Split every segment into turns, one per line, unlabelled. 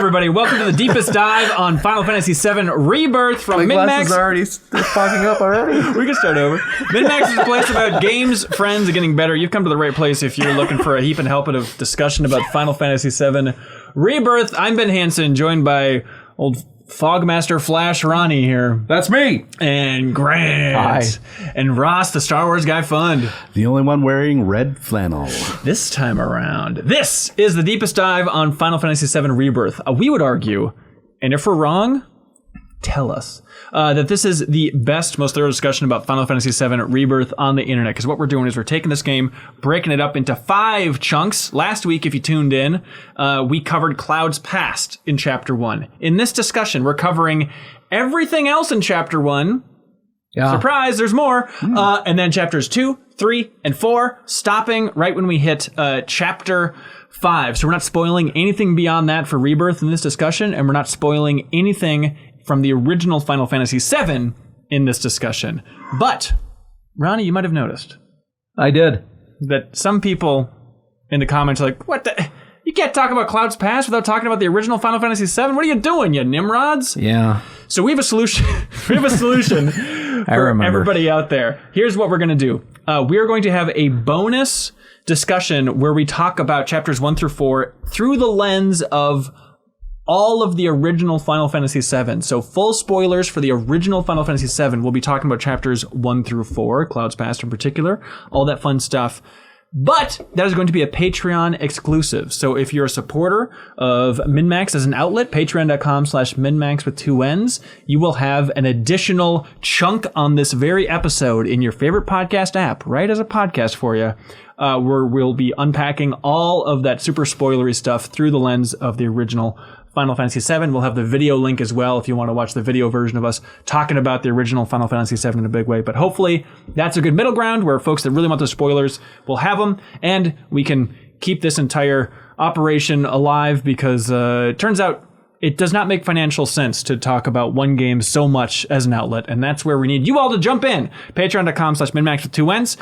everybody. Welcome to the deepest dive on Final Fantasy VII Rebirth from
My
MinMax.
glasses are already fogging up already.
We can start over. MinMax is a place about games, friends, and getting better. You've come to the right place if you're looking for a heap and helping of discussion about Final Fantasy VII Rebirth. I'm Ben Hansen, joined by old Fogmaster Flash Ronnie here.
That's me.
And Grant.
Hi.
And Ross, the Star Wars Guy Fund.
The only one wearing red flannel.
This time around, this is the deepest dive on Final Fantasy VII Rebirth. We would argue, and if we're wrong, tell us, that this is the best, most thorough discussion about Final Fantasy VII Rebirth on the internet. Because what we're doing is we're taking this game, breaking it up into 5 chunks. Last week, if you tuned in, we covered Cloud's Past in Chapter 1. In this discussion, we're covering everything else in Chapter 1. Yeah. Surprise, there's more. And then Chapters 2, 3, and 4, stopping right when we hit Chapter 5. So we're not spoiling anything beyond that for Rebirth in this discussion, and we're not spoiling anything from the original Final Fantasy VII in this discussion. But, Ronnie, you might have noticed.
I did.
That some people in the comments are like, what the... You can't talk about Cloud's Past without talking about the original Final Fantasy VII? What are you doing, you nimrods?
Yeah.
So we have a solution. For everybody out there. Here's what we're going to do. We are going to have a bonus discussion where we talk about chapters 1 through 4 through the lens of all of the original Final Fantasy VII. So full spoilers for the original Final Fantasy VII. We'll be talking about chapters 1 through 4, Cloud's Past in particular, all that fun stuff. But that is going to be a Patreon exclusive. So if you're a supporter of MinMax as an outlet, patreon.com/MinMax with 2 N's, you will have an additional chunk on this very episode in your favorite podcast app, right as a podcast for you, where we'll be unpacking all of that super spoilery stuff through the lens of the original Final Fantasy VII. We'll have the video link as well if you want to watch the video version of us talking about the original Final Fantasy VII in a big way. But hopefully that's a good middle ground where folks that really want the spoilers will have them, and we can keep this entire operation alive because it turns out it does not make financial sense to talk about one game so much as an outlet, and that's where we need you all to jump in. Patreon.com/MinMax with 2 N's.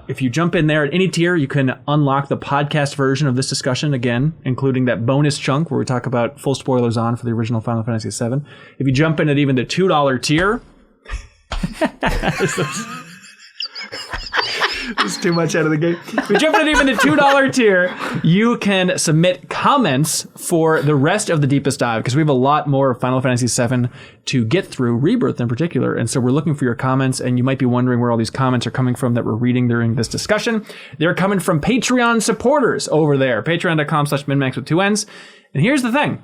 If you jump in there at any tier, you can unlock the podcast version of this discussion again, including that bonus chunk where we talk about full spoilers on for the original Final Fantasy VII. If you jump in at even the $2 tier... This is too much out of the game. If you jump in at even the $2 tier, you can submit comments for the rest of the deepest dive, because we have a lot more Final Fantasy VII to get through, Rebirth in particular. And so we're looking for your comments, and you might be wondering where all these comments are coming from that we're reading during this discussion. They're coming from Patreon supporters over there. Patreon.com/MinMax with 2 N's. And here's the thing.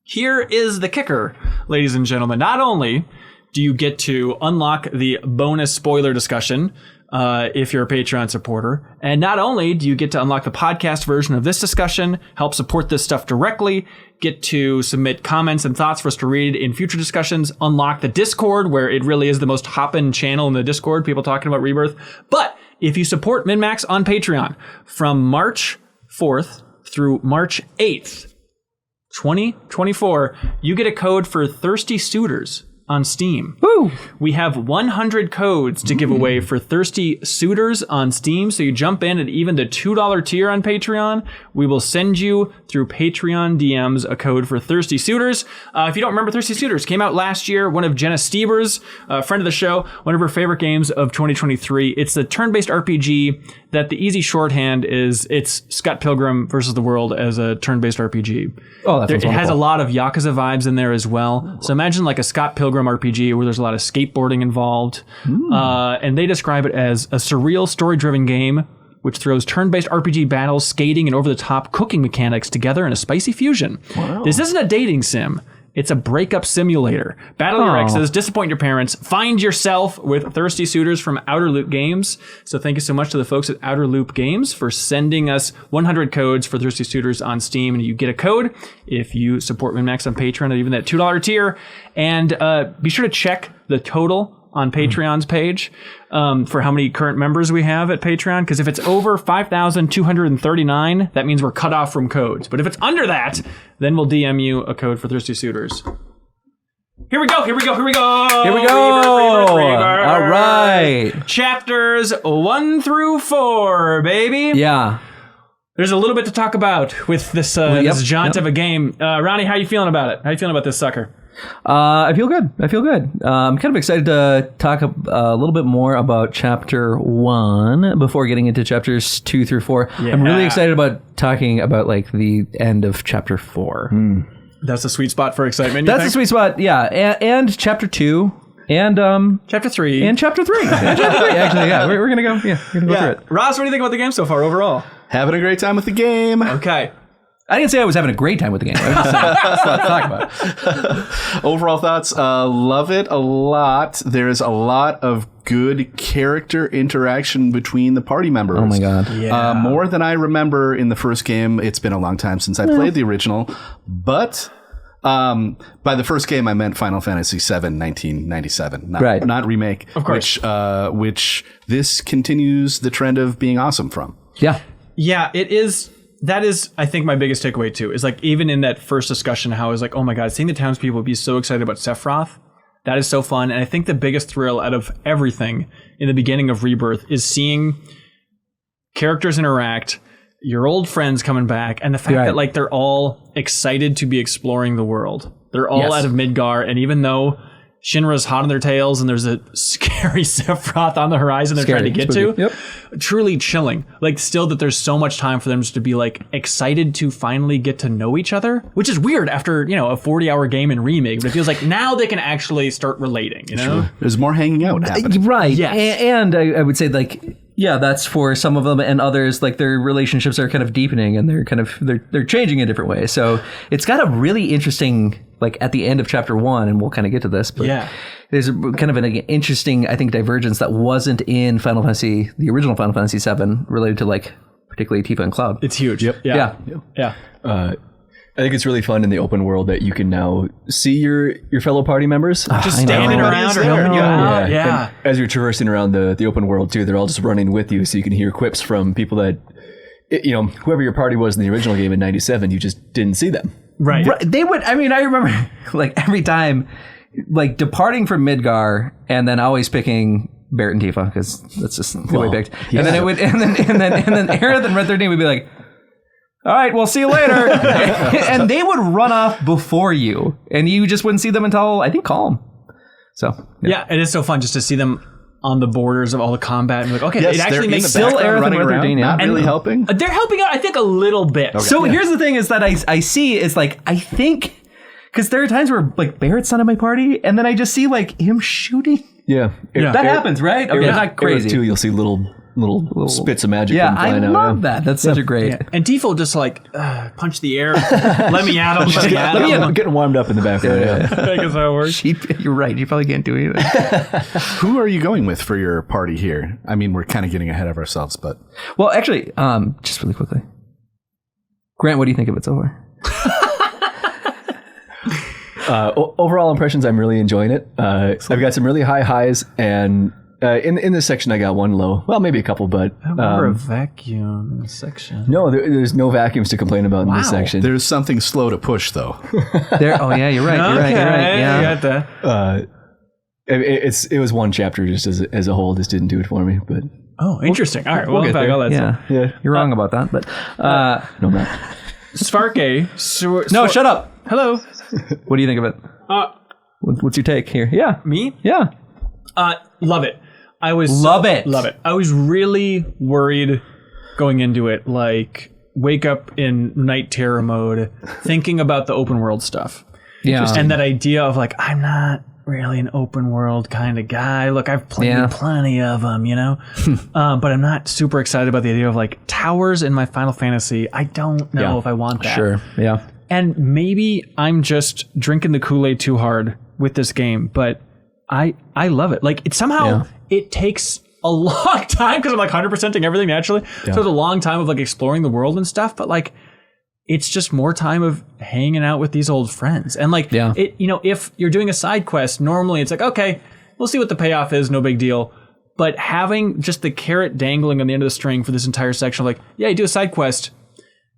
Here is the kicker, ladies and gentlemen. Not only do you get to unlock the bonus spoiler discussion if you're a Patreon supporter, and not only do you get to unlock the podcast version of this discussion, help support this stuff directly, get to submit comments and thoughts for us to read in future discussions, unlock the Discord, where it really is the most hoppin' channel in the Discord, people talking about Rebirth. But if you support MinMax on Patreon from March 4th through March 8th, 2024, you get a code for Thirsty Suitors on Steam.
Woo!
We have 100 codes to give away for Thirsty Suitors on Steam. So you jump in at even the $2 tier on Patreon. We will send you through Patreon DMs a code for Thirsty Suitors. If you don't remember, Thirsty Suitors came out last year. One of Jenna Stieber's, friend of the show, one of her favorite games of 2023. It's a turn-based RPG that the easy shorthand is it's Scott Pilgrim versus the World as a turn-based RPG.
Oh, that's
It has a lot of Yakuza vibes in there as well. So imagine like a Scott Pilgrim RPG where there's a lot of skateboarding involved. And they describe it as a surreal story-driven game which throws turn-based RPG battles, skating, and over-the-top cooking mechanics together in a spicy fusion. Wow. This isn't a dating sim. It's a breakup simulator. Battle your exes, disappoint your parents, find yourself with Thirsty Suitors from Outer Loop Games. So thank you so much to the folks at Outer Loop Games for sending us 100 codes for Thirsty Suitors on Steam. And you get a code if you support MinMax on Patreon at even that $2 tier. And be sure to check the total on Patreon's page for how many current members we have at Patreon, because if it's over 5,239, that means we're cut off from codes. But if it's under that, then we'll DM you a code for Thirsty Suitors. Here we go. Rebirth.
All right.
Chapters 1 through 4, baby.
Yeah.
There's a little bit to talk about with this this jaunt of a game. Ronnie, how you feeling about it? How you feeling about this sucker?
I feel good. I'm kind of excited to talk a little bit more about Chapter 1 before getting into Chapters 2 through 4. Yeah. I'm really excited about talking about like the end of Chapter 4.
That's a sweet spot for excitement.
That's a sweet spot, yeah. And Chapter 2 and
Chapter 3
and Chapter 3. Actually, yeah, we're gonna go. Yeah, we're gonna go through it.
Ross, what do you think about the game so far overall?
Having a great time with the game.
Okay.
I didn't say I was having a great time with the game. I was just saying, that's what to talk about.
Overall thoughts, love it a lot. There's a lot of good character interaction between the party members.
Oh my god.
Yeah.
More than I remember in the first game. It's been a long time since I played the original. But by the first game, I meant Final Fantasy VII 1997. Not remake.
Of course.
Which this continues the trend of being awesome from.
Yeah.
Yeah, it is. That is, I think, my biggest takeaway, too, is like even in that first discussion, how I was like, oh my God, seeing the townspeople be so excited about Sephiroth, that is so fun. And I think the biggest thrill out of everything in the beginning of Rebirth is seeing characters interact, your old friends coming back, and the fact that like they're all excited to be exploring the world. They're all out of Midgar, and even though Shinra's hot on their tails and there's a scary Sephiroth on the horizon they're trying to get to. Truly chilling. Like still that there's so much time for them just to be like excited to finally get to know each other, which is weird after, a 40-hour game in remake, but it feels like now they can actually start relating,
Sure. There's more hanging out happening.
Right.
Yes.
And I would say like, yeah, that's for some of them, and others like their relationships are kind of deepening and they're changing in different ways. So it's got a really interesting, like at the end of Chapter 1, and we'll kind of get to this, but there's kind of an interesting, I think, divergence that wasn't in the original Final Fantasy VII related to like particularly Tifa and Cloud.
It's huge.
Yep.
Yeah.
I think it's really fun in the open world that you can now see your fellow party members.
Just standing around or helping you out. Yeah.
And as you're traversing around the open world too, they're all just running with you, so you can hear quips from people that, whoever your party was in the original game in 97, you just didn't see them.
Right.
They would, I remember like every time, like departing from Midgar and then always picking Barrett and Tifa, because that's just who I picked. Yeah. And then it would, and then Aerith and Red 13 would be like, all right, we'll see you later. And they would run off before you, and you just wouldn't see them until, I think, Kalm. So,
yeah, it is so fun just to see them on the borders of all the combat. And like, okay, it actually makes
still Aerith and Red 13,
not really helping.
They're helping out, I think, a little bit.
Okay. So here's the thing is that I see is like, I think, because there are times where like Barrett's not in my party, and then I just see like him shooting.
Yeah.
That happens, right? Okay, not crazy.
Too, you'll see little spits of magic.
Yeah, I love that. That's such a great.
Yeah. And Tifo just like punch the air. Let me at him.
I'm getting warmed up in the background.
I guess how it works.
You're right. You probably can't do anything.
Who are you going with for your party here? I mean, we're kind of getting ahead of ourselves, but
well, actually, just really quickly, Grant, what do you think of it so far?
Overall impressions, I'm really enjoying it. I've got some really high highs, and in this section I got one low. Well, maybe a couple, but
I remember a vacuum in this section.
No, there's no vacuums to complain about in this section.
There's something slow to push, though.
Oh yeah, you're right. You're right. Yeah,
you got that.
It was one chapter just as a whole. Just didn't do it for me, but
interesting. All right, we'll get back all that stuff.
Yeah, you're wrong about that, but
no, I'm not.
Sparky.
No, shut up.
Hello.
What do you think of it? What's your take here? Yeah.
Me?
Yeah.
Love it.
Love it.
I was really worried going into it, like wake up in night terror mode, thinking about the open world stuff.
Yeah.
And that idea of like, I'm not really an open world kind of guy. Look, I've played plenty of them, but I'm not super excited about the idea of like towers in my Final Fantasy. I don't know if I want that.
Sure. Yeah.
And maybe I'm just drinking the Kool-Aid too hard with this game, but I love it. Like it takes a long time because I'm like 100%ing everything naturally. Yeah. So it's a long time of like exploring the world and stuff, but like it's just more time of hanging out with these old friends. And like if you're doing a side quest, normally it's like, okay, we'll see what the payoff is, no big deal. But having just the carrot dangling on the end of the string for this entire section, like, yeah, you do a side quest,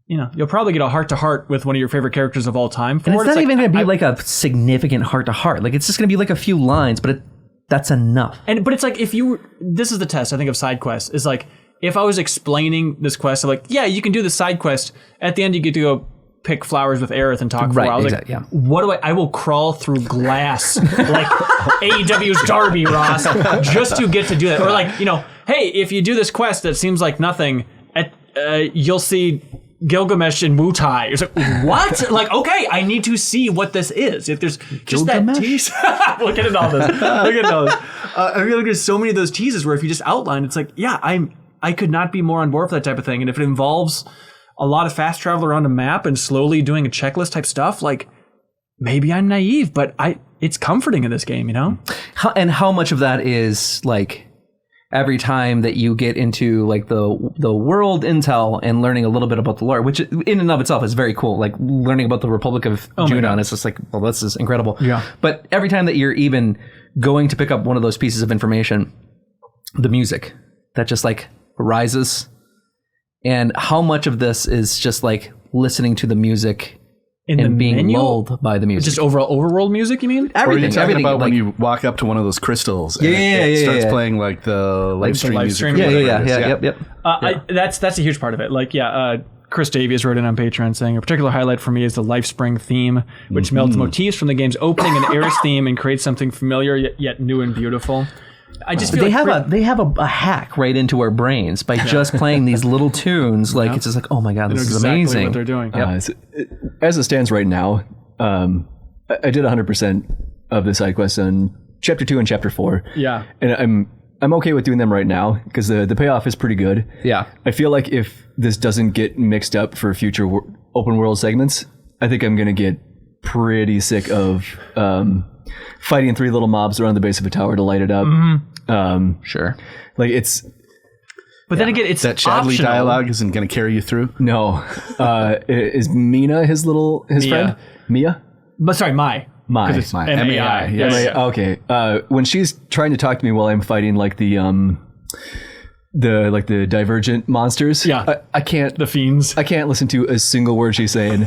you'll probably get a heart-to-heart with one of your favorite characters of all time.
And it's not even going to be like a significant heart-to-heart. Like, it's just going to be like a few lines, but that's enough.
But it's like this is the test, I think, of side quests, is like, if I was explaining this quest, I'm like, yeah, you can do the side quest. At the end, you get to go pick flowers with Aerith and talk for a while. I was like, what do I will crawl through glass like AEW's Darby, Ross, just to get to do that. Or like, hey, if you do this quest that seems like nothing, you'll see Gilgamesh and Wutai. It's like, what? Like, okay, I need to see what this is. If there's just Gilgamesh? That tease. Look at all this. I feel like there's so many of those teases where if you just outline, it's like, yeah, I could not be more on board for that type of thing. And if it involves a lot of fast travel around a map and slowly doing a checklist type stuff, like maybe I'm naive, but it's comforting in this game,
And how much of that is like every time that you get into like the world intel and learning a little bit about the lore, which in and of itself is very cool. Like learning about the Republic of Junon, it's just like, well, this is incredible.
Yeah.
But every time that you're even going to pick up one of those pieces of information, the music that just like arises. And how much of this is just like listening to the music and being lulled by the music?
Just overall overworld music, you mean?
Everything. Or are you talking about when you walk up to one of those crystals and it starts playing like the live stream music?
Yep.
That's a huge part of it. Like, Chris Davies wrote in on Patreon saying a particular highlight for me is the Lifespring theme, which melds motifs from the game's opening and Aerith theme and creates something familiar yet new and beautiful. I just feel
they have a hack right into our brains by just playing these little tunes. Like it's just like, oh my god, this is amazing.
What they're doing.
As it stands right now, I did 100% of the side quests on chapter 2 and chapter 4.
Yeah,
and I'm okay with doing them right now because the payoff is pretty good.
Yeah,
I feel like if this doesn't get mixed up for future open world segments, I think I'm gonna get pretty sick of fighting 3 little mobs around the base of a tower to light it up.
Sure.
Like it's...
But then again, it's
that Chadley
optional.
dialogue isn't going to carry you through?
No. Is Mina his friend? Mia?
But sorry, Mai.
Mai.
It's M-A-I.
Yes.
Okay. When she's trying to talk to me while I'm fighting like the divergent monsters.
Yeah.
I can't...
The fiends.
I can't listen to a single word she's saying.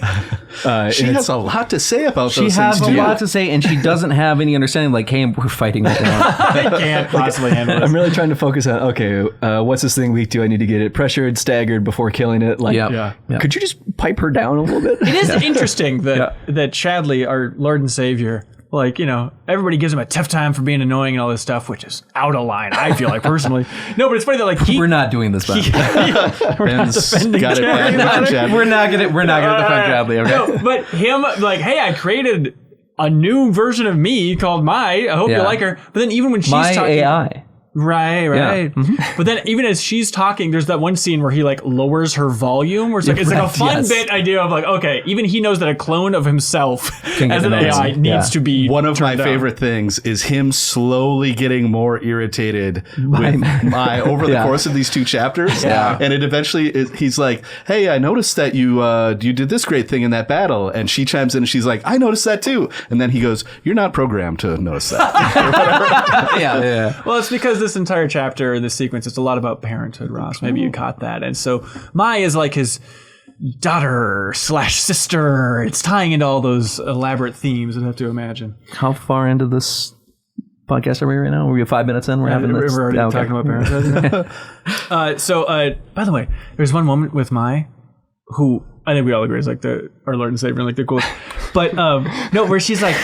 She has a lot to say about those things.
She has a lot to say, and she doesn't have any understanding. Like, hey, we're fighting right now.
I can't possibly handle it.
I'm really trying to focus on, okay, what's this thing weak to? I need to get it pressured, staggered before killing it. Like, could you just pipe her down a little bit?
It is interesting that Chadley, our Lord and Savior, like, everybody gives him a tough time for being annoying and all this stuff, which is out of line, I feel like, personally. No, but it's funny that, like,
we're not doing this, Ben.
We're not defending
Chadley. We're not gonna defend Chadley, okay?
No, but him, like, hey, I created a new version of me called Mai. I hope you like her. But then even when she's
My
talking...
AI.
Right.
Yeah. Mm-hmm.
But then even as she's talking, there's that one scene where he like lowers her volume, where it's like a fun bit idea of like, okay, even he knows that a clone of himself as an AI needs to be
one of my
down.
favorite things is him slowly getting more irritated with Mai over the course of these 2 chapters.
Yeah.
And it eventually he's like, hey, I noticed that you did this great thing in that battle. And she chimes in and she's like, I noticed that too. And then he goes, you're not programmed to notice that.
Yeah.
Well, it's because this entire chapter, this sequence, it's a lot about parenthood, Ross. Maybe you caught that. And so Mai is like his daughter/sister. It's tying into all those elaborate themes, I'd have to imagine.
How far into this podcast are we right now? Are we 5 minutes in? We're
already talking about parenthood. By the way, there's one moment with Mai who I think we all agree is like our Lord and Savior, and like the coolest. But no, where she's like,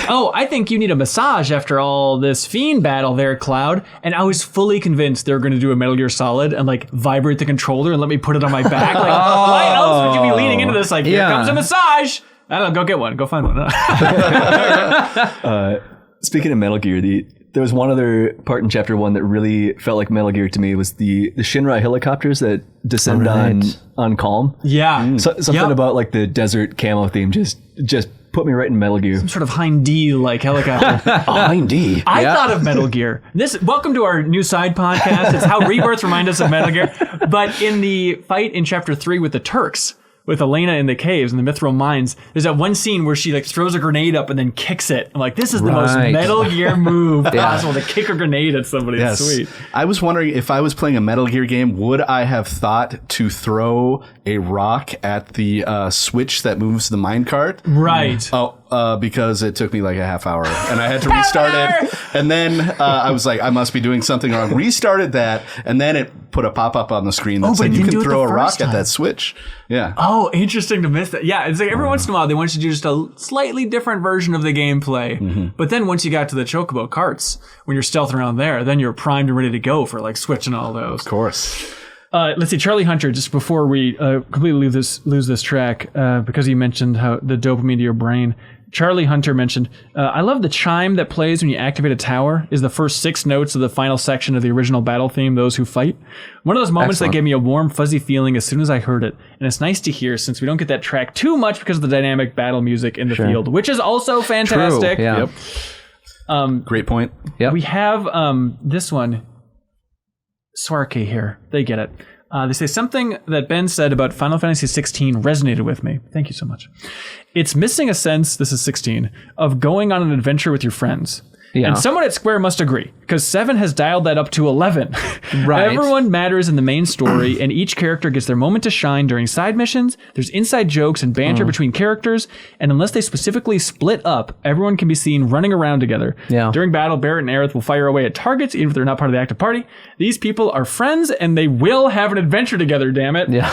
oh, I think you need a massage after all this fiend battle there, Cloud. And I was fully convinced they were going to do a Metal Gear Solid and like vibrate the controller and let me put it on my back. Like, why else would you be leaning into this? Like, here comes a massage. I don't know, go get one. Go find one.
Speaking of Metal Gear, there was one other part in chapter 1 that really felt like Metal Gear to me. Was the Shinra helicopters that descend on Kalm.
Yeah.
Something about like the desert camo theme just put me right in Metal Gear.
Some sort of Hind D like helicopter.
Hind D.
I thought of Metal Gear. Welcome to our new side podcast. It's how Rebirth reminds us of Metal Gear. But in the fight in chapter 3 with the Turks, with Elena in the caves in the Mithril mines, there's that one scene where she like throws a grenade up and then kicks it. I'm like, this is the most Metal Gear move possible, to kick a grenade at somebody. Yes. It's sweet.
I was wondering if I was playing a Metal Gear game, would I have thought to throw a rock at the switch that moves the minecart?
Right.
Because it took me like a half hour and I had to restart it. And then I was like, I must be doing something wrong. Restarted that, and then it put a pop-up on the screen that
but
said
it
you
didn't
can
do it
throw
the
a rock
first
at
time.
that switch. Yeah.
Oh, interesting to miss that. Yeah, it's like every once in a while they want you to do just a slightly different version of the gameplay. But then once you got to the chocobo carts, when you're stealthing around there, then you're primed and ready to go for like switching all those.
Of course.
Let's see, Charlie Hunter, just before we completely lose this track, because you mentioned how the dopamine to your brain. Charlie Hunter mentioned, I love the chime that plays when you activate a tower is the first 6 notes of the final section of the original battle theme, Those Who Fight. One of those moments that gave me a warm, fuzzy feeling as soon as I heard it. And it's nice to hear since we don't get that track too much because of the dynamic battle music in the field, which is also fantastic.
True, yeah.
Yep. Great point.
Yep.
We have this one, Swarke here. They get it. They say something that Ben said about Final Fantasy 16 resonated with me. Thank you so much. It's missing a sense, this is 16, of going on an adventure with your friends.
Yeah.
And someone at Square must agree, because 7 has dialed that up to 11.
Right.
Everyone matters in the main story, and each character gets their moment to shine during side missions. There's inside jokes and banter between characters, and unless they specifically split up, everyone can be seen running around together.
Yeah.
During battle, Barrett and Aerith will fire away at targets, even if they're not part of the active party. These people are friends, and they will have an adventure together, damn it.
Yeah.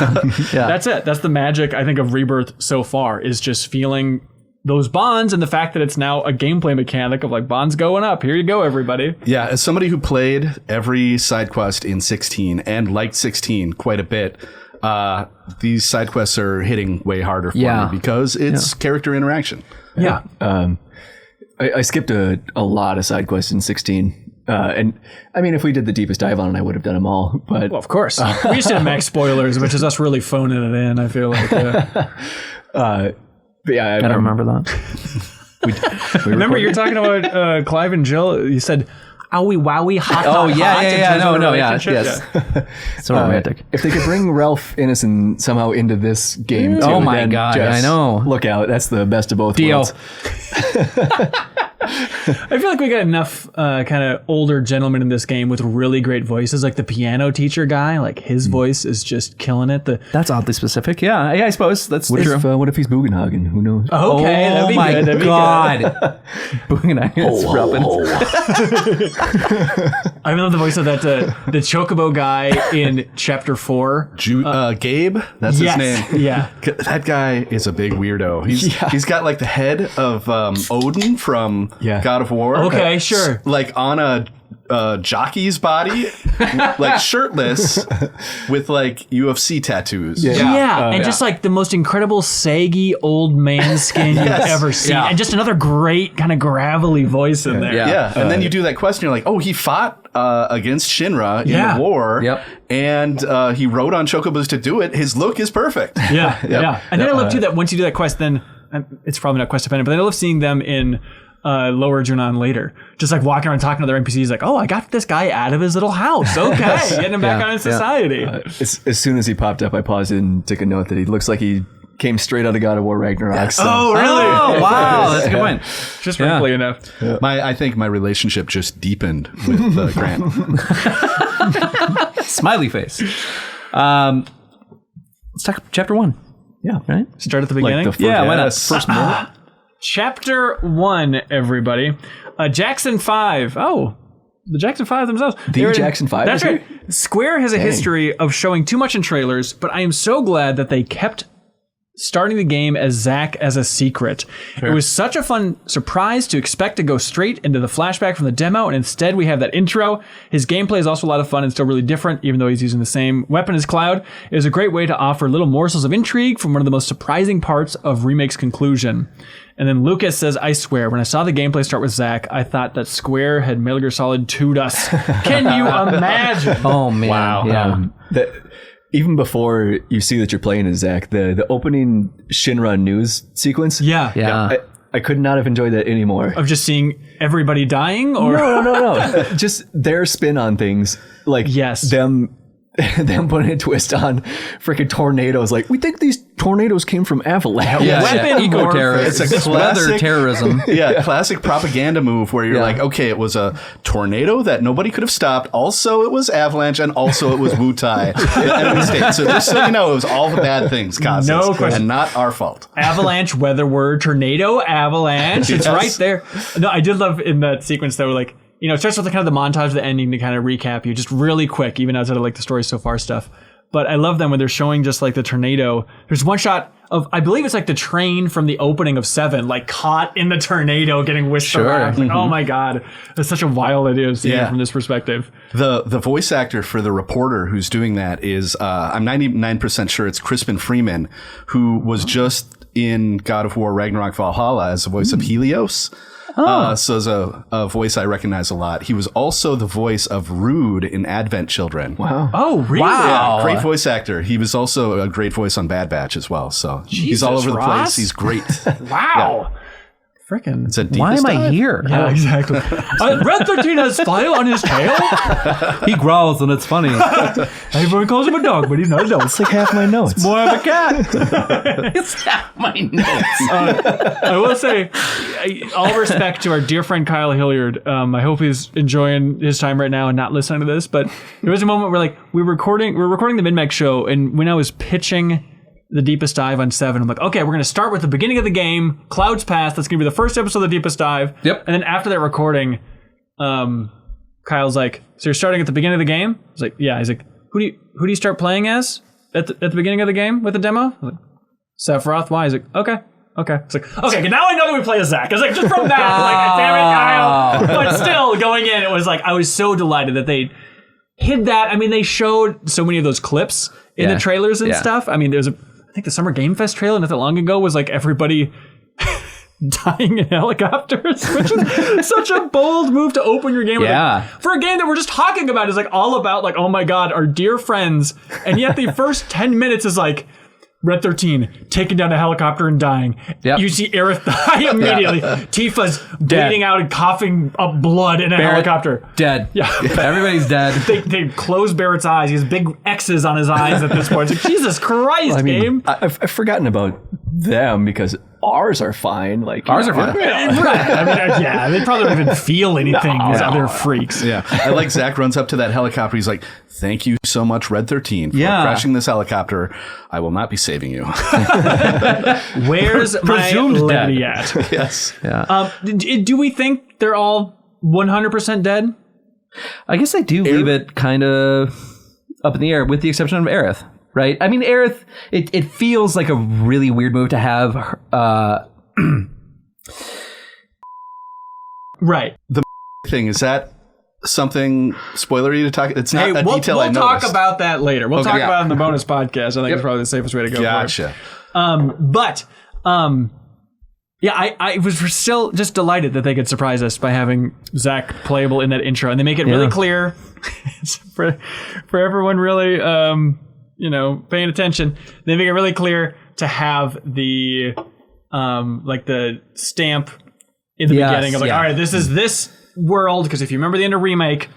Yeah.
That's it. That's the magic, I think, of Rebirth so far, is just feeling those bonds and the fact that it's now a gameplay mechanic of like bonds going up. Here you go, everybody.
Yeah, as somebody who played every side quest in 16 and liked 16 quite a bit, these side quests are hitting way harder for me because it's character interaction.
Yeah.
I skipped a lot of side quests in 16. And I mean, if we did the deepest dive on it, I would have done them all. But
Well, of course. We just did max spoilers, which is us really phoning it in, I feel like.
but yeah,
I don't remember that.
Remember you were talking about Clive and Jill? You said, owie wowie hot
Oh,
hot,
yeah,
hot
yeah,
in
yeah.
terms of
No,
a
no, yeah,
relationship?
yes. So romantic.
If they could bring Ralph Innocent somehow into this game too,
Oh my
then
God,
just
I know.
Look out, that's the best of both
Deal.
worlds.
I feel like we got enough kind of older gentlemen in this game with really great voices, like the piano teacher guy. Like his voice is just killing it.
That's oddly specific. Yeah, I suppose that's
What
true.
if he's Bugenhagen? Who knows?
Okay, that'd be
my
good. That'd be
God. Boogienaggins, Robin.
good. I love the voice of that the Chocobo guy in Chapter 4.
Gabe, that's
Yes,
his name.
yeah.
That guy is a big weirdo. He's got like the head of Odin from God of War.
Okay, sure.
Like on a jockey's body, like shirtless, with like UFC tattoos.
Yeah, and just like the most incredible saggy old man skin you've ever seen.
Yeah.
And just another great kind of gravelly voice in there.
Yeah.
And then you do that quest and you're like, oh, he fought against Shinra in the war.
Yep.
And he rode on chocobos to do it. His look is perfect.
Yeah. And then I love too that once you do that quest, then it's probably not quest dependent, but I love seeing them in Lower Junon later. Just like walking around talking to other NPCs, like, oh, I got this guy out of his little house. Okay, getting him back on in society.
As soon as he popped up, I paused and took a note that he looks like he came straight out of God of War Ragnarok.
Yes.
So.
Oh, really?
Oh, wow. That's a good point.
Just frankly enough.
I think my relationship just deepened with Grant.
Smiley face. Let's talk chapter 1.
Yeah.
Right?
Start at the beginning.
Yeah, why not?
First moment.
Chapter 1, everybody. Jackson 5. Oh, the Jackson 5 themselves.
Jackson 5
That's
is
right. Square has a history of showing too much in trailers, but I am so glad that they kept starting the game as Zack as a secret. It was such a fun surprise to expect to go straight into the flashback from the demo, and instead we have that intro. His gameplay is also a lot of fun and still really different, even though he's using the same weapon as Cloud. It was a great way to offer little morsels of intrigue from one of the most surprising parts of Remake's conclusion. And then Lucas says, I swear, when I saw the gameplay start with Zack, I thought that Square had Metal Gear Solid 2'd us. Can you imagine?
Oh, man.
Wow.
Yeah.
Even before you see that you're playing as Zack, the opening Shinra news sequence.
Yeah.
I could not have enjoyed that anymore.
Of just seeing everybody dying? Or
No. Just their spin on things. Like them putting a twist on freaking tornadoes. Like, we think these tornadoes came from avalanche.
Weapon
eco-terrorism.
It's a
weather
classic-
terrorism.
Classic propaganda move where you're like, okay, it was a tornado that nobody could have stopped. Also, it was avalanche, and also it was Wutai in enemy state. So just so you know, it was all the bad things caused
No
this,
question.
and not our fault.
Avalanche, weather word, tornado, avalanche. It's
Yes.
right there. No, I did love in that sequence though, like, it starts with kind of the montage, the ending to kind of recap you just really quick, even outside of like the story so far stuff. But I love them when they're showing just like the tornado. There's one shot of, I believe it's like the train from the opening of 7, like caught in the tornado getting whisked around. Like, oh my God. That's such a wild idea of seeing it from this perspective.
The voice actor for the reporter who's doing that is, I'm 99% sure it's Crispin Freeman, who was just in God of War Ragnarok Valhalla as the voice of Helios. So as a voice I recognize a lot. He was also the voice of Rude in Advent Children.
Wow.
Oh, really?
Wow.
Yeah, great voice actor. He was also a great voice on Bad Batch as well. So he's all over the place. He's great.
Wow. Freaking.
It's a
Why am I here?
Yeah, exactly. Red 13 has fire on his tail.
He growls and it's funny.
Everyone calls him a dog, but he's not a dog.
It's like half my notes.
More of a cat.
It's half my notes.
I will say, all respect to our dear friend Kyle Hilliard. I hope he's enjoying his time right now and not listening to this. But there was a moment where like we were recording the Mid-Max show, and when I was pitching the Deepest Dive on 7, I'm like, okay, we're going to start with the beginning of the game, Clouds Pass. That's going to be the first episode of the Deepest Dive.
Yep.
And then after that recording, Kyle's like, so you're starting at the beginning of the game? I was like, yeah. He's like, who do you start playing as at the beginning of the game with the demo? I was like, Sephiroth. Why? He's like, okay. It's like, okay, now I know that we play as Zack. I was like, just from that, like, damn it, Kyle. But still, going in, it was like, I was so delighted that they hid that. I mean, they showed so many of those clips in the trailers and stuff. I mean, there's I think the Summer Game Fest trailer not that long ago was like everybody dying in helicopters, which is such a bold move to open your game with. Like, for a game that we're just talking about is like all about like, oh my God, our dear friends. And yet the first 10 minutes is like, Red 13 taking down a helicopter and dying. Yep. You see Aerith die immediately. Tifa's bleeding out and coughing up blood in a helicopter.
Dead.
Yeah.
Everybody's dead.
They close Barrett's eyes. He has big X's on his eyes at this point. It's like, Jesus Christ, game.
I've forgotten about them because ours are fine. Like
ours are fine.
Right. I mean, they probably don't even feel anything. These other freaks.
Yeah. I like Zack runs up to that helicopter. He's like, thank you so much, Red 13, for crashing this helicopter. I will not be saving you.
Where's my lady at?
Yes.
Yeah.
Do we think they're all 100% dead?
I guess I do leave it kind of up in the air, with the exception of Aerith. Right? I mean, Aerith, it feels like a really weird move to have.
Right.
The thing, is that something spoilery to talk? It's not a detail I noticed.
We'll talk about that later. We'll talk about it in the bonus podcast. I think it's probably the safest way to go.
Gotcha.
I was still just delighted that they could surprise us by having Zack playable in that intro. And they make it really clear for everyone really... paying attention. They make it really clear to have the the stamp in the beginning of like, all right, this is this world. Because if you remember the end of Remake,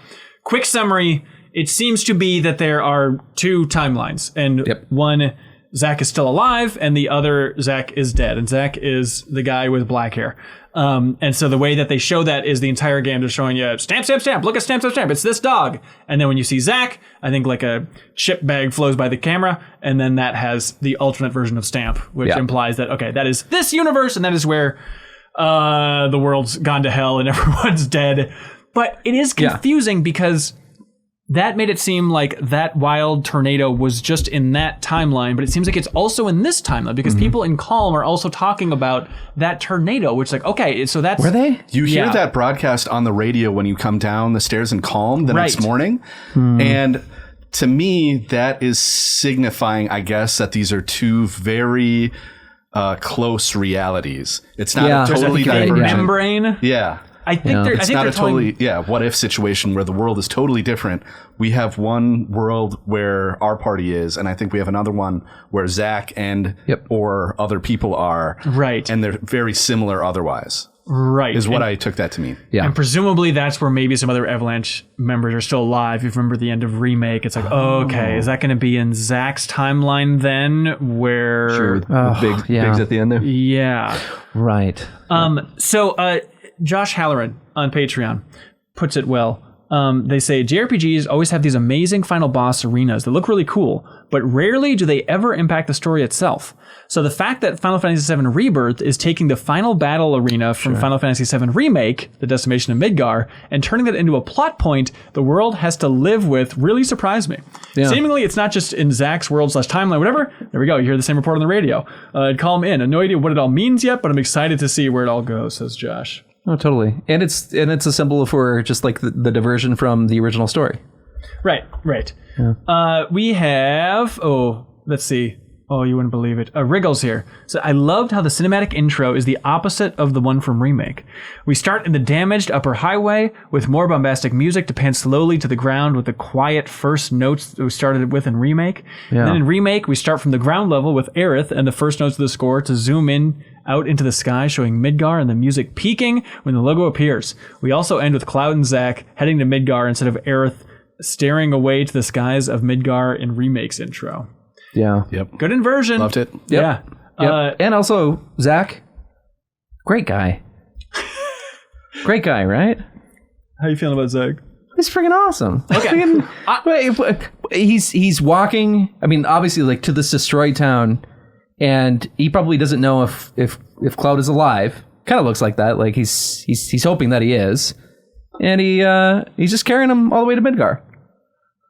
quick summary, it seems to be that there are 2 timelines, and one, Zack is still alive, and the other, Zack is dead, and Zack is the guy with black hair. And so the way that they show that is the entire game they're showing you stamp, look at stamp, it's this dog. And then when you see Zack, I think like a chip bag flows by the camera, and then that has the alternate version of stamp, which implies that, okay, that is this universe, and that is where the world's gone to hell and everyone's dead. But it is confusing because that made it seem like that wild tornado was just in that timeline, but it seems like it's also in this timeline because people in Kalm are also talking about that tornado, which like, okay, so that's...
Were they?
You hear that broadcast on the radio when you come down the stairs in Kalm the next morning. And to me, that is signifying, I guess, that these are 2 very close realities. It's not a totally divergent...
membrane?
Yeah.
I think
it's not a totally what if situation where the world is totally different. We have one world where our party is, and I think we have another one where Zack and or other people are.
Right.
And they're very similar otherwise.
Right.
Is what I took that to mean.
Yeah.
And presumably that's where maybe some other Avalanche members are still alive. If you remember the end of Remake, it's like, okay, is that going to be in Zack's timeline then? Where...
Sure, with bigs at the end there.
Yeah.
Right.
So Josh Halloran on Patreon puts it well. They say JRPGs always have these amazing final boss arenas that look really cool, but rarely do they ever impact the story itself. So the fact that Final Fantasy VII Rebirth is taking the final battle arena from Final Fantasy VII Remake, the Decimation of Midgar, and turning that into a plot point the world has to live with really surprised me. Yeah. Seemingly, it's not just in Zack's world / timeline, whatever. There we go. You hear the same report on the radio. Calm in. No idea what it all means yet, but I'm excited to see where it all goes, says Josh.
Oh, totally. And it's a symbol for just like the diversion from the original story.
Right. Yeah. We have, let's see. Oh, you wouldn't believe it. Wriggles here. So I loved how the cinematic intro is the opposite of the one from Remake. We start in the damaged upper highway with more bombastic music to pan slowly to the ground with the quiet first notes that we started with in Remake. Yeah. And then in Remake, we start from the ground level with Aerith and the first notes of the score to zoom in out into the sky, showing Midgar and the music peaking when the logo appears. We also end with Cloud and Zack heading to Midgar instead of Aerith staring away to the skies of Midgar in Remake's intro.
Yeah.
Yep.
Good inversion.
Loved it.
Yep. Yeah.
Yep. And also, Zack, great guy. Great guy, right?
How you feeling about Zack?
He's freaking awesome. Okay. He's walking, I mean, obviously, like, to this destroyed town, and he probably doesn't know if Cloud is alive. Kind of looks like that. Like, he's hoping that he is. And he's just carrying him all the way to Midgar.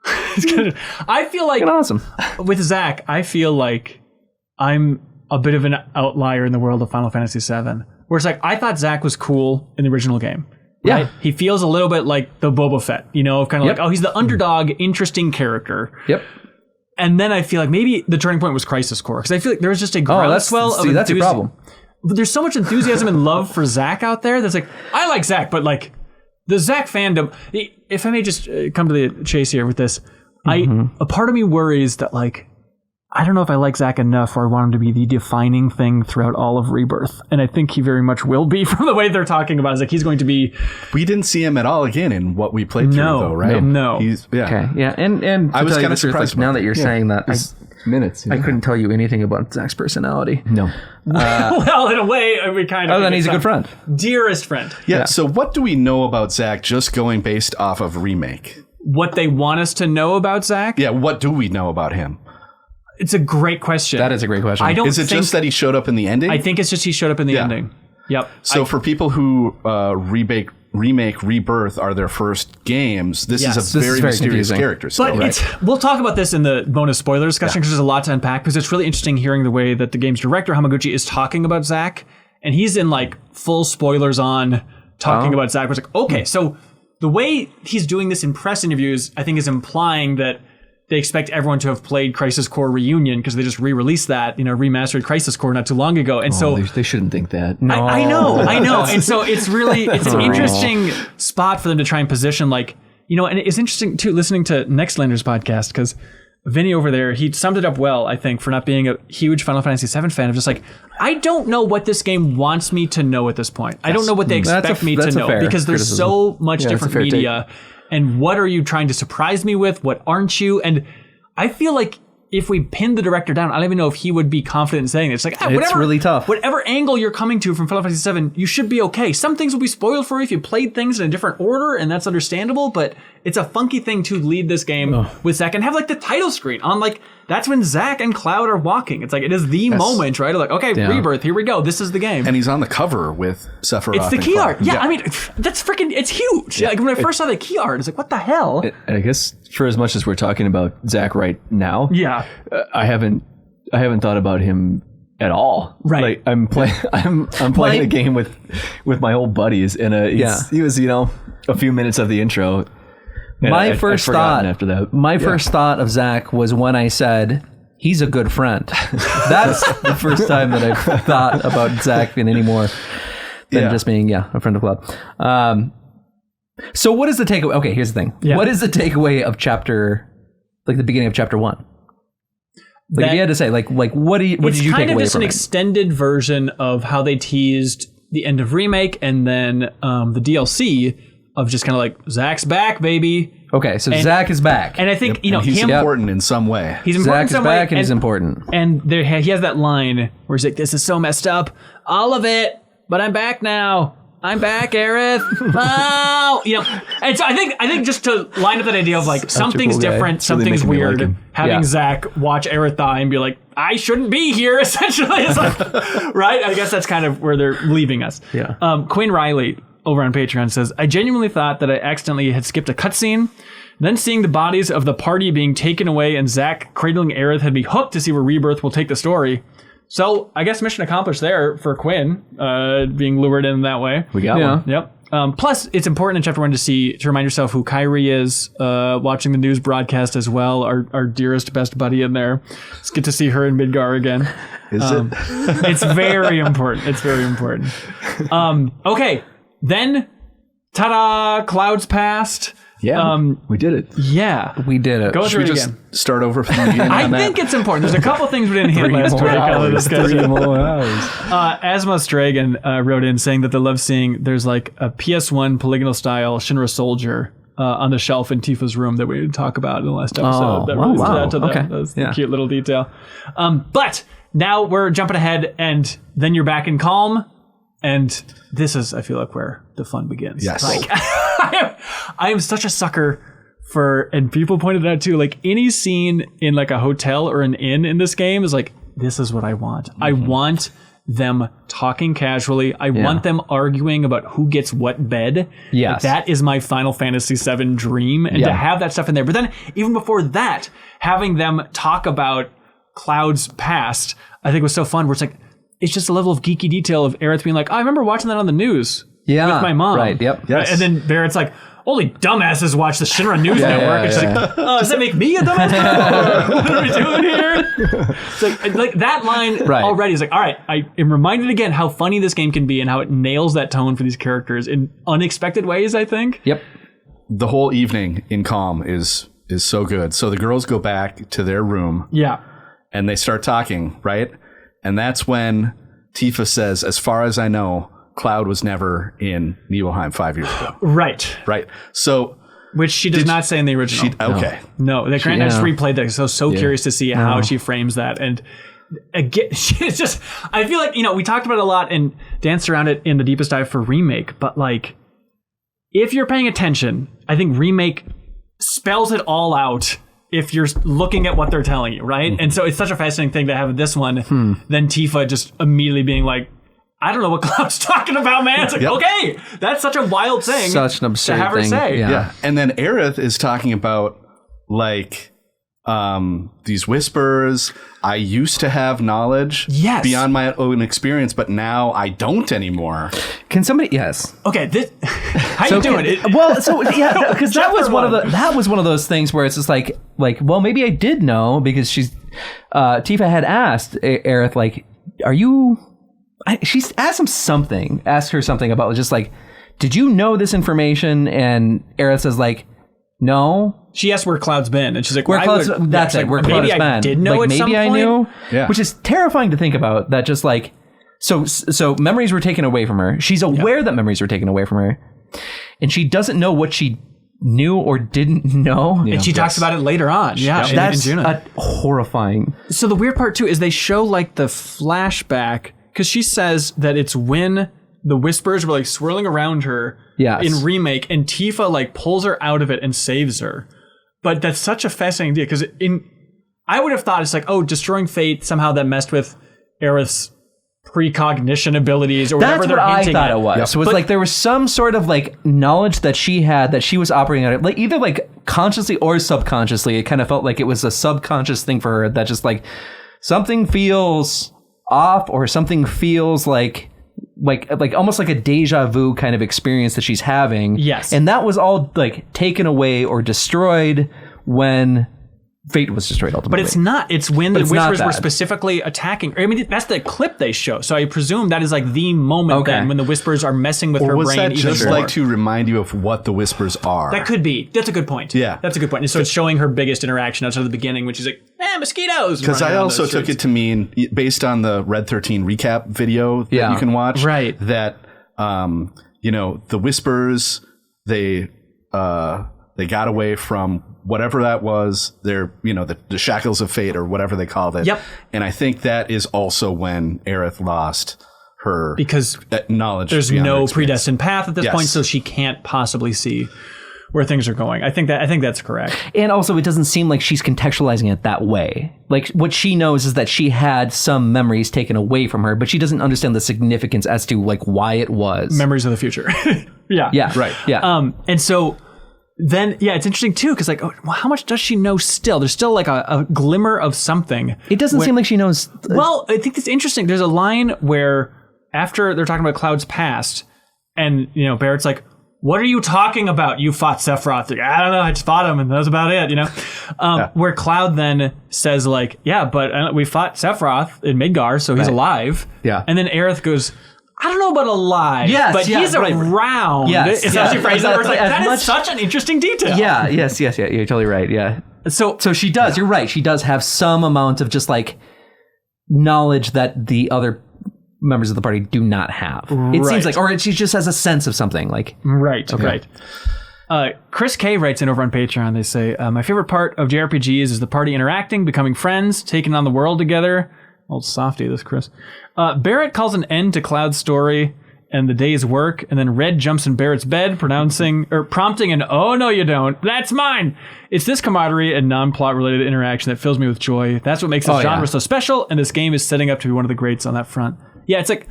I feel like
awesome.
With Zack, I feel like I'm a bit of an outlier in the world of Final Fantasy VII. Where it's like, I thought Zack was cool in the original game. Right? Yeah. He feels a little bit like the Boba Fett, kind of like, oh, he's the underdog, interesting character.
Yep.
And then I feel like maybe the turning point was Crisis Core. Because I feel like there was just a groundswell of enthusiasm.
That's a problem.
But there's so much enthusiasm and love for Zack out there that's like, I like Zack, but like, the Zack fandom, if I may just come to the chase here with this, a part of me worries that, like, I don't know if I like Zack enough or I want him to be the defining thing throughout all of Rebirth. And I think he very much will be from the way they're talking about it. It's like he's going to be...
We didn't see him at all again in what we played through, though, right?
No.
Okay, yeah. And
I was kind of surprised
now that you're saying that.
Minutes.
I couldn't tell you anything about Zack's personality.
No.
Well, in a way, we kind of...
Oh, then he's a good friend.
Dearest friend.
Yeah, so what do we know about Zack just going based off of Remake?
What they want us to know about Zack?
Yeah, what do we know about him?
It's a great question.
That is a great question.
Is it just that he showed up in the ending?
I think it's just he showed up in the ending. Yep.
So for people who Remake, Rebirth are their first games, this is a very mysterious character.
Still, but we'll talk about this in the bonus spoiler discussion because there's a lot to unpack, because it's really interesting hearing the way that the game's director, Hamaguchi, is talking about Zack. And he's in like full spoilers on talking about Zack. It's like, okay, so the way he's doing this in press interviews, I think, is implying that they expect everyone to have played Crisis Core Reunion because they just re-released that, remastered Crisis Core not too long ago. And so
they shouldn't think that.
No. I know. And so it's an interesting spot for them to try and position, like, and it's interesting too, listening to Nextlander's podcast, because Vinny over there, he summed it up well, I think, for not being a huge Final Fantasy VII fan, of just like, I don't know what this game wants me to know at this point. Yes. I don't know what they expect me to know, because there's so much different media. And what are you trying to surprise me with? What aren't you? And I feel like if we pin the director down, I don't even know if he would be confident in saying it. It's like,
it's really tough.
Whatever angle you're coming to from Final Fantasy VII, you should be okay. Some things will be spoiled for you if you played things in a different order, and that's understandable, but it's a funky thing to lead this game with Zack and have like the title screen on, like, that's when Zack and Cloud are walking. It's like, it is the moment, right? Like, okay, Rebirth, here we go. This is the game.
And he's on the cover with Sephiroth.
It's the key art. Yeah, I mean, that's freaking, it's huge. Yeah. Like, when I first saw the key art, it's like, what the hell?
I guess for as much as we're talking about Zack right now, I haven't thought about him at all.
Right.
Like, I'm playing a game with my old buddies, and he was a few minutes of the intro.
My first thought of Zack was when I said, he's a good friend. That's the first time that I've thought about Zack in any more than just being, a friend of Cloud. So what is the takeaway? Okay, here's the thing. Yeah. What is the takeaway of the beginning of chapter 1? Like, if you had to say, like what did you take away from it? It's kind of just an
extended version of how they teased the end of Remake, and then the DLC of just kind of like, Zack's back, baby.
Okay, so Zack is back.
And I think,
he's important in some way.
He's important
Zack is back, and he's important.
And he has that line where he's like, this is so messed up. All of it, but I'm back now. I'm back, Aerith. Oh, and so I think just to line up that idea of like something's
cool guy.
different,
It's really
something's
making me like
weird.
him.
Having Zack watch Aerith die and be like, I shouldn't be here. Essentially, it's like, right? I guess that's kind of where they're leaving us.
Yeah.
Quinn Riley over on Patreon says, I genuinely thought that I accidentally had skipped a cutscene. Then seeing the bodies of the party being taken away and Zack cradling Aerith had me hooked to see where Rebirth will take the story. So I guess mission accomplished there for Quinn, being lured in that way.
We got one.
Yep. Plus, it's important in chapter 1 to remind yourself who Kyrie is, watching the news broadcast as well, our dearest, best buddy in there. It's good to see her in Midgar again.
Is it?
It's very important. It's very important. Okay. Then, ta-da, clouds passed.
Yeah, we did it.
Yeah.
We did it.
Go
Should
through
we
it
just
again.
start over from the beginning?
I
on
think
that?
it's important. There's a couple things we didn't hit last week on the discussion. Asmos Dragon wrote in saying that they love seeing there's like a PS1 polygonal style Shinra soldier on the shelf in Tifa's room that we didn't talk about in the last episode. That really stood out to them.
Okay.
That's
Yeah.
a cute little detail. But now we're jumping ahead, and then you're back in Kalm, and this is, I feel like, where the fun begins.
Yes.
Like, I am such a sucker for, and people pointed it out too, like any scene in like a hotel or an inn in this game is like, this is what I want. I want them talking casually. I want them arguing about who gets what bed.
Yes.
Like, that is my Final Fantasy VII dream. And to have that stuff in there. But then even before that, having them talk about Cloud's past, I think was so fun, where it's like, it's just a level of geeky detail of Aerith being like, oh, I remember watching that on the news with my mom.
Right, yep.
Yes.
And then Barrett's like, only dumbasses watch the Shinra News Network. It's like, oh, does that make me a dumbass? What are we doing here? It's like that line already is like, all right, I am reminded again how funny this game can be and how it nails that tone for these characters in unexpected ways, I think.
Yep.
The whole evening in Kalm is so good. So the girls go back to their room.
Yeah.
And they start talking, right? And that's when Tifa says, as far as I know, Cloud was never in Nibelheim 5 years ago.
Right.
Right. So,
which she does not say in the original.
okay.
No, I just replayed that. So curious to see how she frames that. And again, it's just, I feel like, we talked about it a lot and danced around it in the deepest dive for Remake, but like, if you're paying attention, I think Remake spells it all out if you're looking at what they're telling you, right? And so it's such a fascinating thing to have this one, then Tifa just immediately being like, I don't know what Cloud's talking about, man. It's like, okay, that's such a wild thing.
Such an absurd
to have her
thing.
say.
Yeah. And then Aerith is talking about like these whispers. I used to have knowledge beyond my own experience, but now I don't anymore.
Can somebody? Yes.
Okay. How you doing?
Because that was one of those things where it's just like, well, maybe I did know, because Tifa had asked Aerith, like, are you? She's asked her something about just like, did you know this information? And Aerith says like, no.
She asked where Cloud's been, and she's like,
where Cloud's been.
Maybe I did know at some point.
I knew.
Yeah.
Which is terrifying to think about. That just like, so memories were taken away from her. She's aware that memories were taken away from her, and she doesn't know what she knew or didn't know.
And she talks about it later on. Yeah,
that's horrifying.
So the weird part too is they show like the flashback, because she says that it's when the whispers were like swirling around her in Remake, and Tifa like pulls her out of it and saves her. But that's such a fascinating idea, because I would have thought it's like, oh, destroying fate, somehow that messed with Aerith's precognition abilities or whatever they're hinting at.
That's what I thought it was.
Yep.
So it was like there was some sort of like knowledge that she had that she was operating on it, like either like consciously or subconsciously. It kind of felt like it was a subconscious thing for her, that just like something feels off, or something feels like almost like a deja vu kind of experience that she's having.
Yes.
And that was all like taken away or destroyed when Fate was destroyed ultimately.
But it's not. It's when the
it's not
Whispers were
that.
specifically attacking. I mean, that's the clip they show. So I presume that is like the moment then when the Whispers are messing with
Or
her
was
brain
that
even
just
more.
like to remind you of what the whispers are?
That could be. That's a good point.
Yeah.
That's a good point. And so it's showing her biggest interaction outside of the beginning when she's like, mosquitoes.
Because I also took it to mean, based on the Red 13 recap video that you can watch,
right,
that the whispers, they got away from whatever that was, their the shackles of fate or whatever they called it.
Yep.
And I think that is also when Aerith lost her
because
knowledge.
There's
beyond her
no
experience.
predestined path at this
Yes.
point, so she can't possibly see where things are going. I think that's correct.
And also, it doesn't seem like she's contextualizing it that way. Like, what she knows is that she had some memories taken away from her, but she doesn't understand the significance as to, like, why it was.
Memories of the future. Yeah.
Yeah.
Right.
Yeah.
And so then, yeah, it's interesting too, because like, well, how much does she know still? There's still like a glimmer of something.
It doesn't seem like she knows.
Well, I think it's interesting. There's a line where after they're talking about Cloud's past, and Barrett's like, "What are you talking about? You fought Sephiroth." Like, I don't know. I just fought him, and that was about it. Where Cloud then says like, "Yeah, but we fought Sephiroth in Midgar, so he's alive."
Yeah.
And then Aerith goes, "I don't know about alive,
Yes,
but
yeah,
he's
right.
around."
Yes,
It's
yeah.
how she phrased it. It's like,
As
that
much-
is such an interesting detail.
Yeah. Yes. You're totally right. Yeah.
So
So she does. You're right. She does have some amount of just like knowledge that the other members of the party do not have. It
Right.
seems like, or she just has a sense of something. Like,
Right. Chris K writes in over on Patreon. They say, my favorite part of JRPGs is the party interacting, becoming friends, taking on the world together. Old softy, this Chris. Barrett calls an end to Cloud's story and the day's work, and then Red jumps in Barrett's bed, prompting an "Oh no, you don't! That's mine!" It's this camaraderie and non-plot related interaction that fills me with joy. That's what makes this genre so special, and this game is setting up to be one of the greats on that front. Yeah, it's like,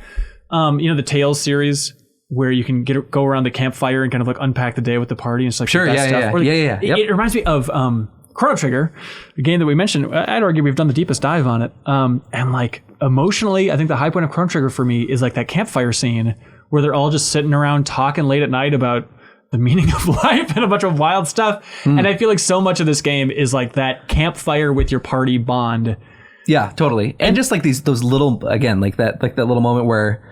the Tales series, where you can go around the campfire and kind of like unpack the day with the party and stuff.
Sure,
like that
yeah,
stuff.
yeah,
Or
yeah. Yep.
It reminds me of Chrono Trigger, a game that we mentioned. I'd argue we've done the deepest dive on it. And like emotionally, I think the high point of Chrono Trigger for me is like that campfire scene where they're all just sitting around talking late at night about the meaning of life and a bunch of wild stuff. And I feel like so much of this game is like that campfire with your party bond.
yeah, totally. And just like those little, again, like that little moment where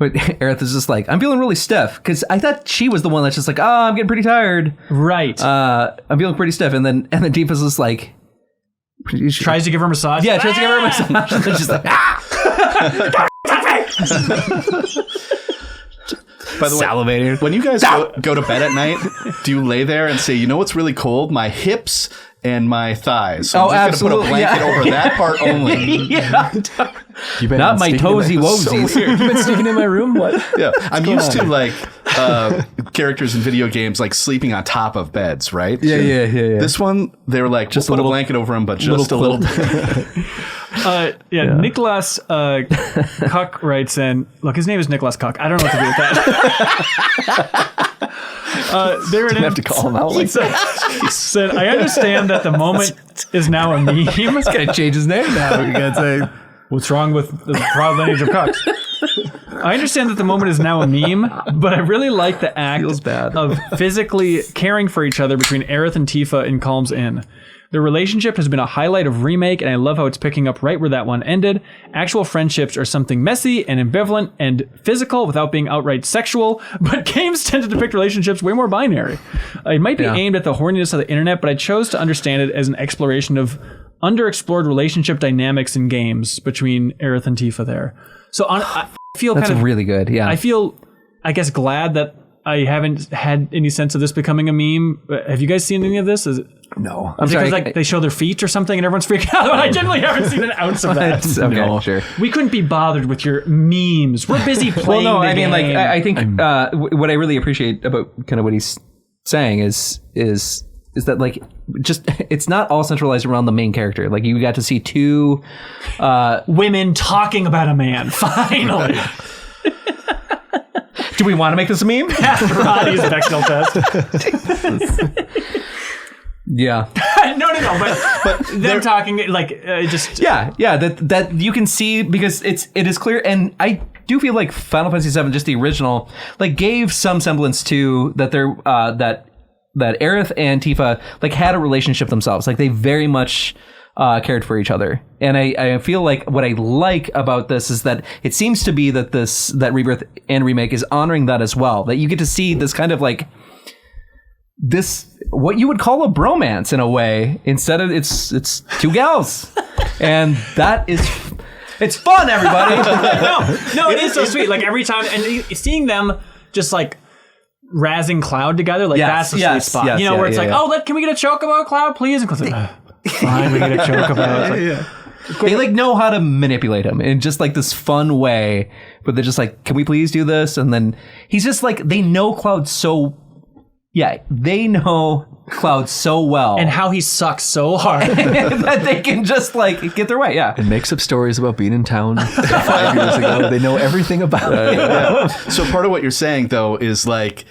Aerith is just like, I'm feeling really stiff, because I thought she was the one that's just like, I'm getting pretty tired.
Right.
I'm feeling pretty stiff, and then Tifa's just like
Tries to give her a massage.
tries to give her a massage, and then she's like,
By the way,
salivating.
when you guys go to bed at night, do you lay there and say, "You know what's really cold? My hips and my thighs. So I'm just gonna put a blanket over that part only."
Yeah.
You've been
Not my
sneaking in
toesy
my-
woesies.
You've been sneaking in my room? What?
Yeah, I'm used to like characters in video games like sleeping on top of beds, right?
Yeah.
This one, they were like, just put a blanket over him, but just a little bit.
Nicholas Cuck writes in. Look, his name is Nicholas Cuck. I don't know what to do with that. They
Didn't have to call him out like that.
said, I understand that the moment is now a meme.
He's gonna change his name now. You gotta say,
What's wrong with the proud lineage of Cucks? I understand that the moment is now a meme, but I really like the act of physically caring for each other between Aerith and Tifa in Kalm's Inn. Their relationship has been a highlight of Remake, and I love how it's picking up right where that one ended. Actual friendships are something messy and ambivalent and physical without being outright sexual, but games tend to depict relationships way more binary. It might be aimed at the horniness of the internet, but I chose to understand it as an exploration of underexplored relationship dynamics in games between Aerith and Tifa there. So I feel
that's
kind of
really good. Yeah.
I feel, I guess, glad that I haven't had any sense of this becoming a meme. Have you guys seen any of this?
No.
I'm sorry.
Because like they show their feet or something and everyone's freaking out. I generally haven't seen an ounce of that.
Okay,
No.
sure.
We couldn't be bothered with your memes. We're busy playing.
Well, no,
the
I mean, like,
game.
I think what I really appreciate about kind of what he's saying is that, like, just it's not all centralized around the main character. Like, you got to see two
women talking about a man. Finally,
do we want to make this a meme?
after Roddy's Bechdel test.
Yeah.
no, but them talking like just
Yeah, that you can see, because it is clear, and I do feel like Final Fantasy VII, just the original, like, gave some semblance to that they're that Aerith and Tifa like had a relationship themselves. Like, they very much cared for each other, and I feel like what I like about this is that it seems to be that that Rebirth and Remake is honoring that as well. That you get to see this kind of like this, what you would call a bromance in a way, instead of it's two gals, and that is, it's fun, everybody.
no, it is so sweet. Like, every time, and seeing them just like razzing Cloud together, like, that's the sweet spot. Where it's like, oh, can we get a chocobo, Cloud, please? And Cloud's like, fine, we get a chocobo. It's like,
They like know how to manipulate him in just like this fun way, but they're just like, can we please do this? And then he's just like, they know Cloud so well.
And how he sucks so hard.
that they can just like get their way. Yeah.
And makes up stories about being in town 5 years ago. They know everything about it.
So part of what you're saying, though, is like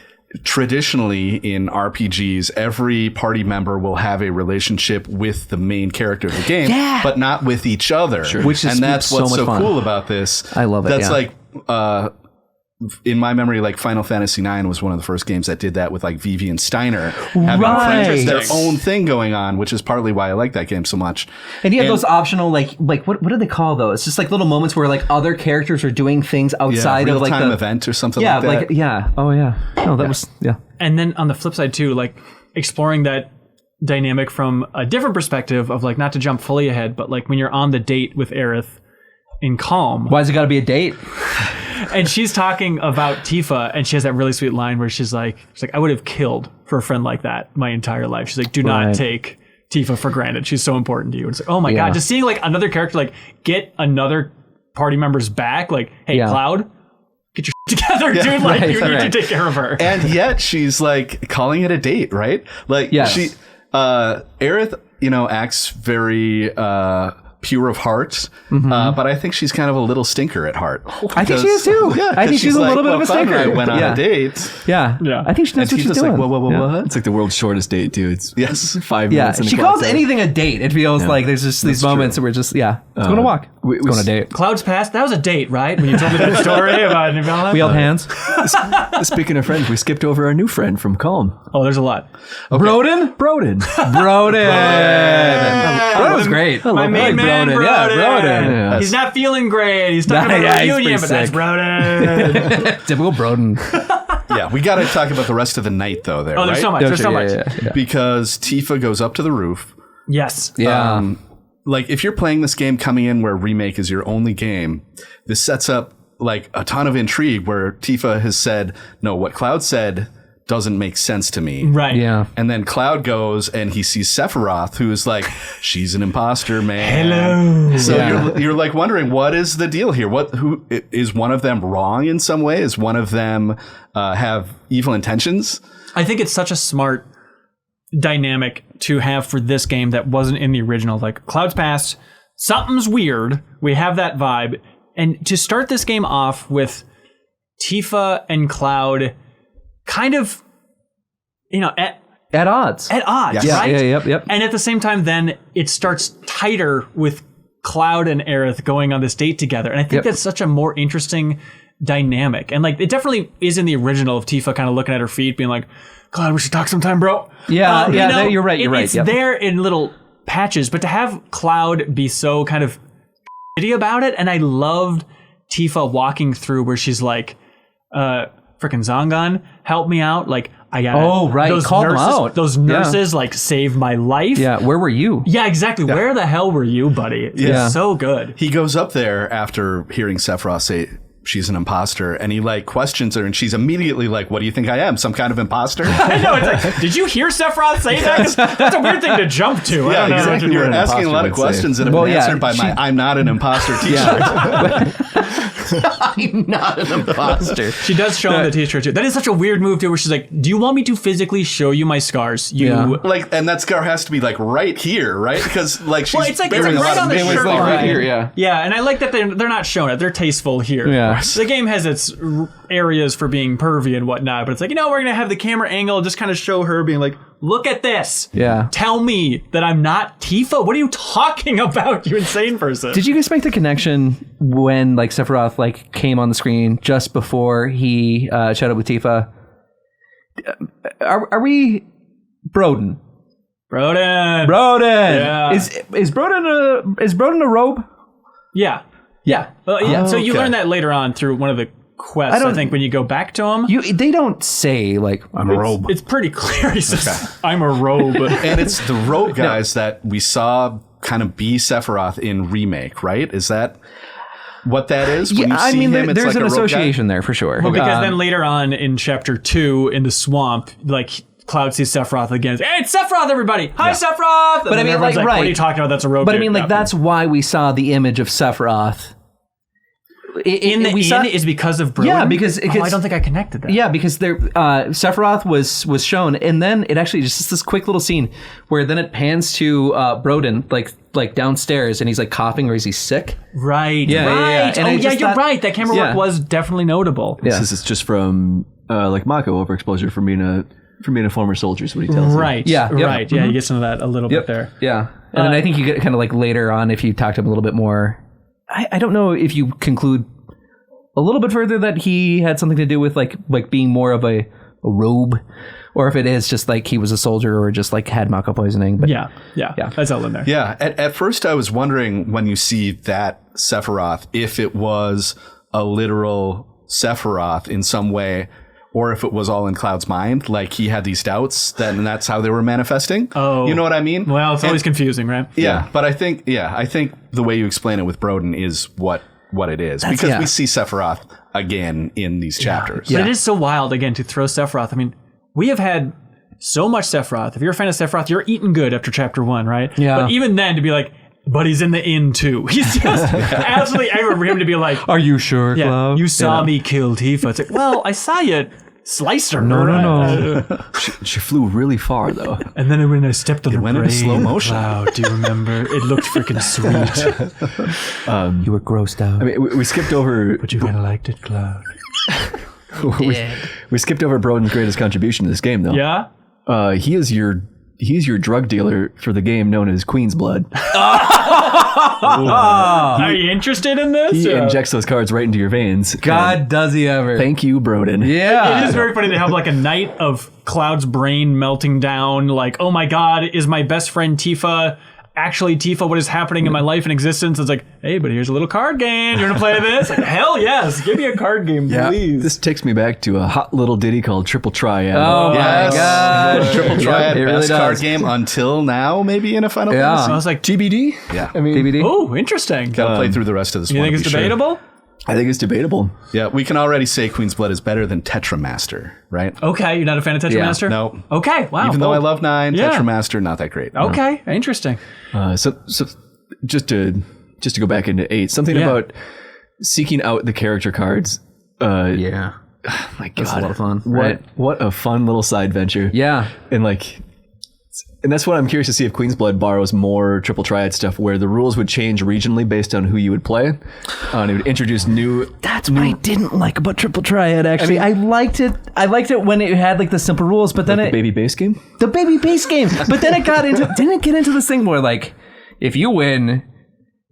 traditionally in RPGs, every party member will have a relationship with the main character of the game, but not with each other.
Sure. Which is
and that's
so
what's
much
so
fun.
cool about this.
I love it.
That's like, in my memory, like Final Fantasy IX was one of the first games that did that with like Vivi and Steiner having their own thing going on, which is partly why I like that game so much.
And you have those optional like what do they call those? It's just like little moments where like other characters are doing things outside of like
real-time event or something
yeah,
like that.
No, that was
And then on the flip side too, like exploring that dynamic from a different perspective of like, not to jump fully ahead, but like when you're on the date with Aerith in Kalm.
Why's it got to be a date?
And she's talking about Tifa, and she has that really sweet line where she's like, I would have killed for a friend like that my entire life. She's like, do not take Tifa for granted. She's so important to you. And it's like, oh my God, just seeing like another character like get another party member's back, like, hey, Cloud, get your shit together, dude. Like, you need to take care of her.
And yet she's like calling it a date, right? Like she, Aerith, acts very pure of heart, but I think she's kind of a little stinker at heart.
I think she is too.
Yeah,
I think she's a little bit of a stinker.
I went on a date.
Yeah. I think she knows what she's doing.
Like, what?
It's like the world's shortest date, too. It's 5 minutes.
She calls anything a date. It feels like there's just these moments where we're just let's go on a walk. Let's go on a date.
Cloud's past. That was a date, right? When you told me that story about
we held hands.
Speaking of friends, we skipped over our new friend from Kalm.
Oh, there's a lot.
Okay. Broden
Broden
was great.
My main man, Broden.
Yeah, Broden.
Yeah.
He's not feeling great. He's talking about a reunion, but that's Broden.
Typical Broden.
Yeah, we got to talk about the rest of the night, though. There,
there's so much. There's so much.
Yeah.
Because Tifa goes up to the roof.
Yes.
Yeah.
Like, if you're playing this game coming in where Remake is your only game, this sets up like a ton of intrigue where Tifa has said, no, what Cloud said doesn't make sense to me.
Right.
Yeah.
And then Cloud goes and he sees Sephiroth, who is like, she's an imposter, man.
Hello.
So you're like wondering, what is the deal here? Who is one of them wrong in some way? Is one of them have evil intentions?
I think it's such a smart dynamic to have for this game that wasn't in the original. Like, Cloud's past, something's weird. We have that vibe. And to start this game off with Tifa and Cloud kind of, at
odds.
At odds,
Yeah,
right?
Yep.
And at the same time, then it starts tighter with Cloud and Aerith going on this date together. And I think that's such a more interesting dynamic. And like, it definitely is in the original of Tifa kind of looking at her feet, being like, Cloud, we should talk sometime, bro.
Yeah, you're right.
It's there in little patches, but to have Cloud be so kind of shitty about it, and I loved Tifa walking through where she's like, frickin' Zangan, help me out. Like, I got
call them out.
Those nurses like saved my life.
Yeah, where were you?
Yeah, exactly. Yeah. Where the hell were you, buddy?
Yeah.
It's so good.
He goes up there after hearing Sephiroth say she's an imposter, and he like questions her, and she's immediately like, what do you think I am, some kind of imposter?
I know, it's like, did you hear Sephiroth say that? 'Cause that's a weird thing to jump to.
Yeah,
I don't know.
exactly. You're asking a lot of questions that have been answered by my I'm not an imposter t-shirt.
I'm not an imposter.
She does show him the t-shirt too. That is such a weird move too, where she's like, do you want me to physically show you my scars?
Like, and that scar has to be like right here, right? Because like she's
it's like right on the shirt line.
Right here,
yeah, and I like that they're not showing it. They're tasteful here.
Yeah.
The game has its areas for being pervy and whatnot, but it's like, we're gonna have the camera angle just kind of show her being like, look at this.
Yeah.
Tell me that I'm not Tifa. What are you talking about, you insane person?
Did you guys make the connection when like Sephiroth like came on the screen just before he chatted with Tifa? Are we Broden?
Broden.
Yeah. Is Broden a robe?
Yeah.
Yeah.
So you learn that later on through one of the quests, I think, when you go back to him.
They don't say, like, I'm a robe.
It's pretty clear. He says, I'm a robe.
And it's the robe guys that we saw kind of be Sephiroth in Remake, right? Is that what that is? When you see him, it's
there's
like
an
a robe
association there for sure.
Well, because then later on in Chapter 2, in the swamp, like, Cloud sees Sephiroth again. Hey, it's Sephiroth, everybody! Hi, Sephiroth!
But I mean, like,
what
right.
are you talking about? That's a road.
But I mean, like, that's why we saw the image of Sephiroth.
in the inn is because of Broden?
Yeah, because
I don't think I connected that.
Yeah, because there, Sephiroth was shown, and then it actually just this quick little scene where then it pans to Broden, like downstairs, and he's like coughing, or is he sick?
Right.
Yeah,
right.
yeah. And
You're right. That camera work was definitely notable.
Yeah.
This is just from like Mako overexposure for being a former soldier. Is what he tells
Right.
you.
Yeah. Right. Yeah. You get some of that a little bit there.
Yeah. And then I think you get kind of like later on if you talk to him a little bit more. I don't know if you conclude a little bit further that he had something to do with like being more of a robe, or if it is just like he was a soldier or just like had Mako poisoning. But
Yeah. That's all in there.
Yeah. At first, I was wondering when you see that Sephiroth if it was a literal Sephiroth in some way, or if it was all in Cloud's mind, like he had these doubts, and that's how they were manifesting.
Oh,
you know what I mean?
Well, it's always confusing, right?
Yeah, but I think the way you explain it with Broden is what it is, because we see Sephiroth again in these chapters.
But it is so wild again to throw Sephiroth. I mean, we have had so much Sephiroth. If you're a fan of Sephiroth, you're eating good after chapter 1, right?
Yeah.
But even then, to be like, but he's in the inn too. He's just absolutely angry for him to be like,
are you sure, Cloud?
you saw me kill Tifa. It's like, well, I saw you slice her.
No.
She flew really far though.
And then when I stepped on her
went into
brain,
slow motion.
Cloud, do you remember? It looked freaking sweet.
You were grossed out.
I mean, we skipped over.
But you kind of liked it, Cloud.
We skipped over Broden's greatest contribution to this game, though.
Yeah?
He's your drug dealer for the game known as Queen's Blood.
Are you interested in this?
He injects those cards right into your veins.
God, does he ever?
Thank you, Broden.
Yeah.
It is very funny to have like a night of Cloud's brain melting down, like, oh my god, is my best friend Tifa actually Tifa? What is happening in my life and existence? It's like, hey, but here's a little card game. You want to play this? Like, hell yes. Give me a card game, please.
This takes me back to a hot little ditty called Triple Triad.
Oh
Yes.
my God.
Triple Triad,
it really
best card
does.
game until now, maybe in a Final
Yeah.
Fantasy.
I was like,
TBD?
Yeah.
I mean,
DVD?
oh, interesting.
Gotta play through the rest of this
You
one.
think
to
it's
be sure.
debatable?
I think it's debatable.
Yeah, we can already say Queen's Blood is better than Tetramaster, right?
Okay, you're not a fan of Tetramaster?
No.
Okay, wow.
Even though I
bold.
love 9,
Yeah.
Tetramaster, not that great.
Okay, interesting.
So just to go back into 8, something
Yeah.
about seeking out the character cards.
Yeah.
My God,
That's a lot of fun. Right.
What a fun little side venture.
Yeah.
And that's what I'm curious to see if Queen's Blood borrows more Triple Triad stuff, where the rules would change regionally based on who you would play, and it would introduce new.
That's what I didn't like about Triple Triad, actually. I liked it when it had like the simple rules, but then
The baby base game.
the baby base game. But then it didn't get into this thing where like, if you win,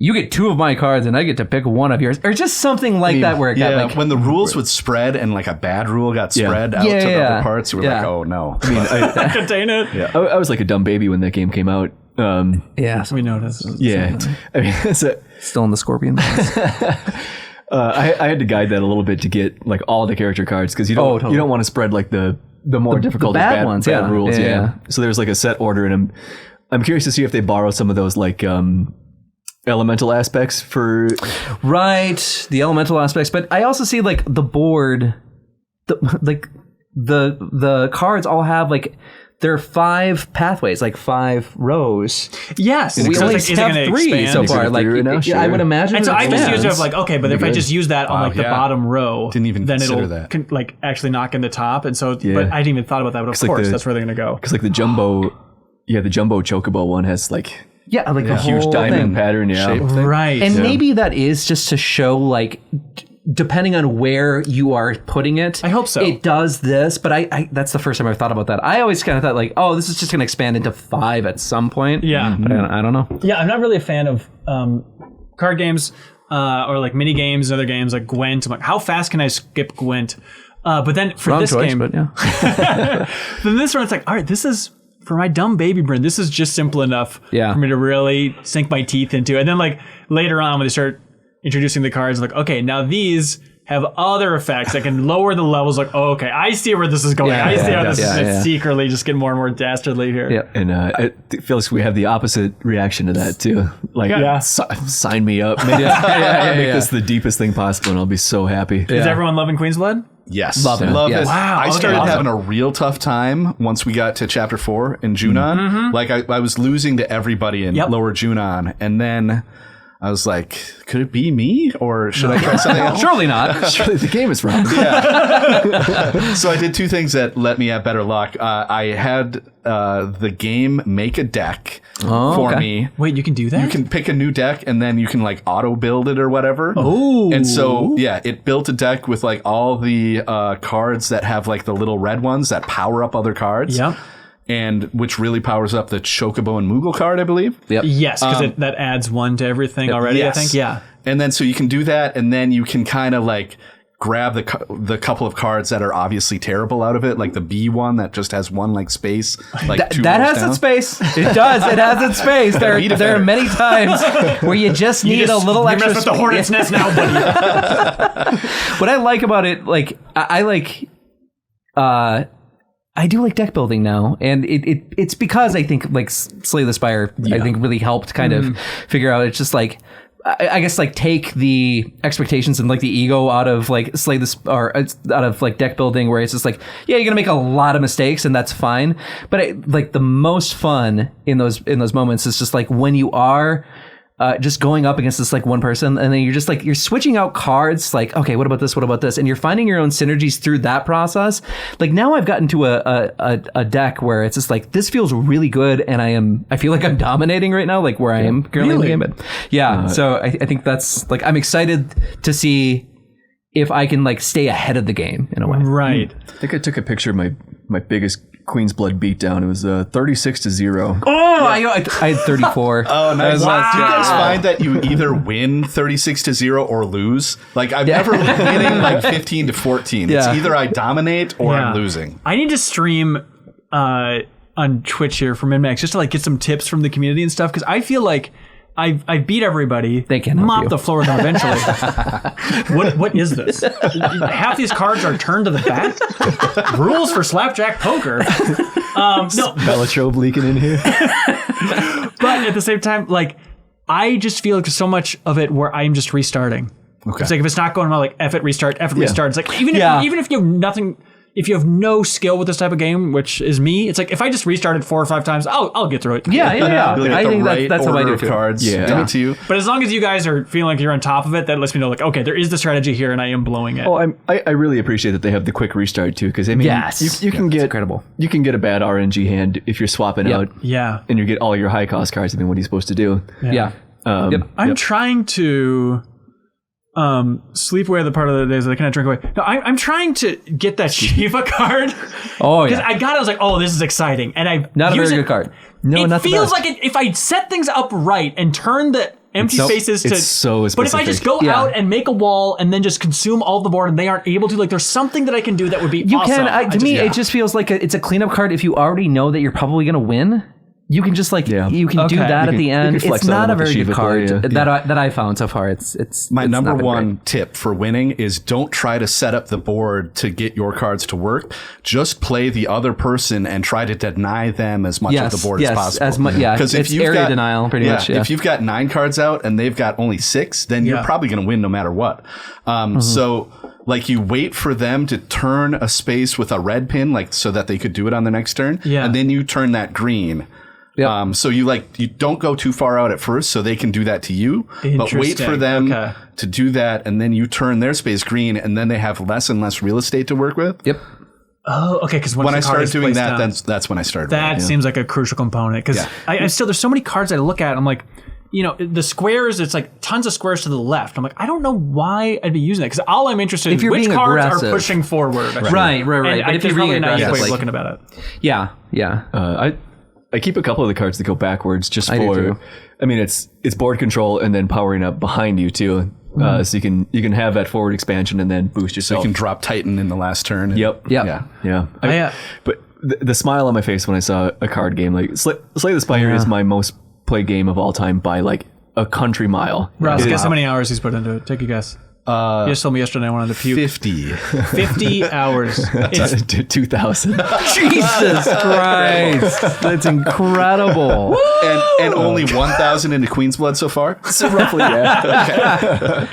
you get 2 of my cards and I get to pick 1 of yours, or just something like that where it got like,
when the rules would spread and like a bad rule got spread out to the other parts, you were like, oh no.
I mean,
Contain it.
Yeah.
I was like a dumb baby when that game came out.
yeah,
We noticed.
Yeah, I mean,
still in the Scorpion.
I had to guide that a little bit to get like all the character cards, because you don't want to spread like the more difficult
the
or
bad ones,
bad
yeah.
rules.
Yeah,
Yeah.
yeah.
So there's like a set order, and I'm curious to see if they borrow some of those like elemental aspects for
Right, the elemental aspects, but I also see like the board, the cards all have like there are 5 pathways, like 5 rows.
Yes.
We
So
only
it's like, is it
have
gonna
3
expand?
so
Is it
far.
a
Like,
theory now?
I
Sure.
would imagine.
And so
it
I just used it
expands.
like, okay, but if I just use that on like the
yeah.
bottom row,
Didn't even
then
consider
it'll
that.
like actually knock in the top. And so,
Yeah.
but I didn't even thought about that. But of
like
course, that's where they're going to go.
because like the jumbo chocobo one has like
Yeah, like
a
the
huge
whole
diamond
thing.
pattern. Yeah.
Shape thing.
Right.
And maybe that is just to show, like, depending on where you are putting it.
I hope so.
It does this, but I that's the first time I've thought about that. I always kind of thought, like, oh, this is just going to expand into 5 at some point.
Yeah.
But I don't know.
Yeah, I'm not really a fan of card games or like mini games and other games like Gwent. I'm like, how fast can I skip Gwent? But then for
Wrong
this
choice,
game,
but yeah.
then this one, it's like, all right, this is for my dumb baby brain. This is just simple enough
Yeah.
for me to really sink my teeth into. And then like later on when they start introducing the cards, like, okay, now these have other effects that can lower the levels. Like, oh, okay, I see where this is going. I see how this is secretly just getting more and more dastardly here.
Yeah.
And it feels like we have the opposite reaction to that too. Like, sign me up. Make this the deepest thing possible, and I'll be so happy.
Is everyone loving Queen's Blood?
Yes.
Love it.
Love
Yes.
it.
Wow.
I started having a real tough time once we got to chapter 4 in Junon. Like I was losing to everybody in lower Junon, and then I was like, could it be me, or should I try something else?
Surely not.
Surely the game is wrong.
So I did two things that let me have better luck. I had the game make a deck for me.
Wait, you can do that?
You can pick a new deck, and then you can like auto build it or whatever.
Oh.
And so, it built a deck with like all the cards that have like the little red ones that power up other cards.
Yep.
And which really powers up the Chocobo and Moogle card, I believe.
Yep.
Yes, because that adds 1 to everything already,
Yes.
I think. Yeah.
And then so you can do that, and then you can kind of like grab the couple of cards that are obviously terrible out of it, like the B one that just has one like space. Like
That has its space. It does. It has its space. There are many times where you just need a little extra.
You mess with the hornet's nest now, buddy.
What I like about it, like I like, I do like deck building now, and it's because I think like Slay the Spire, I think really helped kind of figure out. It's just like, I guess like take the expectations and like the ego out of like out of like deck building, where it's just like, yeah, you're gonna make a lot of mistakes and that's fine. But like the most fun in those moments is just like when you are just going up against this like one person, and then you're just like, you're switching out cards, like, okay, what about this, and you're finding your own synergies through that process. Like now I've gotten to a deck where it's just like, this feels really good, and I feel like I'm dominating right now, like where I am currently in the game. But yeah, so I think that's like, I'm excited to see if I can like stay ahead of the game in a way.
Right.
I think I took a picture of my biggest Queen's Blood beatdown. It was 36-0.
Oh, I had 34.
Oh, nice.
Wow.
Do you guys find that you either win 36-0 or lose? Like I'm never winning like 15-14. It's either I dominate or I'm losing.
I need to stream on Twitch here for MinMax just to like get some tips from the community and stuff, because I feel like I beat everybody.
They can help
mop
you.
the floor with them eventually. What is this? Half these cards are turned to the back. Rules for slapjack poker. No,
Bellatrove leaking in here.
but at the same time, like I just feel like so much of it where I'm just restarting.
Okay.
It's like if it's not going well, like F it, restart. It's like even if you have nothing. If you have no skill with this type of game, which is me, it's like if I just restarted 4 or 5 times, I'll get through it.
Yeah.
Really
I think that's how I do
of
too.
cards.
Yeah.
To you.
But as long as you guys are feeling like you're on top of it, that lets me know like, okay, there is the strategy here, and I am blowing it.
Oh, I really appreciate that they have the quick restart too, because I mean,
Yes.
you can get
incredible.
You can get a bad RNG hand if you're swapping out,
Yeah.
and you get all your high cost cards. I mean, what are you supposed to do?
Yeah.
I'm trying to sleep away the part of the days that I cannot drink away. No, I'm trying to get that Shiva card.
Oh,
Because
yeah.
I got it, I was like, oh, this is exciting. And I
Not a
use
very
it-
good card. No,
it
not the
feels
best.
like if I set things up right and turn the empty spaces to...
it's so
But if I just
specific.
go out and make a wall and then just consume all the board and they aren't able to, like there's something that I can do that would be
You
awesome.
can. To me, it just feels like it's a cleanup card. If you already know that you're probably going to win, you can just like you can do that at the end.
flex
It's
on
not a
with the
very good
Shiva
card
there,
that I found so far. It's
My number
not been
one
great.
tip for winning is don't try to set up the board to get your cards to work. Just play the other person and try to deny them as much of the board as possible.
As much, because
if
it's
you've
area
got,
denial pretty much. Yeah.
If you've got 9 cards out and they've got only 6, then you're probably going to win no matter what. So like you wait for them to turn a space with a red pin, like so that they could do it on the next turn.
Yeah.
And then you turn that green.
Yep.
So you don't go too far out at first, so they can do that to you. But wait for them to do that, and then you turn their space green, and then they have less and less real estate to work with.
Yep.
Oh, okay. Because
When I started doing that, that's when I started.
That seems like a crucial component. Because I still, there's so many cards I look at, I'm like, you know, the squares, it's like tons of squares to the left. I'm like, I don't know why I'd be using that. Because all I'm interested in is which
being
cards
aggressive.
are pushing forward.
Right.
And
But if
there's
you're
probably
being
a nice way
aggressive,
of
like,
looking about it.
Yeah.
I keep a couple of the cards that go backwards just
I do
for.
too.
I mean, it's board control and then powering up behind you too, so you can have that forward expansion and then boost
So
yourself.
you can drop Titan in the last turn.
Yep.
Yeah. But the smile on my face when I saw a card game like Slay the Spire is my most played game of all time by like a country mile.
Ross, guess how many hours he's put into it. Take a guess. You just told me yesterday I wanted to puke. 50 hours. It's
2,000.
Jesus Christ. That's incredible.
And only 1,000 into Queen's Blood so far?
So roughly, yeah.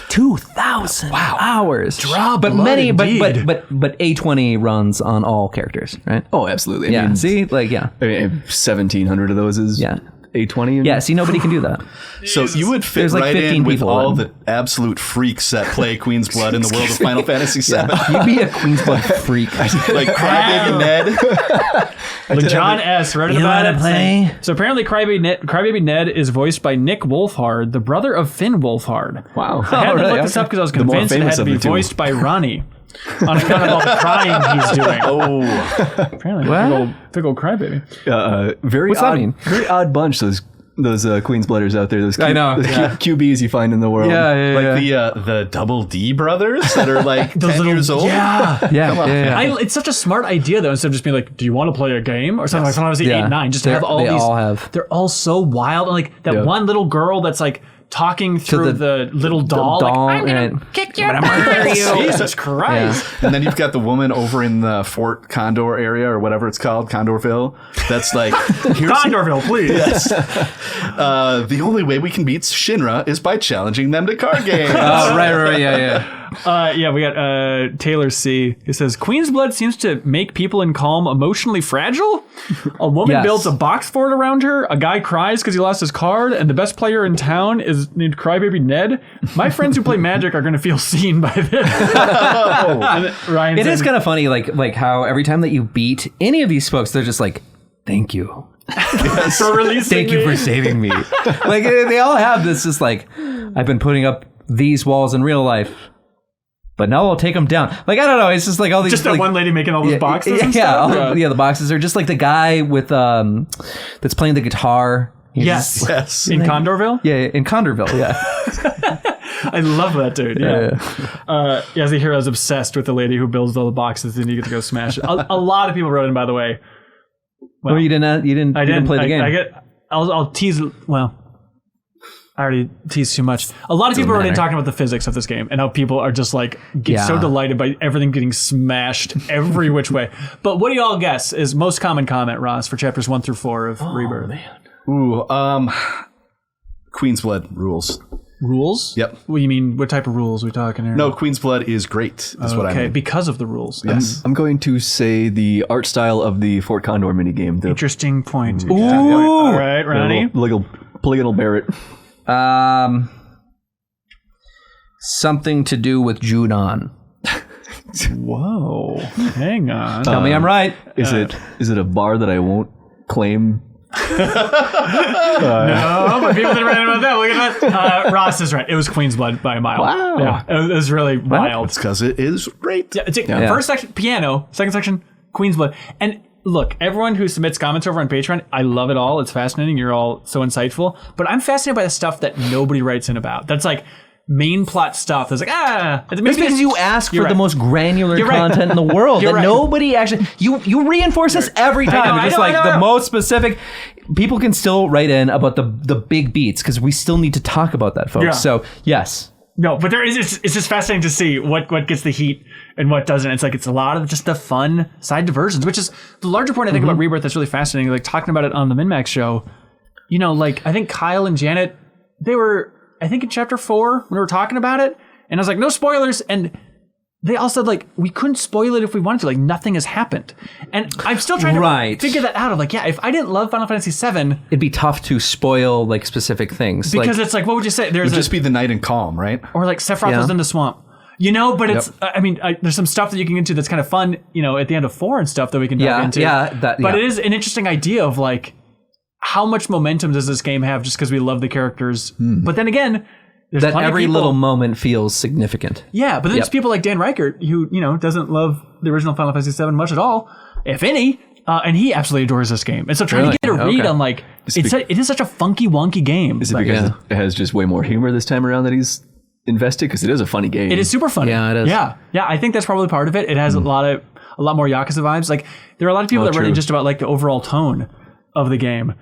2,000 hours.
Draw
but
blood
many,
indeed.
but A20 runs on all characters, right?
Oh, absolutely.
Yeah.
I mean,
See, like, yeah,
I mean, 1,700 of those is
Yeah.
A20.
yeah. See, nobody can do that.
So you would fit
There's like
right
15
in with
people
all
in.
the absolute freaks that play Queen's Blood in the world of Final Fantasy VII.
You'd be a Queen's Blood freak.
Like Crybaby Ned.
John S. wrote
You
about
wanna
it.
play?
So apparently Crybaby Ned is voiced by Nick Wolfhard, the brother of Finn Wolfhard.
Wow.
I had to
really?
look this up because I was
The more
convinced it had
famous
to
of
be
the two.
voiced by Ronnie. On account of all the crying he's doing.
Oh.
Apparently,
What?
big old crybaby.
Very
What's
odd,
that mean?
Very odd bunch, those Queen's Blooders out there. Those
I know,
those
yeah.
QBs you find in the world.
Like the Double D brothers that are like 10 years old?
Yeah.
Yeah.
It's such a smart idea though. Instead of just being like, "Do you want to play a game?" or something like Final Fantasy 8, 9, just to have all
They
these.
all have.
They're all so wild. And like that
Yeah.
one little girl that's like talking through the little doll.
doll,
like, I'm gonna
right.
kick you. I'm gonna murder you. Jesus Christ.
And then you've got the woman over in the Fort Condor area or whatever it's called, Condorville. That's like,
Condorville, please.
the only way we can beat Shinra is by challenging them to card games.
Oh, right, yeah.
Yeah, we got Taylor C. It says Queen's Blood seems to make people in Kalm emotionally fragile. A woman
Yes.
builds a box fort around her. A guy cries because he lost his card, and the best player in town is named Crybaby Ned. My friends who play Magic are going to feel seen by this. And Ryan
It
says,
is kind of funny, like how every time that you beat any of these folks, they're just like, "Thank you,
for releasing
thank you
me.
for saving me." Like they all have this, just like, I've been putting up these walls in real life, but now I'll take them down. Like, I don't know, it's just like all these,
Just that
like,
one lady making all those boxes and
yeah,
stuff.
the boxes are just like the guy with that's playing the guitar. He's
Yes.
just-
Yes.
In Condorville?
yeah, in Condorville, yeah.
I love that dude. Yeah. Yeah, the hero's obsessed with the lady who builds all the boxes and you get to go smash it. A lot of people wrote in, by the way.
Well, you didn't play the game.
I'll tease. Well, I already teased too much. A lot of people wrote in
matter.
talking about the physics of this game and how people are just like so
Yeah.
delighted by everything getting smashed every which way. But what do y'all guess is most common comment, Ross, for chapters 1 through 4 of Rebirth?
Ooh, Queen's Blood rules.
Rules?
Yep.
What do you mean? What type of rules are we talking here?
No, Queen's Blood is great. Is what I
Okay,
mean.
because of the rules.
Yes.
I'm going to say the art style of the Fort Condor minigame. The
Interesting point.
Ooh.
All right, Ronnie.
little polygonal Barrett.
Something to do with Junon.
Whoa. Hang on.
Tell me I'm right.
Is it a bar that I won't claim?
No, but people didn't write about that. Look at that. Ross is right. It was Queen's Blood by a mile.
Wow.
Yeah, it was really wild.
It's because it is great.
Yeah, first section, piano. Second section, Queen's Blood. And look, everyone who submits comments over on Patreon, I love it all. It's fascinating. You're all so insightful. But I'm fascinated by the stuff that nobody writes in about. That's like main plot stuff. That's like,
It's because you ask for
You're
the
right.
most granular
You're right.
content in the world
You're
that
right.
nobody actually. You reinforce this every time.
I
It's just
know,
like
I
the
know.
most specific. People can still write in about the big beats because we still need to talk about that, folks.
Yeah.
So yes,
No, but it's just fascinating to see what gets the heat and what doesn't. It's like it's a lot of just the fun side diversions, which is the larger point I think about Rebirth that's really fascinating. Like talking about it on the MinMax show, you know, like I think Kyle and Janet, they were, I think in chapter 4 when we were talking about it, and I was like, no spoilers, and they all said like we couldn't spoil it if we wanted to, like nothing has happened, and I'm still trying
Right.
to figure that out. Of like, yeah, if I didn't love Final Fantasy VII,
it'd be tough to spoil like specific things
because
like,
it's like, what would you say?
It
There's
would just be the night in Kalm, right?
or like Sephiroth
Yeah.
was in the swamp. You know, but it's, I mean, there's some stuff that you can get into that's kind of fun, you know, at the end of 4 and stuff that we can dive into. But it is an interesting idea of like, how much momentum does this game have just because we love the characters? But then again, there's
that
plenty of
every
people,
little moment feels significant.
Yeah, but then there's people like Dan Reichert who, you know, doesn't love the original Final Fantasy VII much at all, if any, and he absolutely adores this game. And so trying to get a read
Okay.
on like, it is such a funky, wonky game.
Is it
Like,
because it has just way more humor this time around that he's invested? Because it is a funny game.
it is super funny.
Yeah, it is.
Yeah, I think that's probably part of it. It has a lot more Yakuza vibes. Like there are a lot of people that write in
true.
just about like the overall tone of the game.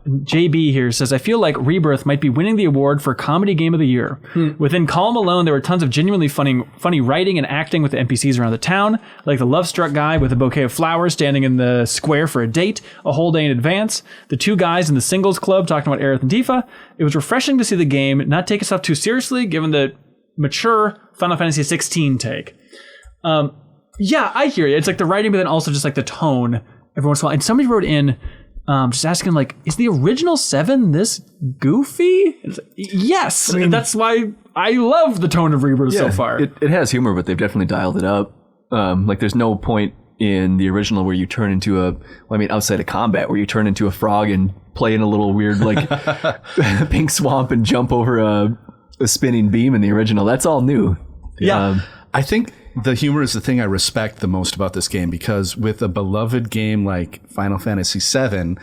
JB here says, I feel like Rebirth might be winning the award for Comedy Game of the Year. Within Kalm alone, there were tons of genuinely funny writing and acting with the NPCs around the town, like the love-struck guy with a bouquet of flowers standing in the square for a date, a whole day in advance, the two guys in the singles club talking about Aerith and Tifa. It was refreshing to see the game not take itself too seriously, given the mature Final Fantasy XVI take. Yeah, I hear you. It's like the writing, but then also just like the tone every once in a while. And somebody wrote in, just asking, like, is the original 7 this goofy? Like, yes, that's why I love the tone of Rebirth so far.
It has humor, but they've definitely dialed it up. Like, there's no point in the original where you turn into outside of combat, where you turn into a frog and play in a little weird, like, pink swamp and jump over a spinning beam in the original. That's all new.
Yeah.
I think the humor is the thing I respect the most about this game, because with a beloved game like Final Fantasy VII,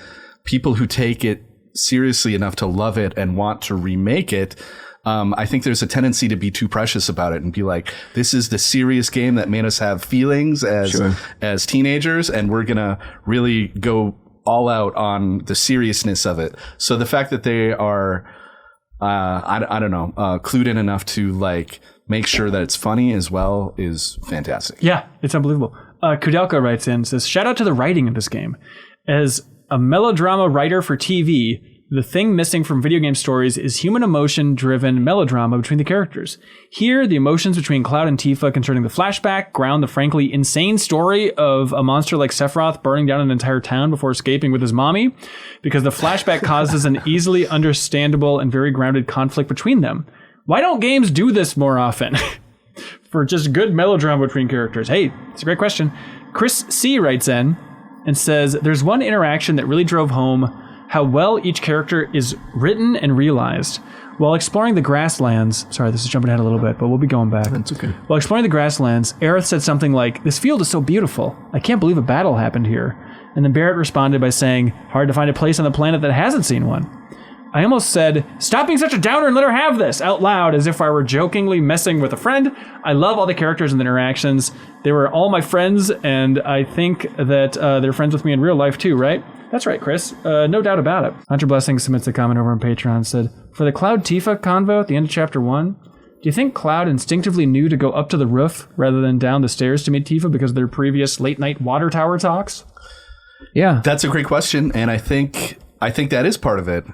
people who take it seriously enough to love it and want to remake it, I think there's a tendency to be too precious about it and be like, this is the serious game that made us have feelings as teenagers, and we're going to really go all out on the seriousness of it. So the fact that they are, I don't know, clued in enough to like make sure that it's funny as well is fantastic.
Yeah, it's unbelievable. Kudelka writes in, says, shout out to the writing of this game. As a melodrama writer for TV, the thing missing from video game stories is human emotion-driven melodrama between the characters. Here, the emotions between Cloud and Tifa concerning the flashback ground the frankly insane story of a monster like Sephiroth burning down an entire town before escaping with his mommy, because the flashback causes an easily understandable and very grounded conflict between them. Why don't games do this more often? For just good melodrama between characters. Hey, it's a great question. Chris C. writes in and says, there's one interaction that really drove home how well each character is written and realized. While exploring the grasslands, sorry, this is jumping ahead a little bit, but we'll be going back.
That's okay.
While exploring the grasslands, Aerith said something like, this field is so beautiful. I can't believe a battle happened here. And then Barrett responded by saying, hard to find a place on the planet that hasn't seen one. I almost said, stop being such a downer and let her have this, out loud, as if I were jokingly messing with a friend. I love all the characters and the interactions. They were all my friends, and I think that they're friends with me in real life too, right? That's right, Chris. No doubt about it. Hunter Blessing submits a comment over on Patreon and said, for the Cloud Tifa convo at the end of Chapter 1, do you think Cloud instinctively knew to go up to the roof rather than down the stairs to meet Tifa because of their previous late-night water tower talks?
Yeah.
That's a great question, and I think that is part of it.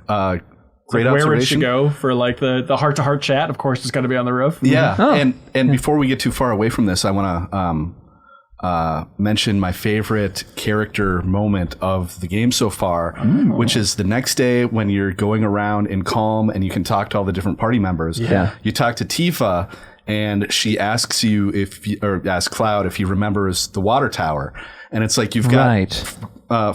Great observation.
Where would she go for like the heart-to-heart chat? Of course, it's got to be on the roof.
Yeah, and before we get too far away from this, I want to mention my favorite character moment of the game so far, which is the next day when you're going around in Kalm and you can talk to all the different party members.
Yeah.
You talk to Tifa, and she asks ask Cloud if he remembers the water tower. And it's like you've got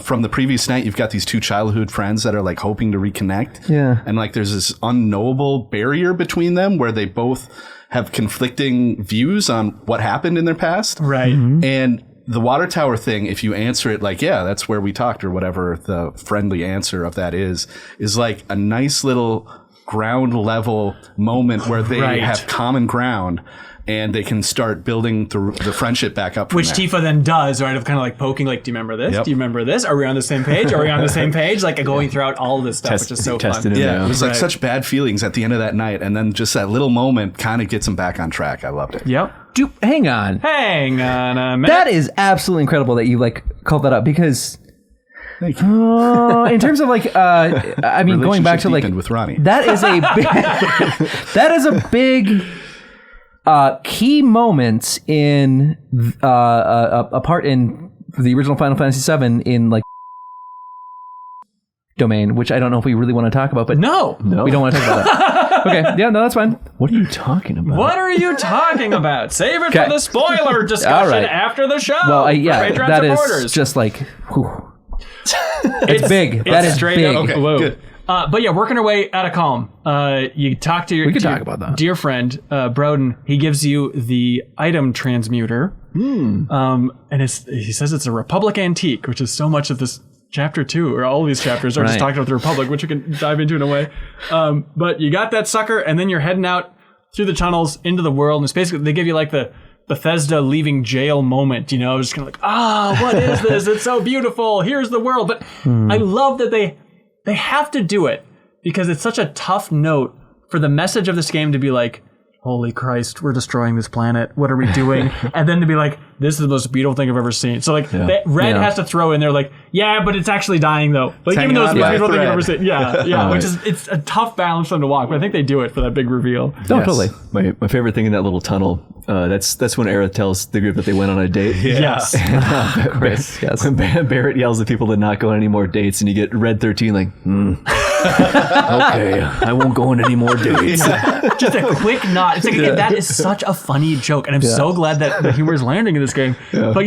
from the previous night, you've got these two childhood friends that are like hoping to reconnect.
Yeah.
And like there's this unknowable barrier between them where they both have conflicting views on what happened in their past.
Right.
Mm-hmm.
And the water tower thing, if you answer it like, yeah, that's where we talked, or whatever the friendly answer of that is like a nice little ground level moment where they have common ground. And they can start building the friendship back up.
Which Tifa then does, right? Of kind of like poking, like, do you remember this? Yep. Do you remember this? Are we on the same page? Are we on the same page? Like going throughout all of this stuff, which is so fun.
Yeah, it was like such bad feelings at the end of that night. And then just that little moment kind of gets them back on track. I loved it.
Yep.
Dude, hang on
a minute.
That is absolutely incredible that you like called that up, because
Thank you.
in terms of like, I mean, going back to like
with Ronnie,
that is a big, that is a big key moment in a part in the original Final Fantasy VII in like domain, which I don't know if we really want to talk about, but
no,
we don't want to talk about that. Okay, yeah, no, that's fine.
What are you talking about?
What are you talking about? Save it for the spoiler discussion after the show.
Well, that
supporters.
Is just like, whew. It's big. That is
straight
big.
Up.
Okay, good.
But yeah, working our way out of Kalm. You talk to your,
talk about that.
Dear friend, Broden. He gives you the item transmuter. And he says it's a Republic antique, which is so much of this chapter 2, or all of these chapters are just talking about the Republic, which we can dive into in a way. But you got that sucker, and then you're heading out through the tunnels into the world. And it's basically, they give you like the Bethesda leaving jail moment, you know, just kind of like, what is this? It's so beautiful. Here's the world. But I love that they they have to do it because it's such a tough note for the message of this game to be like, holy Christ, we're destroying this planet. What are we doing? And then to be like, this is the most beautiful thing I've ever seen. So like Red has to throw in there like, yeah, but it's actually dying though. Like even though it's the most beautiful thing I've ever seen. Yeah. Which is, it's a tough balance for them to walk, but I think they do it for that big reveal.
Totally.
My favorite thing in that little tunnel, that's when Aerith tells the group that they went on a date.
Yes.
Yes.
When Barrett yells at people to not go on any more dates, and you get Red 13 like, okay, I won't go on any more dates.
Just a quick nod. It's like, again, that is such a funny joke, and I'm so glad that the humor is landing in this game. But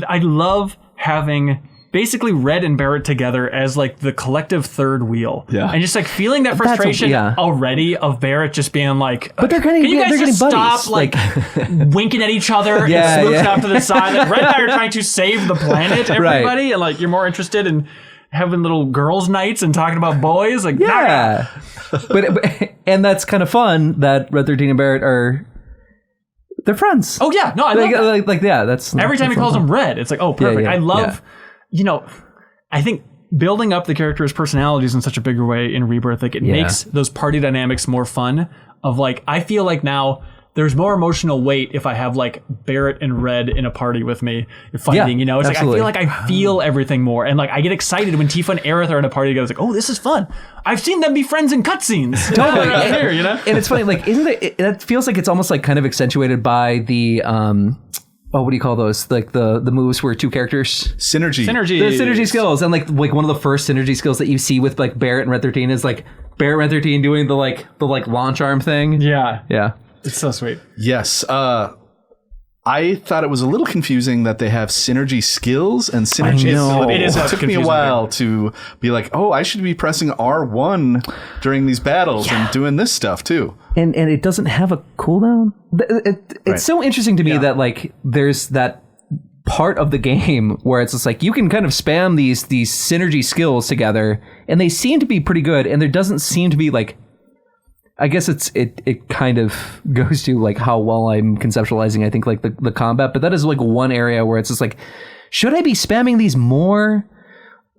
I love having basically Red and Barrett together as like the collective third wheel. Yeah. And just like feeling that frustration already of Barrett just being like,
but they're kind of,
can you guys just stop like winking at each other and smooching off to the side? Like Red and I are trying to save the planet, everybody, and like you're more interested in having little girls' nights and talking about boys. Like,
but and that's kind of fun that Red 13 and Barrett they're friends.
Oh yeah, no, I love that.
That's
every time he calls him Red, it's like, oh, perfect. I love, I think building up the characters' personalities in such a bigger way in Rebirth, like it makes those party dynamics more fun. Of like, I feel like now there's more emotional weight if I have like Barrett and Red in a party with me fighting, It's absolutely. Like I feel everything more. And like I get excited when Tifa and Aerith are in a party together. It's like, oh, this is fun. I've seen them be friends in cutscenes.
Totally. And it's funny, like, isn't it feels like it's almost like kind of accentuated by the what do you call those? Like the moves where two characters
synergy.
The synergy skills. And like one of the first synergy skills that you see with like Barrett and Red 13 is like Barrett and Red 13 doing the launch arm thing.
Yeah. It's so sweet.
Yes. I thought it was a little confusing that they have synergy skills and synergy. It took me a while to be like, oh, I should be pressing R1 during these battles and doing this stuff too.
And it doesn't have a cooldown. It's so interesting to me that like there's that part of the game where it's just like you can kind of spam these synergy skills together, and they seem to be pretty good. And there doesn't seem to be like, I guess it kind of goes to like how well I'm conceptualizing, I think, like the combat, but that is like one area where it's just like, should I be spamming these more,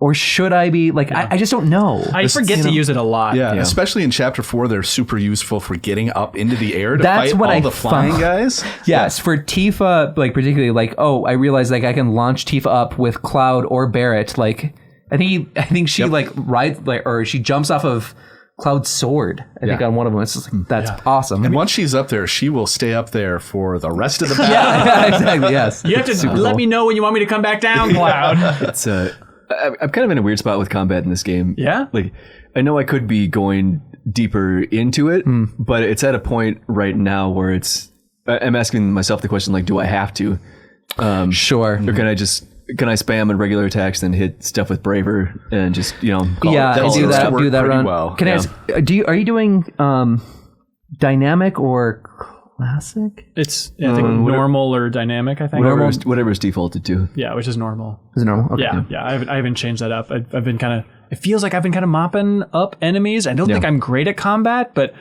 or should I be like, I just don't know.
I forget to use it a lot.
Yeah, especially in Chapter 4, they're super useful for getting up into the air to fight all the flying guys.
Yes, for Tifa, like particularly, like, oh, I realized like I can launch Tifa up with Cloud or Barrett. Like, I think she like rides like, or she jumps off of Cloud's sword, I think, on one of them. It's just like, that's awesome.
And once she's up there, she will stay up there for the rest of the battle.
Exactly, yes.
You have to let me know when you want me to come back down, Cloud.
It's I'm kind of in a weird spot with combat in this game.
Yeah?
Like, I know I could be going deeper into it, but it's at a point right now where I'm asking myself the question, like, do I have to?
Sure.
Or can I spam on regular attacks and hit stuff with Braver and just, call it?
Do that run.
Well.
Can I ask, are you doing dynamic or classic?
It's I think normal or dynamic, I think.
Whatever is defaulted to.
Yeah, which is normal.
Is it normal? Okay.
Yeah. I haven't changed that up. I've been kind of, it feels like I've been kind of mopping up enemies. I don't think I'm great at combat, but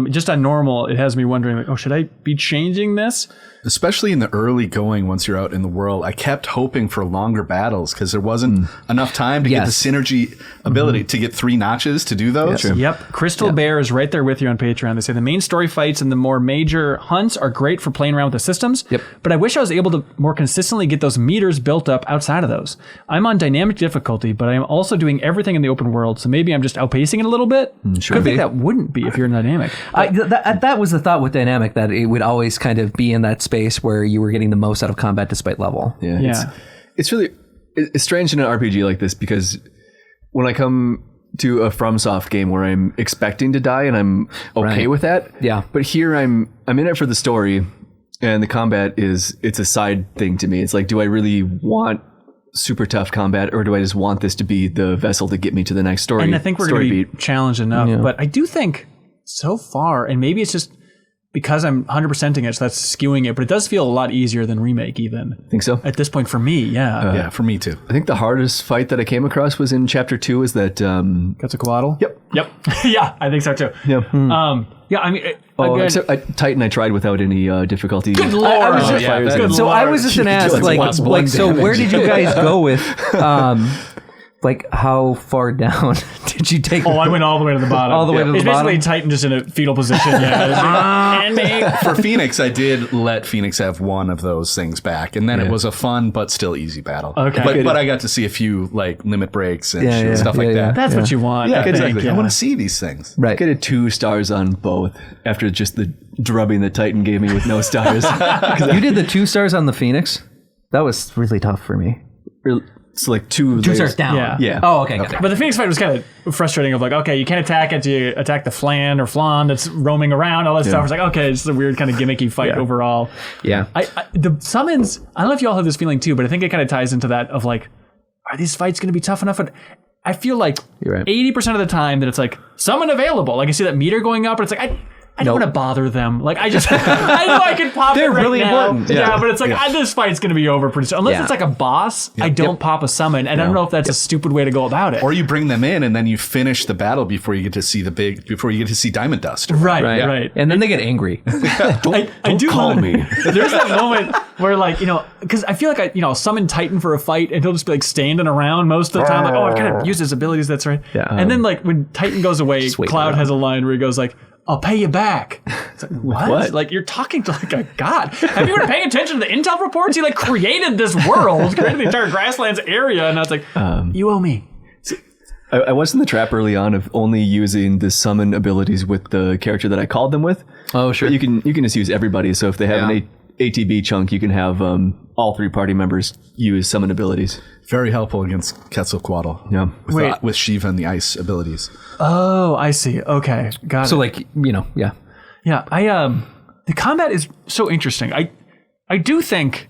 just on normal, it has me wondering, like, oh, should I be changing this?
Especially in the early going, once you're out in the world, I kept hoping for longer battles because there wasn't enough time to get the synergy ability to get 3 notches to do those.
Yep. Crystal Bear is right there with you on Patreon. They say the main story fights and the more major hunts are great for playing around with the systems. Yep. But I wish I was able to more consistently get those meters built up outside of those. I'm on dynamic difficulty, but I am also doing everything in the open world, so maybe I'm just outpacing it a little bit. Could think that wouldn't be if you're in dynamic.
That was the thought with dynamic, that it would always kind of be in that space where you were getting the most out of combat despite level.
It's really strange in an RPG like this, because when I come to a FromSoft game where I'm expecting to die and I'm okay with that, but here I'm in it for the story, and the combat it's a side thing to me. It's like, do I really want super tough combat, or do I just want this to be the vessel to get me to the next story?
And I think we're going to be challenged enough, but I do think so far, and maybe it's just because I'm 100%ing it, so that's skewing it, but it does feel a lot easier than Remake even.
Think so?
At this point for me,
yeah, for me too.
I think the hardest fight that I came across was in Chapter 2, is that...
Quetzalcoatl?
Yep.
Yeah, I think so too.
Yeah.
I mean...
except Titan I tried without any difficulty.
Good Lord!
I was just going to ask, so where did you guys go with... Like, how far down did you take?
Oh, I went all the way to the bottom.
All the way to the
it's
bottom?
basically Titan just in a fetal position. Yeah. And me.
For Phoenix, I did let Phoenix have one of those things back, and then it was a fun but still easy battle.
Okay.
But I got to see a few like limit breaks and stuff like that.
That's what you want.
Yeah,
I think,
exactly.
yeah.
I want to see these things.
Right.
I got 2 stars on both after just the drubbing the Titan gave me with no stars.
You did the 2 stars on the Phoenix? That was really tough for me.
It's like 2
2 stars down.
Yeah.
Yeah.
Oh, okay. Got it.
But the Phoenix fight was kind of frustrating of like, okay, you can't attack it, you attack the flan or flan that's roaming around, all that stuff. It's like, okay, it's a weird kind of gimmicky fight overall.
Yeah.
The summons, I don't know if you all have this feeling too, but I think it kind of ties into that of like, are these fights going to be tough enough? And I feel like
You're right.
80% of the time that it's like, summon available. Like I see that meter going up, and it's like, I don't want to bother them. Like I just, I know I can pop
They're
it right
really
now.
important.
Yeah, but it's like, this fight's going to be over pretty soon. Unless it's like a boss, I don't pop a summon. And I don't know if that's a stupid way to go about it.
Or you bring them in and then you finish the battle before you get to see Diamond Dust.
Right.
And then they get angry.
I do
call
love
me.
There's that moment where like, because I feel like I summon Titan for a fight and he'll just be like standing around most of the time. Like, oh, I've kind of used his abilities. That's right.
Yeah.
And then like when Titan goes away,
waiting
Cloud
around.
has a line where he goes like, I'll pay you back. It's like, what?
what?
Like you're talking to like a god. Have you been paying attention to the intel reports? He like created this world, created the entire grasslands area, and I was like, you owe me.
I was in the trap early on of only using the summon abilities with the character that I called them with.
Oh, sure.
But you can just use everybody. So if they have an ATB chunk, you can have all 3 party members use summon abilities.
Very helpful against Quetzalcoatl.
Yeah.
With Shiva and the ice abilities.
Oh, I see. Okay, got it.
So like, yeah.
Yeah, the combat is so interesting. I do think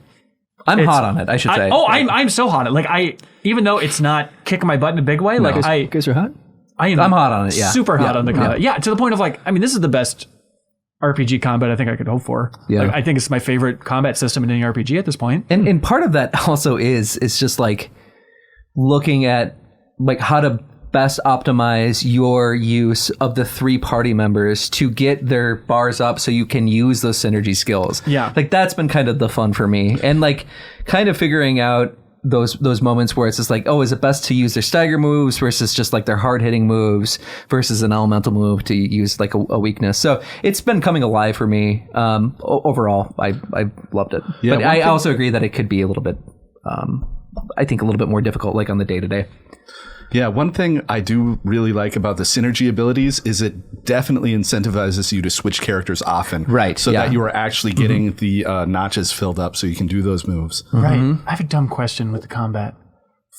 I'm hot on it, I should say.
I'm so hot on it. Like even though it's not kicking my butt in a big way, like
You guys are hot?
I'm
hot on it, yeah.
Super hot on the combat. Yeah, to the point of like, I mean, this is the best RPG combat I think I could hope for.
Yeah.
Like, I think it's my favorite combat system in any RPG at this point.
And part of that also is just like looking at like how to best optimize your use of the 3 party members to get their bars up so you can use those synergy skills.
Yeah.
Like that's been kind of the fun for me. And like kind of figuring out those moments where it's just like, oh, is it best to use their stagger moves versus just like their hard hitting moves versus an elemental move to use like a weakness. So it's been coming alive for me. Overall, I loved it.
Yeah,
but I also agree that it could be a little bit, I think a little bit more difficult, like on the day to day.
Yeah, one thing I do really like about the synergy abilities is it definitely incentivizes you to switch characters often.
Right,
So
yeah.
that you are actually getting the notches filled up so you can do those moves.
Right. I have a dumb question with the combat.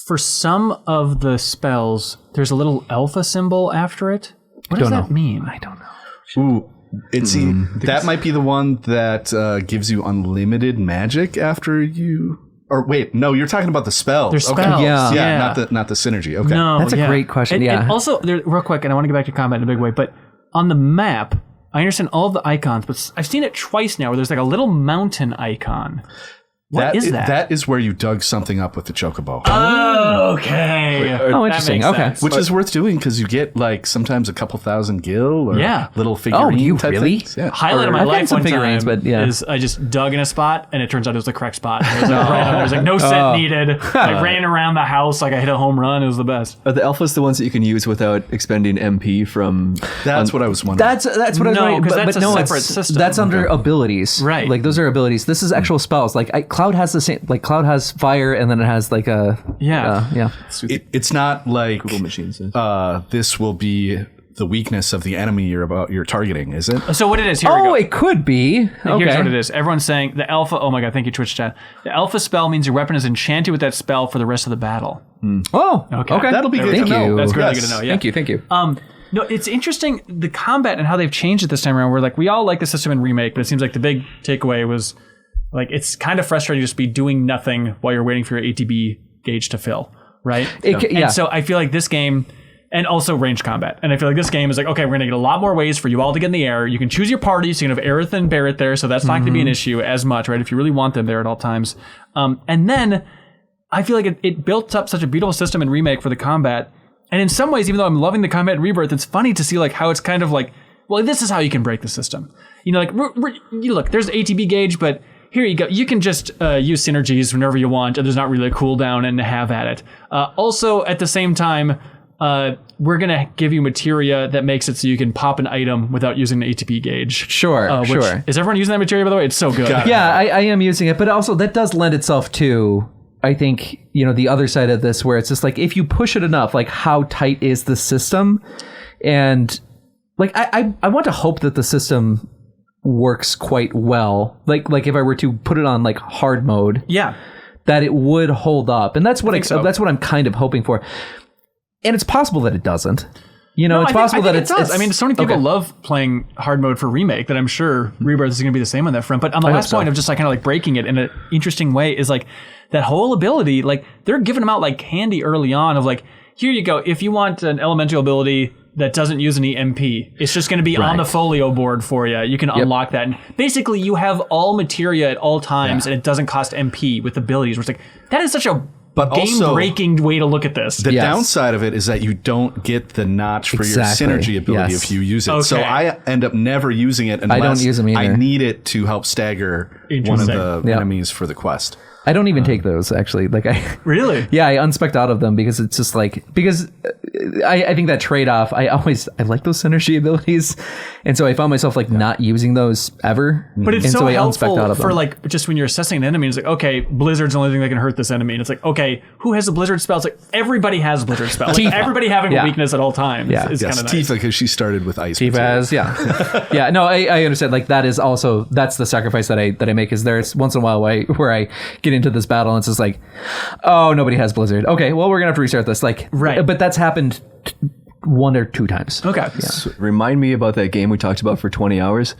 For some of the spells, there's a little alpha symbol after it. What does that mean? I don't know.
Ooh, that might be the one that gives you unlimited magic after you... Or wait, no, you're talking about the spells.
There's
Okay.
spells.
Yeah.
Not the synergy. Okay.
No,
That's a great question, yeah.
And also, real quick, and I want to get back to combat in a big way, but on the map, I understand all of the icons, but I've seen it twice now where there's like a little mountain icon. What is that?
That is where you dug something up with the chocobo.
Oh, okay.
Oh, interesting.
That makes
Okay.
sense.
Which is worth doing because you get like sometimes a couple thousand gil or little figurine
Oh, you
type
really?
things. Yeah.
Highlight of my
I've gotten
life
some
one
figurines,
time
but yeah.
is I just dug in a spot and it turns out it was the correct spot. It was like, right on. There was like no set needed. I ran around the house like I hit a home run. It was the best.
Are the alphas the ones that you can use without expending MP from...
That's what I was wondering.
That's what I was
No,
wondering.
'cause
But
that's a
no,
separate
it's,
system.
that's under abilities.
Right.
Like those are abilities. This is actual spells. Like Cloud has the same. Like Cloud has fire, and then it has like a yeah.
It's not like
Google machines.
this will be the weakness of the enemy you're targeting, is it?
So what it is, here we
Oh,
go.
it could be. Okay.
Here's what it is. Everyone's saying the alpha. Oh my god! Thank you, Twitch chat. The alpha spell means your weapon is enchanted with that spell for the rest of the battle.
Oh, okay.
That'll be good
Thank
to know.
you.
That's really
Yes.
good to know. Yeah.
Thank you.
No, it's interesting the combat and how they've changed it this time around. Where like we all like the system in remake, but it seems like the big takeaway was like it's kind of frustrating to just be doing nothing while you're waiting for your ATB gauge to fill, right? And so I feel like this game. And also range combat. And I feel like this game is like, okay, we're going to get a lot more ways for you all to get in the air. You can choose your party, so you can have Aerith and Barrett there, so that's not going to be an issue as much, right? If you really want them there at all times. And then I feel like it built up such a beautiful system in Remake for the combat. And in some ways, even though I'm loving the combat in Rebirth, it's funny to see like how it's kind of like, well, this is how you can break the system. You know, like, you look, there's the ATB gauge, but here you go. You can just use synergies whenever you want, and there's not really a cooldown, and have at it. Also, at the same time, we're going to give you materia that makes it so you can pop an item without using the ATP gauge.
Sure.
Is everyone using that materia, by the way? It's so good.
Yeah, I am using it, but also that does lend itself to, I think, the other side of this, where it's just like, if you push it enough, like, how tight is the system? And like, I want to hope that the system works quite well. Like if I were to put it on like hard mode, that it would hold up. And that's what that's what I'm kind of hoping for. And it's possible that it doesn't. It's possible that it does.
I mean, so many people love playing hard mode for Remake that I'm sure Rebirth is going to be the same on that front. But on the last point of just like kind of like breaking it in an interesting way is like that whole ability, like they're giving them out like candy early on of like, here you go. If you want an elemental ability that doesn't use any MP, it's just going to be on the folio board for you. You can unlock that. And basically you have all materia at all times and it doesn't cost MP with abilities. Which is like, that is such a game-breaking way to look at this.
The downside of it is that you don't get the notch for your synergy ability if you use it. Okay. So I end up never using it unless
I don't use them either.
I need it to help stagger one of the enemies for the quest.
I don't even take those, actually. Like
Really?
Yeah, I unspec out of them because it's just like, I think that trade-off, I like those synergy abilities, and so I found myself like not using those ever.
But it's
and
so
I
helpful
out of
for
them.
like just when you're assessing an enemy. It's like, okay, Blizzard's the only thing that can hurt this enemy, and it's like, okay, who has a Blizzard spell? It's like everybody has a Blizzard spell. Like, everybody having a weakness at all times.
Yeah.
Is kind of nice.
Tifa, because she started with ice.
Tifa has, yeah. No, I understand. Like that's the sacrifice that I make. Is there's once in a while where I get into this battle and it's just like, oh, nobody has Blizzard. Okay, well we're gonna have to restart this. Like, but that's happened 1 or 2 times.
Okay.
So remind me about that game we talked about for 20 hours.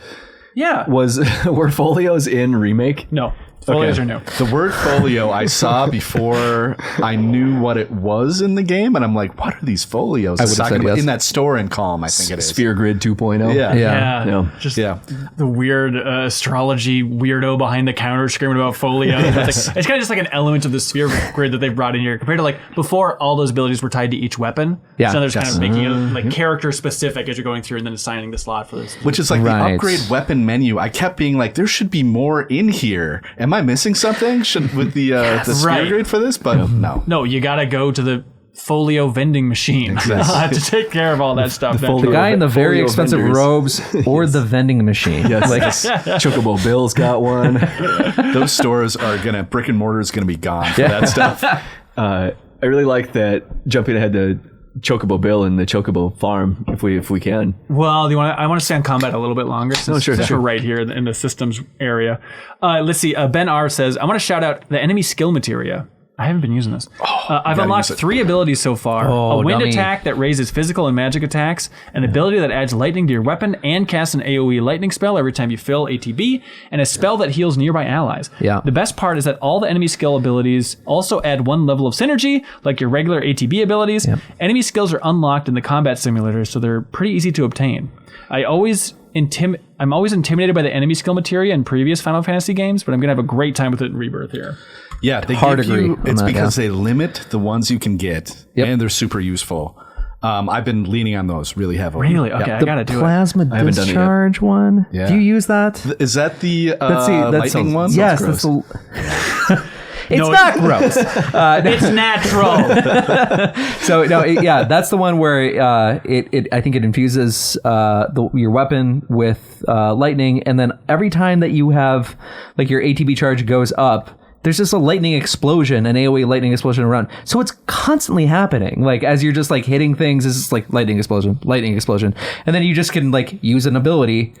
Yeah.
Were folios in Remake?
No. Folios are new.
The word folio I saw before I knew what it was in the game, and I'm like, what are these folios?
I would have said yes.
In that store in Kalm, I think it is.
Sphere Grid 2.0.
Yeah. Just the weird astrology weirdo behind the counter screaming about folios. It's kind of just like an element of the Sphere Grid that they brought in here compared to like before all those abilities were tied to each weapon. Yeah. So they're just kind of making it like character specific as you're going through and then assigning the slot for this.
Which is like the upgrade weapon menu. I kept being like, there should be more in here. Am I missing something with the Sphere Grid for this? But no,
you gotta go to the folio vending machine to take care of all that stuff.
The guy in the very expensive robes or the vending machine.
Yes, like Chocobo Bill's got one.
Those stores are brick and mortar is gonna be gone for that stuff.
I really like that jumping ahead to Chocobo Bill and the Chocobo Farm, if we can.
Well, I want to stay on combat a little bit longer. Since we're right here in the systems area. Let's see. Ben R says, I want to shout out the enemy skill materia. I haven't been using this. I've unlocked 3 abilities so far. A wind attack that raises physical and magic attacks, an ability that adds lightning to your weapon and casts an AoE lightning spell every time you fill ATB, and a spell that heals nearby allies.
Yeah.
The best part is that all the enemy skill abilities also add 1 level of synergy, like your regular ATB abilities. Yep. Enemy skills are unlocked in the combat simulator, so they're pretty easy to obtain. I'm always intimidated by the enemy skill materia in previous Final Fantasy games, but I'm going to have a great time with it in Rebirth here.
Yeah, they give you, it's because they limit the ones you can get, and they're super useful. I've been leaning on those really heavily.
Really? Okay, I gotta do it.
Plasma discharge one?
Yeah.
Do you use that?
Is that the lightning one?
Yes, that's the... It's not gross.
It's natural.
So that's the one where I think it infuses your weapon with lightning, and then every time that you have like your ATB charge goes up, there's just a lightning explosion, an AoE lightning explosion around. So it's constantly happening. Like as you're just like hitting things, it's just like lightning explosion, and then you just can like use an ability.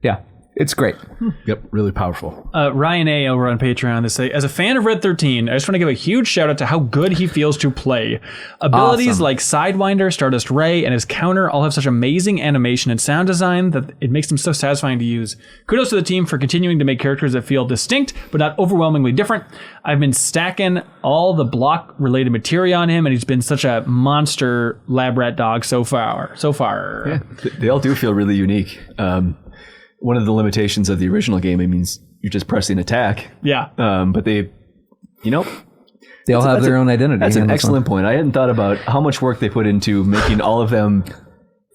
Yeah. It's great.
Yep, really powerful.
Ryan A. over on Patreon, they say, as a fan of Red 13, I just want to give a huge shout out to how good he feels to play. Abilities like Sidewinder, Stardust Ray, and his counter all have such amazing animation and sound design that it makes them so satisfying to use. Kudos to the team for continuing to make characters that feel distinct, but not overwhelmingly different. I've been stacking all the block-related materia on him, and he's been such a monster lab rat dog so far.
Yeah, they all do feel really unique. One of the limitations of the original game, it means you're just pressing attack.
Yeah.
But they all
have their own identity.
That's an excellent point. I hadn't thought about how much work they put into making all of them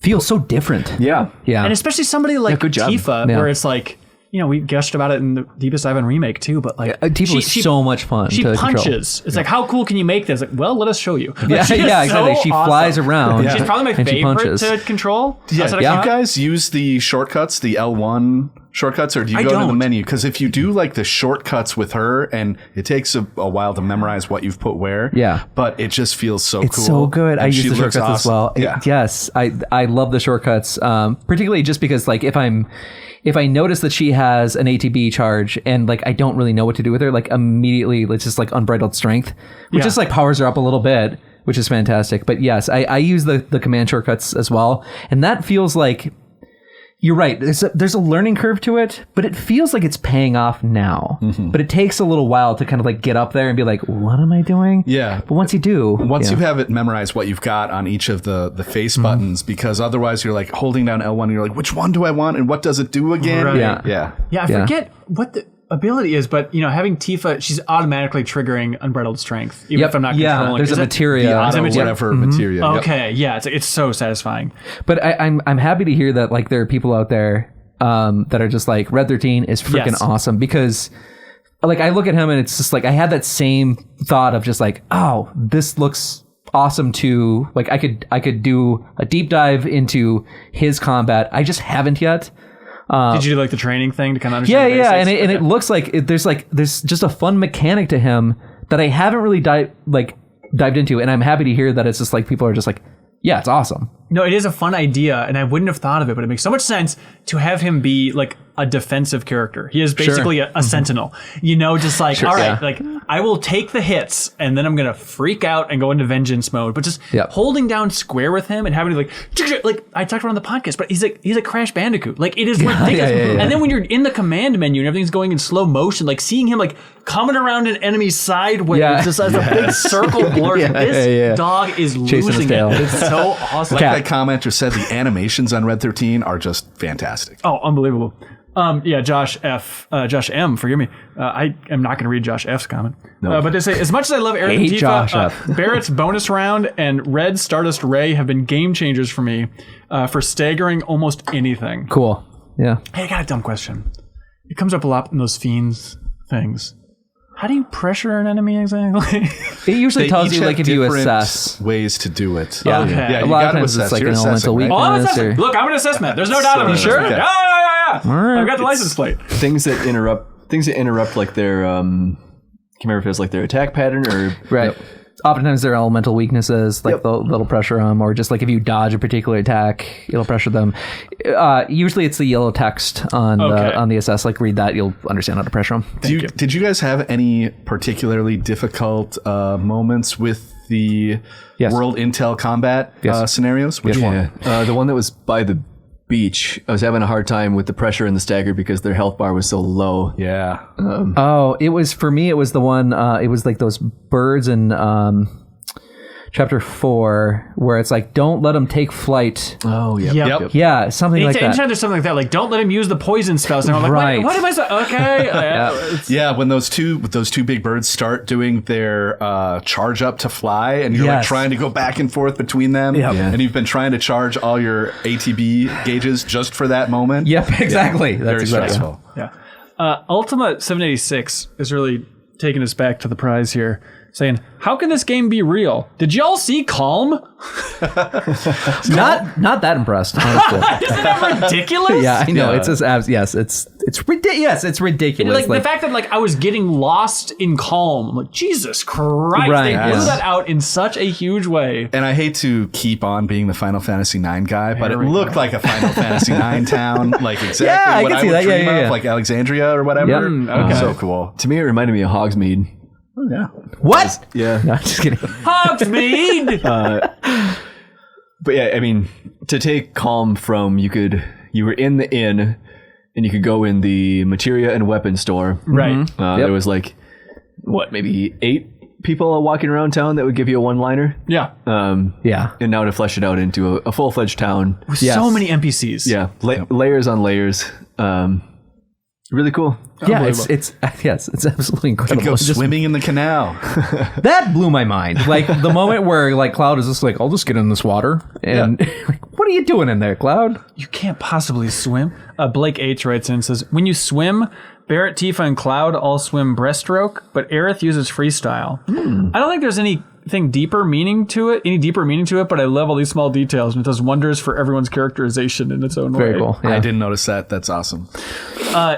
feel so different.
Yeah.
And especially somebody like
good job.
Tifa, where it's like, we gushed about it in the Deepest Dive remake too, but like
Tifa was so much fun.
She
to
punches.
Control.
It's like, how cool can you make this? Like, well, let us show you. Like,
Yeah,
she is
exactly.
so
She
awesome.
flies around.
She's probably my
and she
favorite
punches.
to control.
Yeah,
outside of
do you
Kalm.
guys use the shortcuts, the L1 shortcuts, or do you
I
go to the
don't.
menu? Because if you do like the shortcuts with her, and it takes a while to memorize what you've put where,
Yeah.
but it just feels so
It's
cool.
so good. I
And
use
she
the
looks
shortcuts as
awesome.
well.
Yeah.
Yes, I love the shortcuts, particularly just because like if I notice that she has an ATB charge and like I don't really know what to do with her, like immediately it's just like Unbridled Strength, which
Yeah.
just like powers her up a little bit, which is fantastic. But yes, I use the command shortcuts as well, and that feels like. You're right. There's a learning curve to it, but it feels like it's paying off now.
Mm-hmm.
But it takes a little while to kind of like get up there and be like, what am I doing?
Yeah.
But once you do,
Once you have it memorized what you've got on each of the face buttons, because otherwise you're like holding down L1 and you're like, which one do I want and what does it do again?
Right.
Yeah.
Yeah.
Yeah, I forget what the ability is, but having Tifa, she's automatically triggering Unbridled Strength, even if I'm not controlling.
there's
Is
a
it-
materia.
The auto
Materia?
whatever materia. Yep.
Okay, yeah, it's so satisfying.
But I'm happy to hear that like there are people out there that are just like Red 13 is freaking
Yes.
awesome, because like I look at him and it's just like I had that same thought of just like, oh, this looks awesome too. Like I could do a deep dive into his combat. I just haven't yet.
Did you do like the training thing to kind of
Yeah,
understand? the
yeah,
basics?
and it looks like there's just a fun mechanic to him that I haven't really dived into, and I'm happy to hear that it's just like people are just like, yeah, it's awesome.
No, it is a fun idea, and I wouldn't have thought of it, but it makes so much sense to have him be like a defensive character. He is basically a sentinel, just like, all right,
yeah.
like I will take the hits, and then I'm gonna freak out and go into vengeance mode. But just holding down square with him and having to like I talked about on the podcast, but he's a Crash Bandicoot. Like it is ridiculous.
yeah.
And then when you're in the command menu and everything's going in slow motion, like seeing him like coming around an enemy sideways, just as a big circle blur. This dog is
Chasing his
losing
tail.
it. It's so awesome.
Like that commenter said, the animations on Red 13 are just fantastic.
Oh, unbelievable. Josh M, forgive me. I am not going to read Josh F's comment. But they say, as much as I love Aerith and
Hate Josh
Tifa,
F.
Barrett's bonus round and Red Stardust Ray have been game changers for me for staggering almost anything.
Cool. Yeah.
Hey, I got a dumb question. It comes up a lot in those Fiends things. How do you pressure an enemy exactly?
It usually
They
tells
each
you
have
like if you
different
assess.
ways to do it.
Yeah.
Okay.
Yeah,
A
you
lot of
gotta
times it's
assess.
like
You're
an elemental
assessing, right?
Oh, I'm
weakness.
assessment. Look, I'm an assessment. There's no doubt about it.
So,
Sure?
okay.
Yeah. I've got the license plate.
Things that interrupt like their can't remember if it was like their attack pattern or
Right. Oftentimes they're elemental weaknesses, like they'll pressure them, or just like if you dodge a particular attack, it'll pressure them. Usually it's the yellow text on the assess. Like read that, you'll understand how to pressure them.
Did you guys have any particularly difficult moments with the World Intel combat scenarios? Which one?
the one that was by the beach. I was having a hard time with the pressure and the stagger because their health bar was so low.
Yeah.
It was for me. It was the one. It was like those birds in chapter 4, where it's like, don't let them take flight.
Oh yeah.
Yep.
Yeah, something like that.
Anytime there's something like that, like don't let him use the poison spells. And I'm like,
Right.
what am I saying? Okay.
Yeah, when those two big birds start doing their charge up to fly, and you're like
Yes.
trying to go back and forth between them, and you've been trying to charge all your ATB gauges just for that moment.
Yep, exactly. That's
Very
exactly.
stressful.
Yeah. Ultima 786 is really taking us back to the prize here, saying, how can this game be real? Did y'all see Kalm?
Not that impressed, honestly.
Isn't that ridiculous?
Yeah, I know.
Yeah.
It's just yes, it's ridiculous. Yes, it's ridiculous.
Like the fact that like I was getting lost in Kalm, I'm like, Jesus Christ,
Right,
they blew
yes.
that out in such a huge way.
And I hate to keep on being the Final Fantasy IX guy, but it looked like a Final Fantasy IX town, like exactly
Yeah, I
what
can
I
see
would
that.
dream
Yeah.
of, like Alexandria or whatever.
Yep.
Okay.
So cool.
To me, it reminded me of Hogsmeade.
Oh, yeah.
What?
Yeah.
No, just kidding.
Hogsmeade!
But yeah, I mean, to take Kalm from you were in the inn and you could go in the materia and weapon store.
Right.
There was like maybe 8 people walking around town that would give you a one-liner.
Yeah.
Yeah.
And now to flesh it out into a full-fledged town.
With
Yes.
so many NPCs.
Yeah. Layers on layers. Really cool.
Yeah, it's absolutely incredible.
Go swimming in the canal.
That blew my mind. Like the moment where like Cloud is just like, I'll just get in this water, and like, what are you doing in there, Cloud?
You can't possibly swim. Blake H writes in and says, when you swim, Barrett, Tifa, and Cloud all swim breaststroke, but Aerith uses freestyle. I don't think there's any deeper meaning to it, but I love all these small details, and it does wonders for everyone's characterization in its own way.
Very cool. Yeah.
I didn't notice that. That's awesome.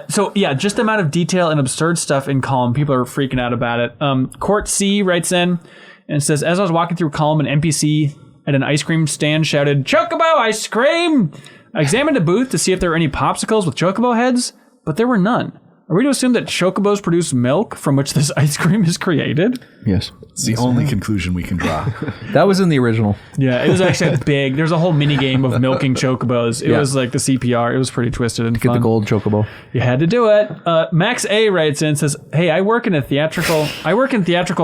So yeah, just the amount of detail and absurd stuff in Kalm, people are freaking out about it. Court C writes in and says, as I was walking through Kalm, an NPC at an ice cream stand shouted, "Chocobo ice cream!" I examined a booth to see if there were any popsicles with chocobo heads, but there were none. Are we to assume that chocobos produce milk from which this ice cream is created?
Yes.
It's the only conclusion we can draw.
That was in the original.
Yeah, it was actually big. There's a whole mini game of milking chocobos. It was like the CPR. It was pretty twisted and
Get
fun.
the gold chocobo.
You had to do it. Max A writes in and says, "Hey, I work in theatrical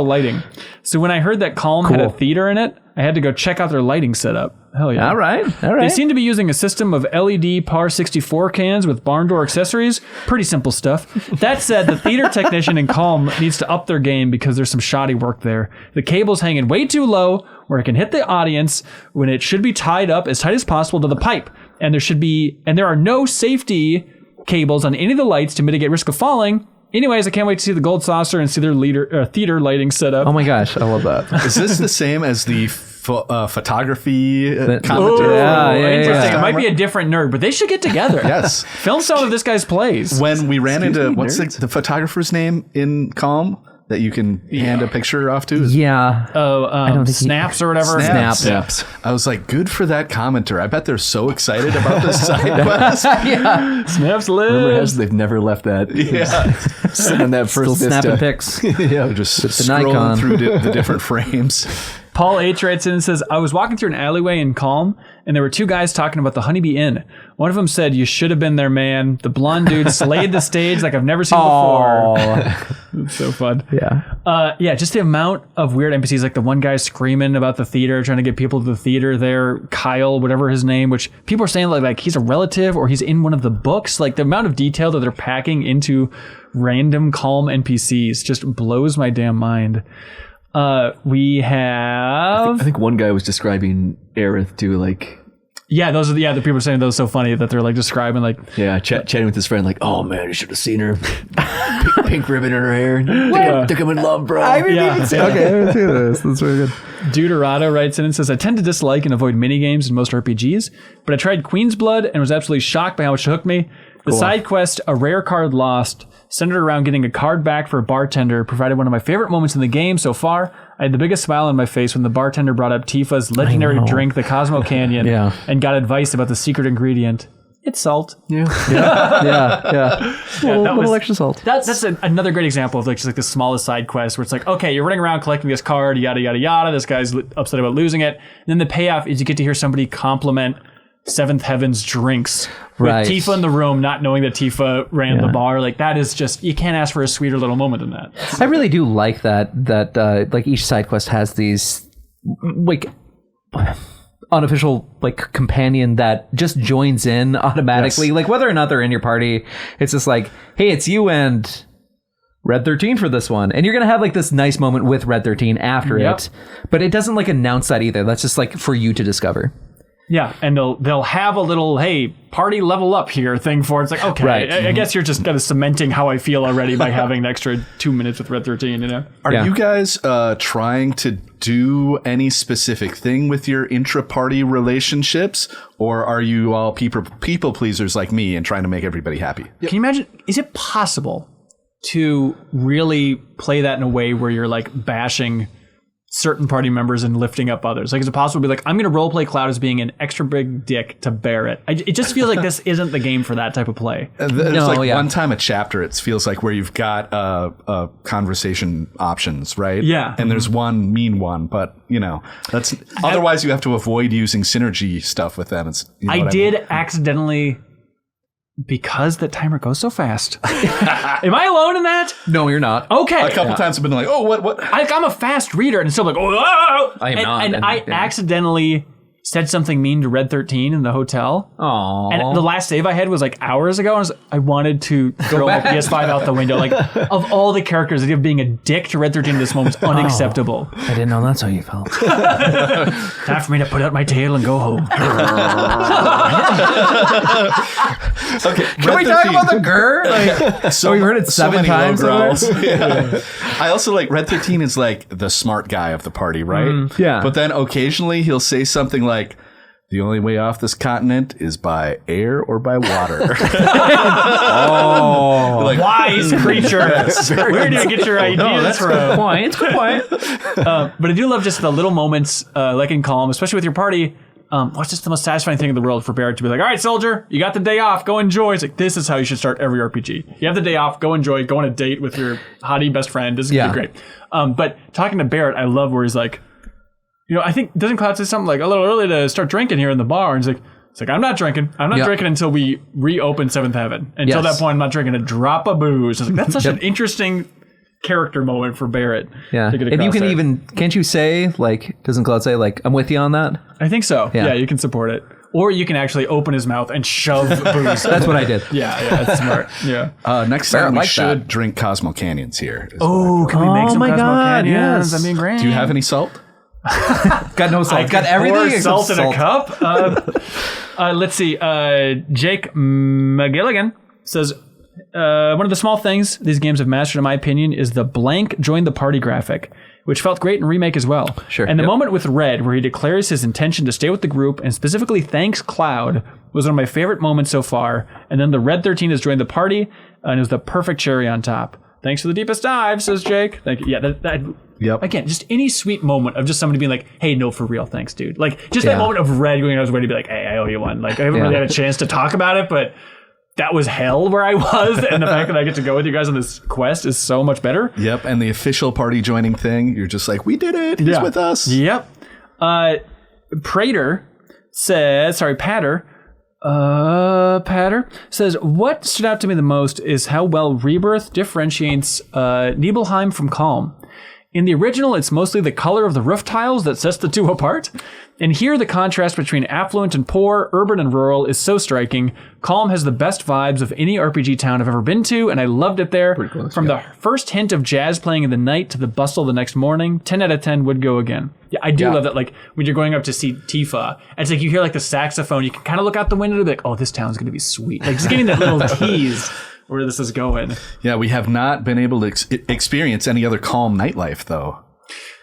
lighting. So when I heard that Kalm had a theater in it, I had to go check out their lighting setup. Hell yeah.
All right.
They seem to be using a system of LED PAR 64 cans with barn door accessories. Pretty simple stuff. That said, the theater technician in Kalm needs to up their game because there's some shoddy work there. The cable's hanging way too low where it can hit the audience when it should be tied up as tight as possible to the pipe. And there are no safety cables on any of the lights to mitigate risk of falling. Anyways, I can't wait to see the gold saucer and see their theater lighting setup."
Oh my gosh, I love that.
Is this the same as the photography commentary?
Oh,
Yeah.
interesting. It might be a different nerd, but they should get together.
Yes.
Film some of this guy's plays.
When we ran into, what's the photographer's name in Kalm that you can hand a picture off to?
Yeah.
I
don't think
Snaps or whatever.
Snaps.
I was like, good for that commenter. I bet they're so excited about this side quest.
Snaps
Rumor
live.
has they've never left that.
Yeah.
Sending that
Still
first
snapping
vista.
pics.
Yeah, just scrolling
Nikon.
through the different frames.
Paul H writes in and says, "I was walking through an alleyway in Kalm, and there were two guys talking about the Honeybee Inn. One of them said, 'You should have been there, man.' The blonde dude slayed the stage like I've never seen before." It's so fun.
Yeah.
Just the amount of weird NPCs, like the one guy screaming about the theater, trying to get people to the theater there, Kyle, whatever his name, which people are saying like he's a relative or he's in one of the books. Like the amount of detail that they're packing into random Kalm NPCs just blows my damn mind. We have...
I think one guy was describing Aerith too, like...
Yeah, those are the people are saying those are so funny that they're like describing like...
Yeah, chatting with his friend like, "Oh man, you should have seen her. Pink ribbon in her hair. Think I'm in love, bro."
I didn't even see Okay, I didn't see this. That's very good.
Deuterado writes in and says, "I tend to dislike and avoid minigames in most RPGs, but I tried Queen's Blood and was absolutely shocked by how much it hooked me. The side quest, A Rare Card Lost, centered around getting a card back for a bartender, provided one of my favorite moments in the game so far. I had the biggest smile on my face when the bartender brought up Tifa's legendary drink, the Cosmo Canyon, and got advice about the secret ingredient. It's salt."
Yeah. Little extra salt.
That's another great example of like just like the smallest side quest where it's like, okay, you're running around collecting this card, yada, yada, yada. This guy's upset about losing it. And then the payoff is you get to hear somebody compliment Seventh Heaven's drinks with Tifa in the room, not knowing that Tifa ran the bar. Like that is just, you can't ask for a sweeter little moment than that.
I really do like that like each side quest has these like unofficial like companion that just joins in automatically. Like whether or not they're in your party, it's just like, hey, it's you and Red 13 for this one, and you're gonna have like this nice moment with Red 13 after it, but it doesn't like announce that either. That's just like for you to discover.
Yeah, and they'll have a little, hey, party level up here thing for it. It's like, okay, I guess you're just kind of cementing how I feel already by having an extra 2 minutes with Red 13, you know?
Are you guys trying to do any specific thing with your intra-party relationships, or are you all people pleasers like me and trying to make everybody happy?
Can you imagine, is it possible to really play that in a way where you're like bashing certain party members and lifting up others? Like, is it possible to be like, I'm going to roleplay Cloud as being an extra big dick to bear it? It just feels like this isn't the game for that type of play.
There's one time a chapter, it feels like, where you've got conversation options, right?
Yeah.
And there's one mean one, but, you know, that's otherwise you have to avoid using synergy stuff with them. It's, you know
I
what
did
mean?
accidentally... Because the timer goes so fast. Am I alone in that?
No, you're not.
Okay.
A couple times I've been like, oh, what?
I'm a fast reader, and still like, oh,
I am not.
And I accidentally said something mean to Red 13 in the hotel.
Aww.
And the last save I had was like hours ago. I wanted to throw my PS5 out the window. Like, of all the characters, the idea of being a dick to Red 13 in this moment is unacceptable.
I didn't know that's how you felt.
Time for me to put out my tail and go home.
Okay,
Can we talk about the grr? Like, so we heard it 7 times.
Yeah. I also like Red 13 is like the smart guy of the party, right?
Yeah.
But then occasionally he'll say something like, the only way off this continent is by air or by water.
Like, wise creature. Where do you get your ideas from?
Good point. It's good point.
But I do love just the little moments, like in Kalm, especially with your party. What's just the most satisfying thing in the world for Barrett to be like, all right, soldier, you got the day off, go enjoy. It's like, this is how you should start every RPG. You have the day off, go enjoy, go on a date with your hottie best friend. This is going to be great. But talking to Barrett, I love where he's like, I think, doesn't Cloud say something like, a little early to start drinking here in the bar? And it's like, I'm not drinking. I'm not drinking until we reopen Seventh Heaven. Until that point, I'm not drinking a drop of booze. It's like, that's such an interesting character moment for Barrett.
Yeah. And you can can't you say, like, doesn't Cloud say, like, I'm with you on that?
I think so. Yeah, you can support it. Or you can actually open his mouth and shove booze.
That's what I did.
Yeah, that's smart. Yeah.
Next time we should drink Cosmo Canyons here.
Oh, can we make some Cosmo Canyons?
Yes.
I mean, great.
Do you have any salt?
Got no salt. Got everything except
salt in a cup. Let's see. Jake McGilligan says, one of the small things these games have mastered, in my opinion, is the blank join the party graphic, which felt great in Remake as well.
Sure.
And the moment with Red, where he declares his intention to stay with the group and specifically thanks Cloud, was one of my favorite moments so far. And then the Red 13 has joined the party, and it was the perfect cherry on top. Thanks for the deepest dive, says Jake. Thank you. Yeah,
Yep.
Again, just any sweet moment of just somebody being like, hey, no, for real, thanks, dude. Like, just that moment of Red going out of his way to be like, hey, I owe you one. Like, I haven't really had a chance to talk about it, but that was hell where I was. And the fact that I get to go with you guys on this quest is so much better.
Yep. And the official party joining thing, you're just like, we did it. He's with us.
Yep. Patter says, what stood out to me the most is how well Rebirth differentiates Nibelheim from Kalm. In the original, it's mostly the color of the roof tiles that sets the two apart. And here, the contrast between affluent and poor, urban and rural is so striking. Kalm has the best vibes of any RPG town I've ever been to, and I loved it there.
Close,
From the first hint of jazz playing in the night to the bustle the next morning, 10 out of 10 would go again. Yeah, I do love that, like, when you're going up to see Tifa, and it's like you hear, like, the saxophone, you can kind of look out the window and be like, oh, this town's going to be sweet. Like, just getting that little tease where this is going.
Yeah, we have not been able to experience any other Kalm nightlife, though.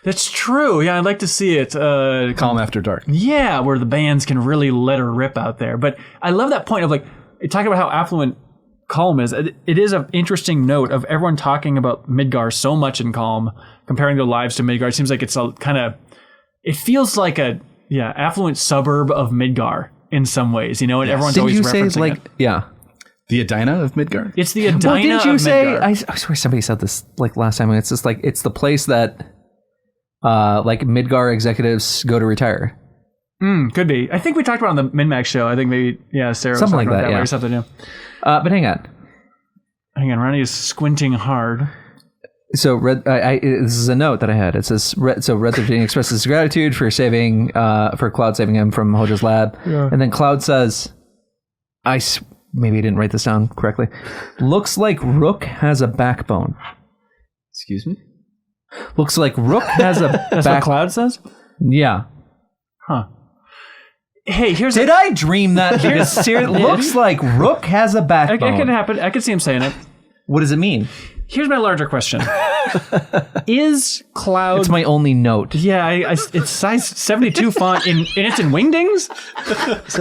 That's true. Yeah, I'd like to see it.
Kalm After Dark.
Yeah, where the bands can really let her rip out there. But I love that point of, like, talking about how affluent Kalm is. It is an interesting note of everyone talking about Midgar so much in Kalm, comparing their lives to Midgar. It seems like it's a kind of, it feels like a affluent suburb of Midgar in some ways, and everyone's always referencing it.
The Edina of Midgar?
It's the Edina
well, didn't you
of
say,
Midgar.
I swear somebody said this like last time, and it's just like, it's the place that like Midgar executives go to retire.
Could be. I think we talked about it on the MinMax show. I think maybe, Sarah was
something
talking
like
about
that,
or something, yeah.
But hang on.
Ronnie is squinting hard.
So this is a note that I had. It says, Red 13 expresses gratitude for saving, for Cloud saving him from Hoja's lab. Yeah. And then Cloud says, maybe I didn't write this down correctly. Looks like Rook has a backbone.
Excuse me?
Looks like Rook has a
That's what Cloud says?
Yeah.
Huh. Hey,
Did I dream that? Because seriously, looks like Rook has a backbone.
It can happen. I could see him saying it.
What does it mean?
Here's my larger question. Is Cloud...
It's my only note.
Yeah, it's size 72 font, and it's in Wingdings?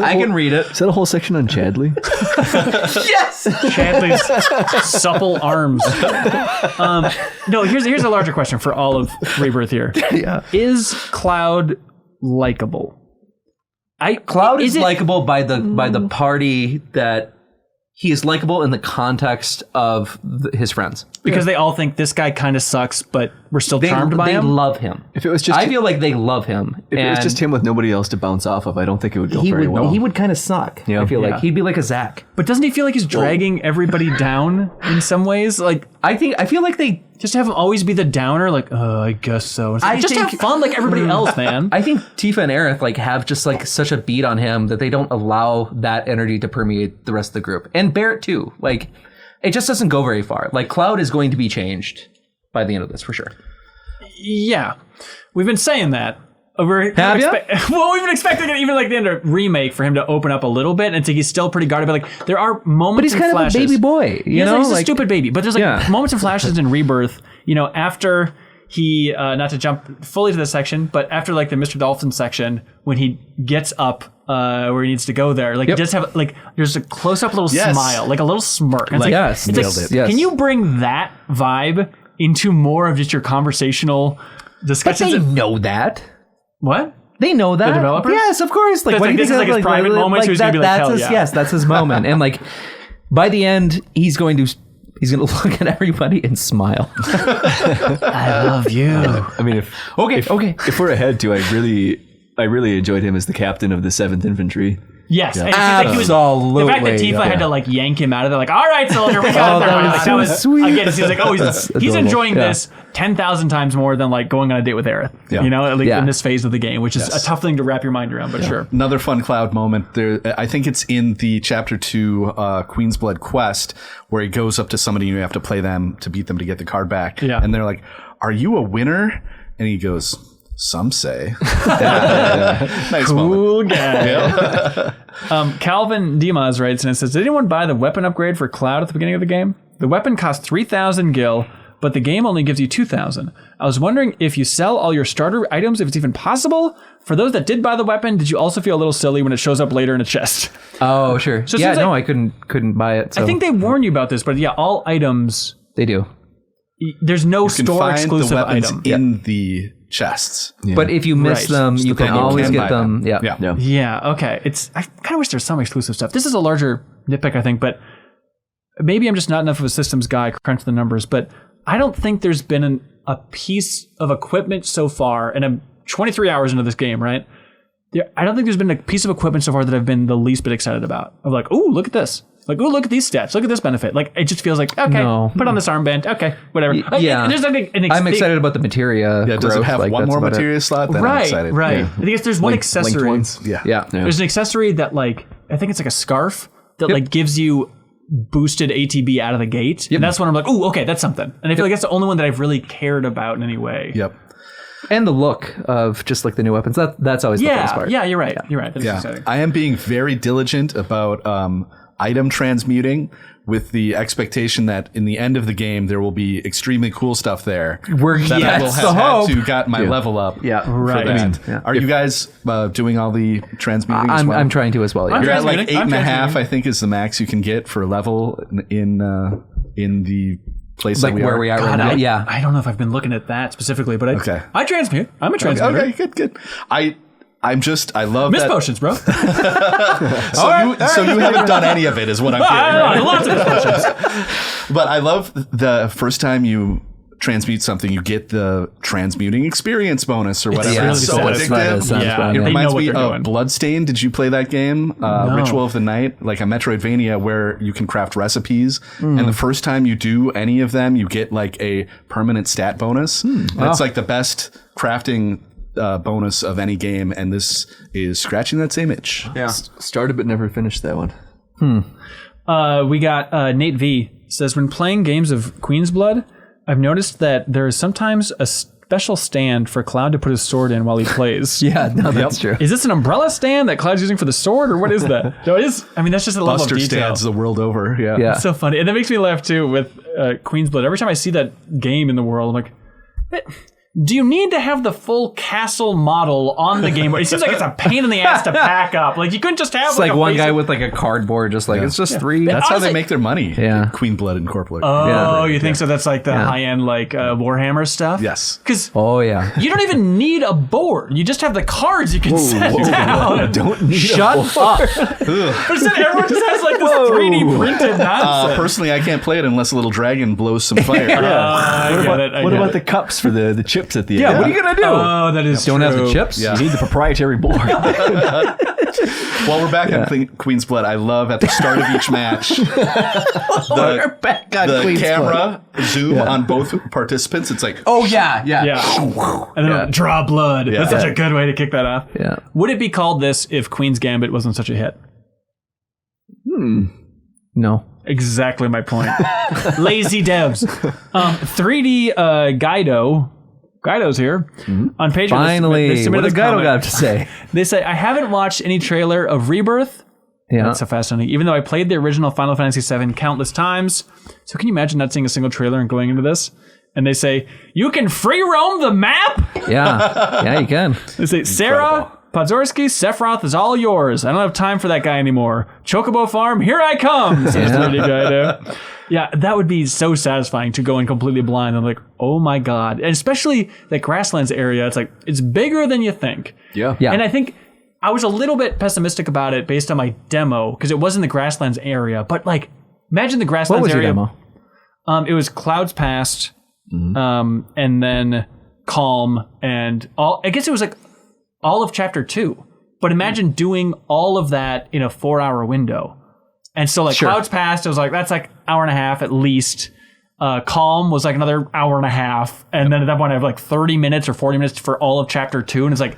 I can read it.
Is that a whole section on Chadley?
Yes!
Chadley's supple arms. No, here's a larger question for all of Rebirth here.
Yeah.
Is Cloud likable?
Cloud is likable by the party that... He is likable in the context of his friends.
Because they all think this guy kind of sucks, but we're still charmed by him?
They love him.
If it was just
I feel like they love him.
If it was just him with nobody else to bounce off of, I don't think it would go very well.
He would kind of suck. Yeah. I feel like he'd be like a Zack.
But doesn't he feel like he's dragging everybody down in some ways? Like
I feel like they
just to have him always be the downer, like, oh, I guess so. It's like, just have fun like everybody else, man.
I think Tifa and Aerith like have just like such a beat on him that they don't allow that energy to permeate the rest of the group. And Barrett too. Like, it just doesn't go very far. Like, Cloud is going to be changed by the end of this for sure.
Yeah, we've been saying that. Well, we've been expecting it even like the end of remake for him to open up a little bit, and he's still pretty guarded. But like there are moments,
but he's kind
flashes.
of a baby boy, you know,
he's
like,
a stupid baby. But there's like moments and flashes in Rebirth. You know, after he not to jump fully to this section, but after like the Mr. Dolphin section, when he gets up where he needs to go there, like he does have like there's a close up little smile, like a little smirk. And it's
yes,
Can you bring that vibe into more of just your conversational discussions?
But they know that.
What?
They know that.
The developers?
Yes, of course. Like,
Like, this is like his private moment, so he's gonna be like, hell yeah.
Yes, that's his moment. And like, by the end, he's going to look at everybody and smile.
I love you.
I mean, if we're ahead too, I really enjoyed him as the captain of the 7th Infantry.
Yes, and
absolutely.
The fact that Tifa had to like yank him out of there, like, all right, soldier, we got
that was sweet.
Again, he's like, he's enjoying this 10,000 times more than like going on a date with Aerith.
Yeah.
You know, at least in this phase of the game, which is a tough thing to wrap your mind around, but sure.
Another fun Cloud moment there. I think it's in the chapter 2 Queen's Blood quest where he goes up to somebody and you have to play them to beat them to get the card back.
Yeah.
And they're like, "Are you a winner?" And he goes, "Some say." Nice
Cool
moment.
guy. Calvin Dimas writes and it says, did anyone buy the weapon upgrade for Cloud at the beginning of the game? The weapon costs 3,000 gil, but the game only gives you 2,000. I was wondering if you sell all your starter items, if it's even possible. For those that did buy the weapon, did you also feel a little silly when it shows up later in a chest?
Oh, sure.
So
yeah,
like,
no, I couldn't buy it. So.
I think they warn you about this, but yeah, all items.
They do.
There's no
You can
store
find
exclusive
the weapons
item.
in the chests.
Yeah.
But if you miss them, you can always get them. Yeah.
Yeah, okay. I kind of wish there's some exclusive stuff. This is a larger nitpick, I think, but maybe I'm just not enough of a systems guy, crunch the numbers, but I don't think there's been a piece of equipment so far, and I'm 23 hours into this game, right? I don't think there's been a piece of equipment so far that I've been the least bit excited about. Of like, ooh, look at this. Like, ooh, look at these stats. Look at this benefit. Like, it just feels like, okay, put on this armband. Okay, whatever.
Yeah.
There's like
I'm excited about the materia.
Yeah, does it have one more materia slot? Then I'm excited.
Right.
Yeah.
I think there's one accessory.
Yeah.
There's an accessory that like, I think it's like a scarf that like gives you boosted ATB out of the gate. And that's when I'm like, ooh, okay, that's something. And I feel like that's the only one that I've really cared about in any way.
Yep.
And the look of just like the new weapons. That's always the best part.
Yeah, you're right. You're right. That is exciting.
I am being very diligent about item transmuting with the expectation that in the end of the game there will be extremely cool stuff there.
I will
have had to got my level up.
Yeah,
right.
For that. Are you guys doing all the transmuting as well?
I'm trying to as well. Yeah.
You're at like
transmuting.
8.5, I think, is the max you can get for level in the place
Like
that
where we are right now. Yeah.
I don't know if I've been looking at that specifically, but I transmute. I'm a transmuter.
Okay, good. I love
Miss
that.
potions, bro.
So you haven't done any of it, is what I'm getting. Right?
Lots of miss potions.
But I love the first time you transmute something, you get the transmuting experience bonus or whatever.
really
It's so addictive. It reminds me of Bloodstained. Did you play that game? Ritual of the Night, like a Metroidvania where you can craft recipes. And the first time you do any of them, you get like a permanent stat bonus. And it's like the best crafting bonus of any game, and this is scratching that same itch.
Yeah. Started but never finished that one.
We got Nate V says, when playing games of Queen's Blood, I've noticed that there is sometimes a special stand for Cloud to put his sword in while he plays.
Yeah, no, that's true.
Is this an umbrella stand that Cloud's using for the sword, or what is that? No, it is. I mean, that's just a level of
Buster
detail.
stands the world over. Yeah.
It's so funny. And that makes me laugh too with Queen's Blood. Every time I see that game in the world, I'm like, do you need to have the full castle model on the game? It seems like it's a pain in the ass to pack up. Like, you couldn't just have
It's like one guy with like a cardboard, just like, it's just three.
That's how
honestly,
they make their money.
Yeah.
Queen Blood Incorporated.
Oh, you think so? That's like the high-end like Warhammer stuff?
Yes.
Because
Oh, yeah.
you don't even need a board. You just have the cards you can set down.
Don't need
Shut up.
But instead, everyone just has like this 3D printed nonsense.
Personally, I can't play it unless a little dragon blows some fire.
I get it.
What about the cups for the chip chips at the
Yeah,
end.
what are you gonna do?
Oh, that is
Don't
true.
have the chips?
Yeah.
You need the proprietary board.
While we're back on Queen's Blood, I love at the start of each match
We're back on
the
Queen's
camera zoom on both participants. It's like,
Oh, yeah.
Yeah. And then draw blood. That's such a good way to kick that off.
Yeah.
Would it be called this if Queen's Gambit wasn't such a hit?
No.
Exactly my point. Lazy devs. 3D Guido's here on Patreon.
Finally,
They submitted
what does
a
Guido
comment.
got to say?
They say, I haven't watched any trailer of Rebirth.
Yeah.
That's so fascinating. Even though I played the original Final Fantasy VII countless times. So can you imagine not seeing a single trailer and going into this? And they say, you can free roam the map?
Yeah. Yeah, you can.
They say, Sarah, Podzorski, Sephiroth is all yours. I don't have time for that guy anymore. Chocobo Farm, here I come, says 3D Guido. Yeah, that would be so satisfying to go in completely blind. I'm like, oh my God. And especially that Grasslands area, it's like, it's bigger than you think.
Yeah.
Yeah.
And I think I was a little bit pessimistic about it based on my demo, because it was in the Grasslands area. But like, imagine the Grasslands
What was your
area.
demo?
It was Clouds Past, and then Kalm, and all. I guess it was like all of Chapter 2. But imagine doing all of that in a 4-hour window. And so like
Sure.
Clouds Past, it was like, that's like hour and a half at least. Kalm was like another hour and a half. And then at that point I have like 30 minutes or 40 minutes for all of Chapter 2. And it's like,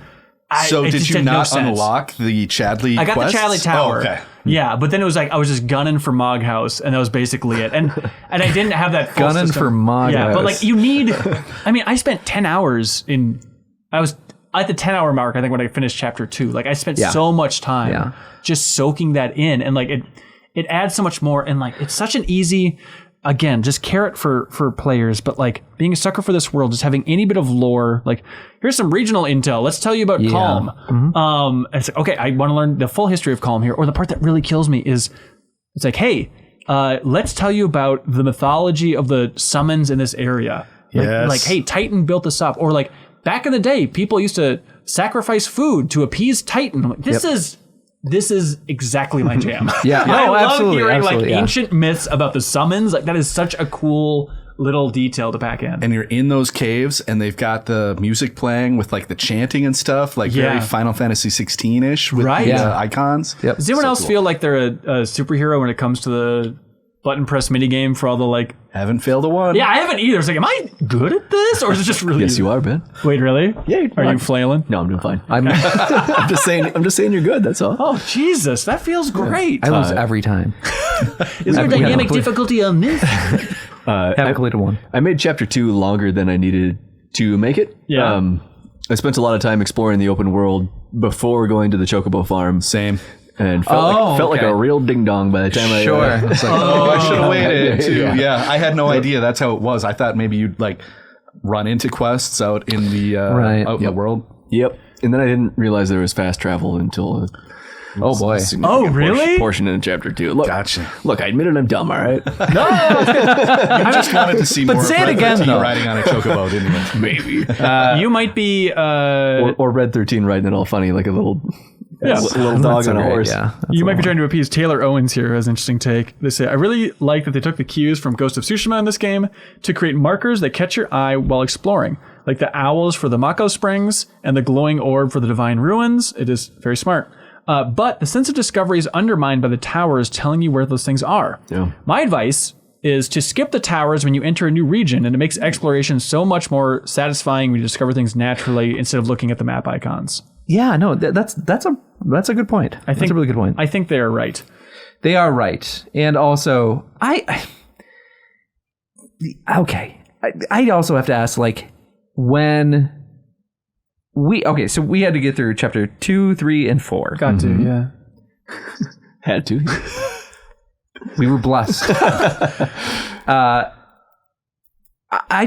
so
it
did
just
you
made no
not
sense.
unlock the Chadley
I got
quests?
the Chadley Tower.
Oh, okay.
Yeah, but then it was like I was just gunning for Mog House, and that was basically it. And I didn't have that full
Gunning
system.
for Mog
Yeah, but
House.
like you need. I mean, I spent 10 hours in. I was at the 10-hour mark, I think, when I finished Chapter 2. Like I spent so much time just soaking that in, and like it adds so much more, and like it's such an easy. Again, just carrot for players, but like being a sucker for this world, just having any bit of lore, like here's some regional intel. Let's tell you about Kalm. And it's like, okay, I want to learn the full history of Kalm here. Or the part that really kills me is it's like, hey, let's tell you about the mythology of the summons in this area.
Yes.
Like, hey, Titan built this up. Or like back in the day, people used to sacrifice food to appease Titan. I'm like, this is exactly my jam.
Yeah.
I
No,
love
absolutely,
hearing
absolutely,
like
yeah.
ancient myths about the summons. Like that is such a cool little detail to pack in.
And you're in those caves, and they've got the music playing with like the chanting and stuff, like very Final Fantasy 16-ish with
Right.
the
Yeah.
icons.
Yep.
Does anyone else feel like they're a superhero when it comes to the button press minigame for all the like?
Haven't failed a one.
Yeah, I haven't either. It's like, am I good at this, or is it just really?
Yes, you are, Ben.
Wait, really?
Yeah.
Are you flailing?
No, I'm doing fine.
I'm,
I'm just saying you're good. That's all.
Oh Jesus, that feels great.
I lose every time.
Is there
I've
dynamic
completed-
difficulty on this?
Haven't completed one.
I made Chapter 2 longer than I needed to make it.
Yeah.
I spent a lot of time exploring the open world before going to the Chocobo Farm.
Same.
And felt like
okay.
a real ding dong by the time I
It's like, I should have waited too.
Yeah.
Yeah. I had no idea that's how it was. I thought maybe you'd like run into quests out in the out in the world.
Yep. And then I didn't realize there was fast travel until
Oh boy.
Oh, really?
Portion in Chapter 2. Look,
Gotcha.
Look, I admitted I'm dumb, all right?
I just wanted to see more
say it
Red
again,
13
though.
riding on a chocobo, didn't you?
Maybe.
You might be.
Or Red 13 riding it all funny like a little little dog on a horse.
Yeah.
You might be trying to appease Taylor Owens here, who has an interesting take. They say, I really like that they took the cues from Ghost of Tsushima in this game to create markers that catch your eye while exploring, like the owls for the Mako Springs and the glowing orb for the Divine Ruins. It is very smart. But the sense of discovery is undermined by the towers telling you where those things are.
Yeah.
My advice is to skip the towers when you enter a new region, and it makes exploration so much more satisfying when you discover things naturally instead of looking at the map icons.
Yeah, no, that's a good point. That's a really good point.
I think they're right.
They are right. And also, I also have to ask, like, when so we had to get through Chapter 2, 3, and 4.
Got to, yeah.
Had to.
We were blessed. I'd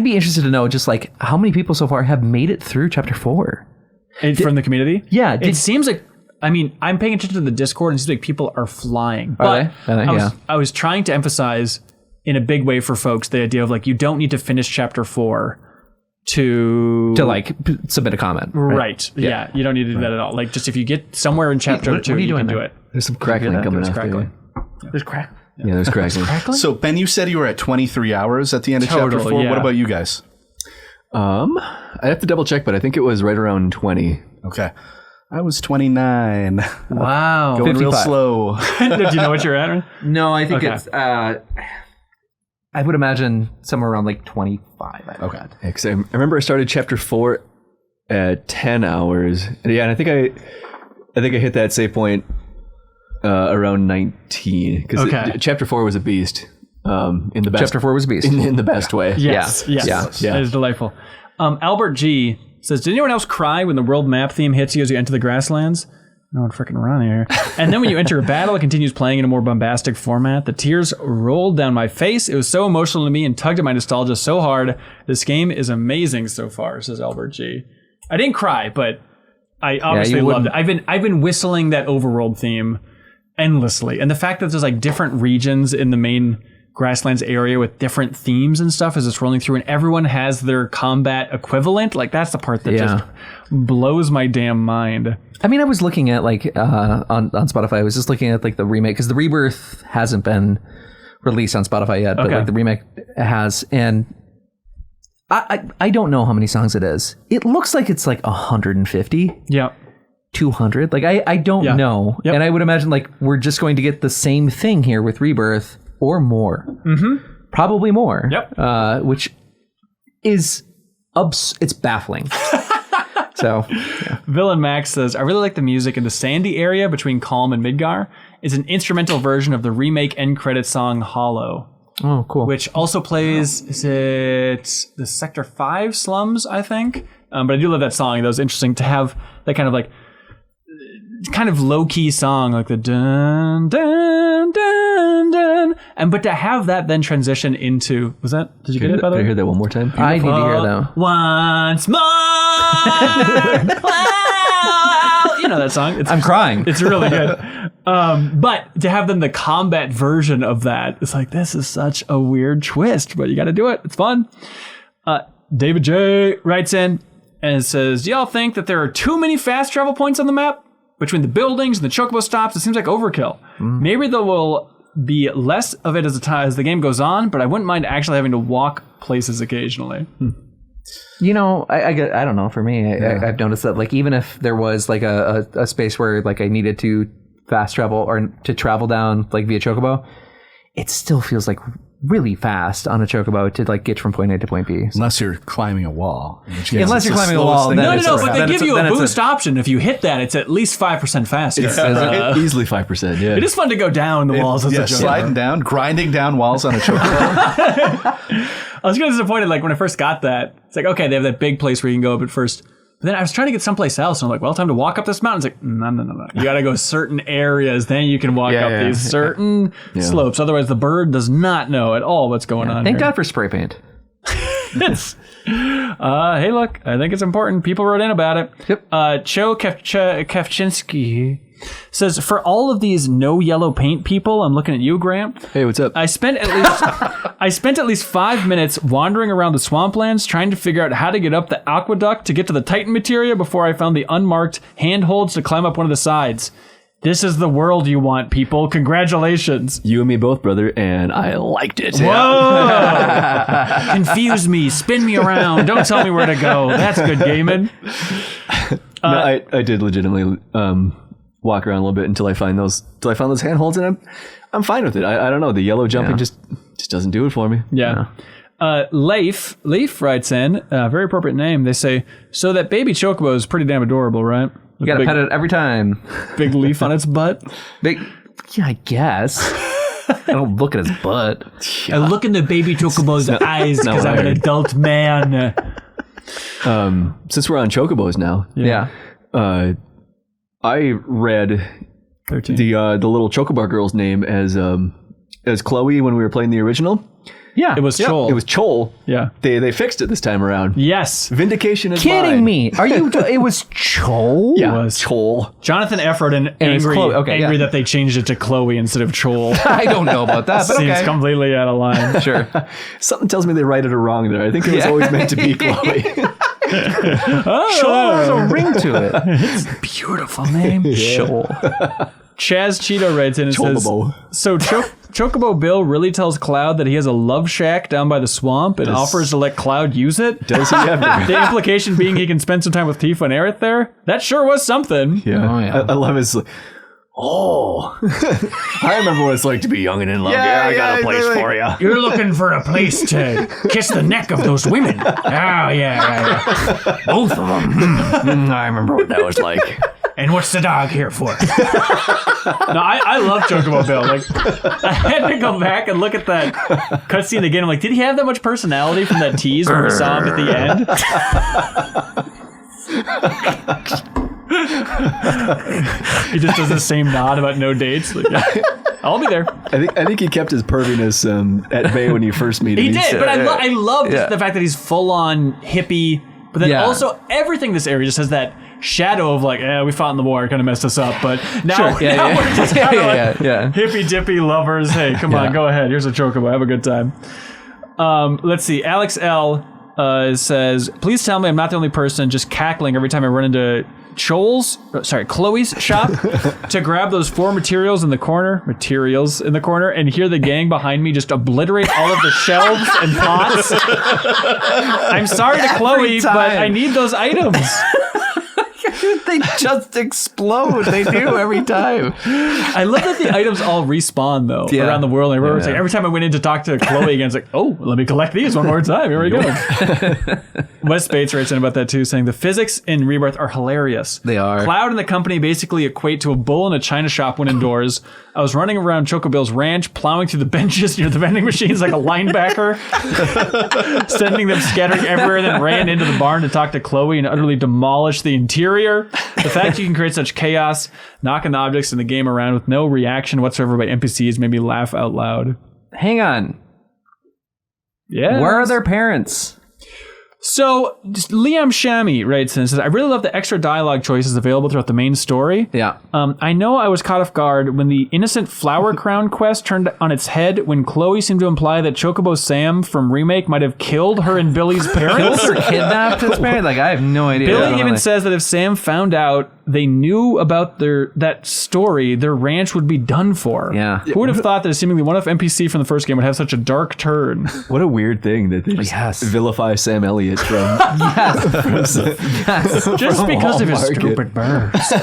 be interested to know just like how many people so far have made it through Chapter 4.
From the community?
Yeah.
It seems like, I mean, I'm paying attention to the Discord and it seems like people are flying.
Are
But
they? Yeah.
I was trying to emphasize in a big way for folks the idea of like, you don't need to finish Chapter 4 to
like submit a comment.
Right. Yeah. You don't need to do that at all. Like, just if you get somewhere in Chapter 2,
what are you
you can
doing
do
there?
it.
There's some crackling coming
There's
after
crackling.
There's crack.
you. Yeah, there's crackling.
So Ben, you said you were at 23 hours at the end of Chapter
Total,
4.
yeah.
What about you guys?
I have to double check, but I think it was right around 20.
Okay. I was 29.
Wow.
Going real
55.
slow.
Do you know what you're at?
No, I think
Okay.
it's. I would imagine somewhere around like 25.
Okay.
Yeah, 'cause I remember I started chapter 4 at 10 hours. And yeah, and I think I hit that save point around 19. Because
Okay.
chapter 4 was a beast. In the best,
Chapter 4 was a beast.
in the best way.
Yes.
Yeah.
Yes.
Yeah.
That is delightful. Albert G says, did anyone else cry when the world map theme hits you as you enter the grasslands? No one freaking run here. And then when you enter a battle, it continues playing in a more bombastic format. The tears rolled down my face. It was so emotional to me and tugged at my nostalgia so hard. This game is amazing so far, says Albert G. I didn't cry, but I obviously
you
loved it.
wouldn't-
I've been whistling that overworld theme endlessly. And the fact that there's like different regions in the main grasslands area with different themes and stuff as it's rolling through, and everyone has their combat equivalent, like that's the part that just blows my damn mind.
I mean, I was looking at like on Spotify. I was just looking at like the remake because the Rebirth hasn't been released on Spotify yet, but
Okay.
like the remake has, and I don't know how many songs it is. It looks like it's like 150,
Yeah.
200. Like I don't know,
Yep.
and I would imagine like we're just going to get the same thing here with Rebirth or more, probably more.
Yep.
Which is it's baffling. So.
Villain Max says, I really like the music in the sandy area between Kalm and Midgar. It's an instrumental version of the remake end credit song Hollow,
Oh, cool.
which also plays, is it the Sector 5 slums, I think? But I do love that song. That was interesting to have that kind of like, kind of low-key song, like the dun, dun, dun, dun. But to have that then transition into, did you get it by the
Can I
way?
hear that one more time?
I need to hear that.
Once more. You know that song.
I'm crying.
It's really good. But to have then the combat version of that, it's like, this is such a weird twist, but you got to do it. It's fun. David J writes in and says, do y'all think that there are too many fast travel points on the map? Between the buildings and the chocobo stops, it seems like overkill. Maybe there will be less of it as the game goes on, but I wouldn't mind actually having to walk places occasionally.
You know, I don't know. For me, I've noticed that like even if there was like a space where like I needed to fast travel or to travel down like via chocobo, it still feels like really fast on a chocobo to like get from point A to point B.
Unless you're climbing a wall.
Unless you're climbing a wall, then
No,
it's
but they
then
give
it's
you a
then it's
boost option. If you hit that, it's at least 5% faster.
Easily 5%. Yeah.
It is fun to go down the walls as a chocobo.
sliding down, grinding down walls on a chocobo.
I was kind of disappointed, like when I first got that. It's like, okay, they have that big place where you can go up at first. But then I was trying to get someplace else, and I'm like, well, time to walk up this mountain. It's like, no. You got to go certain areas, then you can walk up these certain slopes. Otherwise, the bird does not know at all what's going on
Thank
here.
God for spray paint.
Hey, look, I think it's important. People wrote in about it.
Yep.
Cho Kevchinsky says, for all of these no yellow paint people, I'm looking at you, Graham.
Hey, what's up?
I spent at least 5 minutes wandering around the swamplands trying to figure out how to get up the aqueduct to get to the Titan materia before I found the unmarked handholds to climb up one of the sides. This is the world you want, people. Congratulations.
You and me both, brother, and I liked it.
Whoa! Confuse me, spin me around. Don't tell me where to go. That's good gaming.
No, I did legitimately walk around a little bit until I found those handholds, and I'm fine with it. I don't know. The yellow jumping just doesn't do it for me.
Yeah. Leif writes in, very appropriate name. They say, so that baby chocobo is pretty damn adorable, right?
You gotta pet it every time.
Big leaf on its butt.
Yeah, I guess. I don't look at his butt.
I look in the baby chocobo's eyes because I'm an adult man.
Since we're on chocobos now,
Yeah.
I read
13.
the little chocobar girl's name as Chloe when we were playing the original.
Yeah.
It was Chol.
It was Chol.
Yeah.
They fixed it this time around.
Yes.
Vindication is
Kidding
mine.
me. Are you? It was Chol?
Yeah,
was.
Chol.
Jonathan Efrodin
it's
angry,
Chloe. Okay,
angry
yeah.
that they changed it to Chloe instead of Chol.
I don't know about that, but
Seems
okay.
completely out of line.
Sure.
Something tells me they righted it wrong there. I think it was always meant to be Chloe.
Chol has a ring to it.
Beautiful name.
Chol.
Chaz Cheeto writes in and says,
Cholbobo.
so Chocobo Bill really tells Cloud that he has a love shack down by the swamp and offers to let Cloud use it?
Does he ever?
The implication being he can spend some time with Tifa and Aerith there? That sure was something.
Yeah.
Oh, yeah.
I love his. Oh, I remember what it's like to be young and in love. Yeah, I got a place for you.
You're looking for a place to kiss the neck of those women. Oh, yeah. Both of them.
I remember what that was like.
And what's the dog here for? No, I love Chocobo Bill. Like, I had to go back and look at that cutscene again. I'm like, did he have that much personality from that tease when we saw him at the end? He just does the same nod about no dates. Like, yeah, I'll be there.
I think he kept his perviness at bay when you first meet him.
He did, but I love just the fact that he's full on hippie. But then also everything in this area just has that shadow of like, we fought in the war, it kind of messed us up, but now, now we're just kind of hippy dippy lovers. Hey, come on, go ahead. Here's a chocobo. Have a good time. Let's see. Alex L says, please tell me I'm not the only person just cackling every time I run into Chloe's shop to grab those 4 materials in the corner, and hear the gang behind me just obliterate all of the shelves and pots. I'm sorry to Chloe, but I need those items.
They just explode. They do every time.
I love that the items all respawn though around the world. And it's like every time I went in to talk to Chloe again, it's like, oh, let me collect these one more time. Here we go. Wes Bates writes in about that too, saying the physics in Rebirth are hilarious.
They are.
Cloud and the company basically equate to a bull in a china shop when indoors. I was running around Chocobill's ranch, plowing through the benches near the vending machines like a linebacker, sending them scattering everywhere, then ran into the barn to talk to Chloe and utterly demolish the interior. The fact you can create such chaos, knocking the objects in the game around with no reaction whatsoever by NPCs made me laugh out loud.
Hang on.
Yeah.
Where are their parents?
So, Liam Shami writes in and says, I really love the extra dialogue choices available throughout the main story.
Yeah.
I know I was caught off guard when the innocent flower crown quest turned on its head when Chloe seemed to imply that Chocobo Sam from Remake might have killed her and Billy's parents.
Killed or kidnapped his parents? Like, I have no idea.
Billy even says that if Sam found out they knew about that story, their ranch would be done for.
Yeah.
Who would have thought that a seemingly one-off NPC from the first game would have such a dark turn?
What a weird thing that they just vilify Sam Elliott from.
Just because of his stupid birds.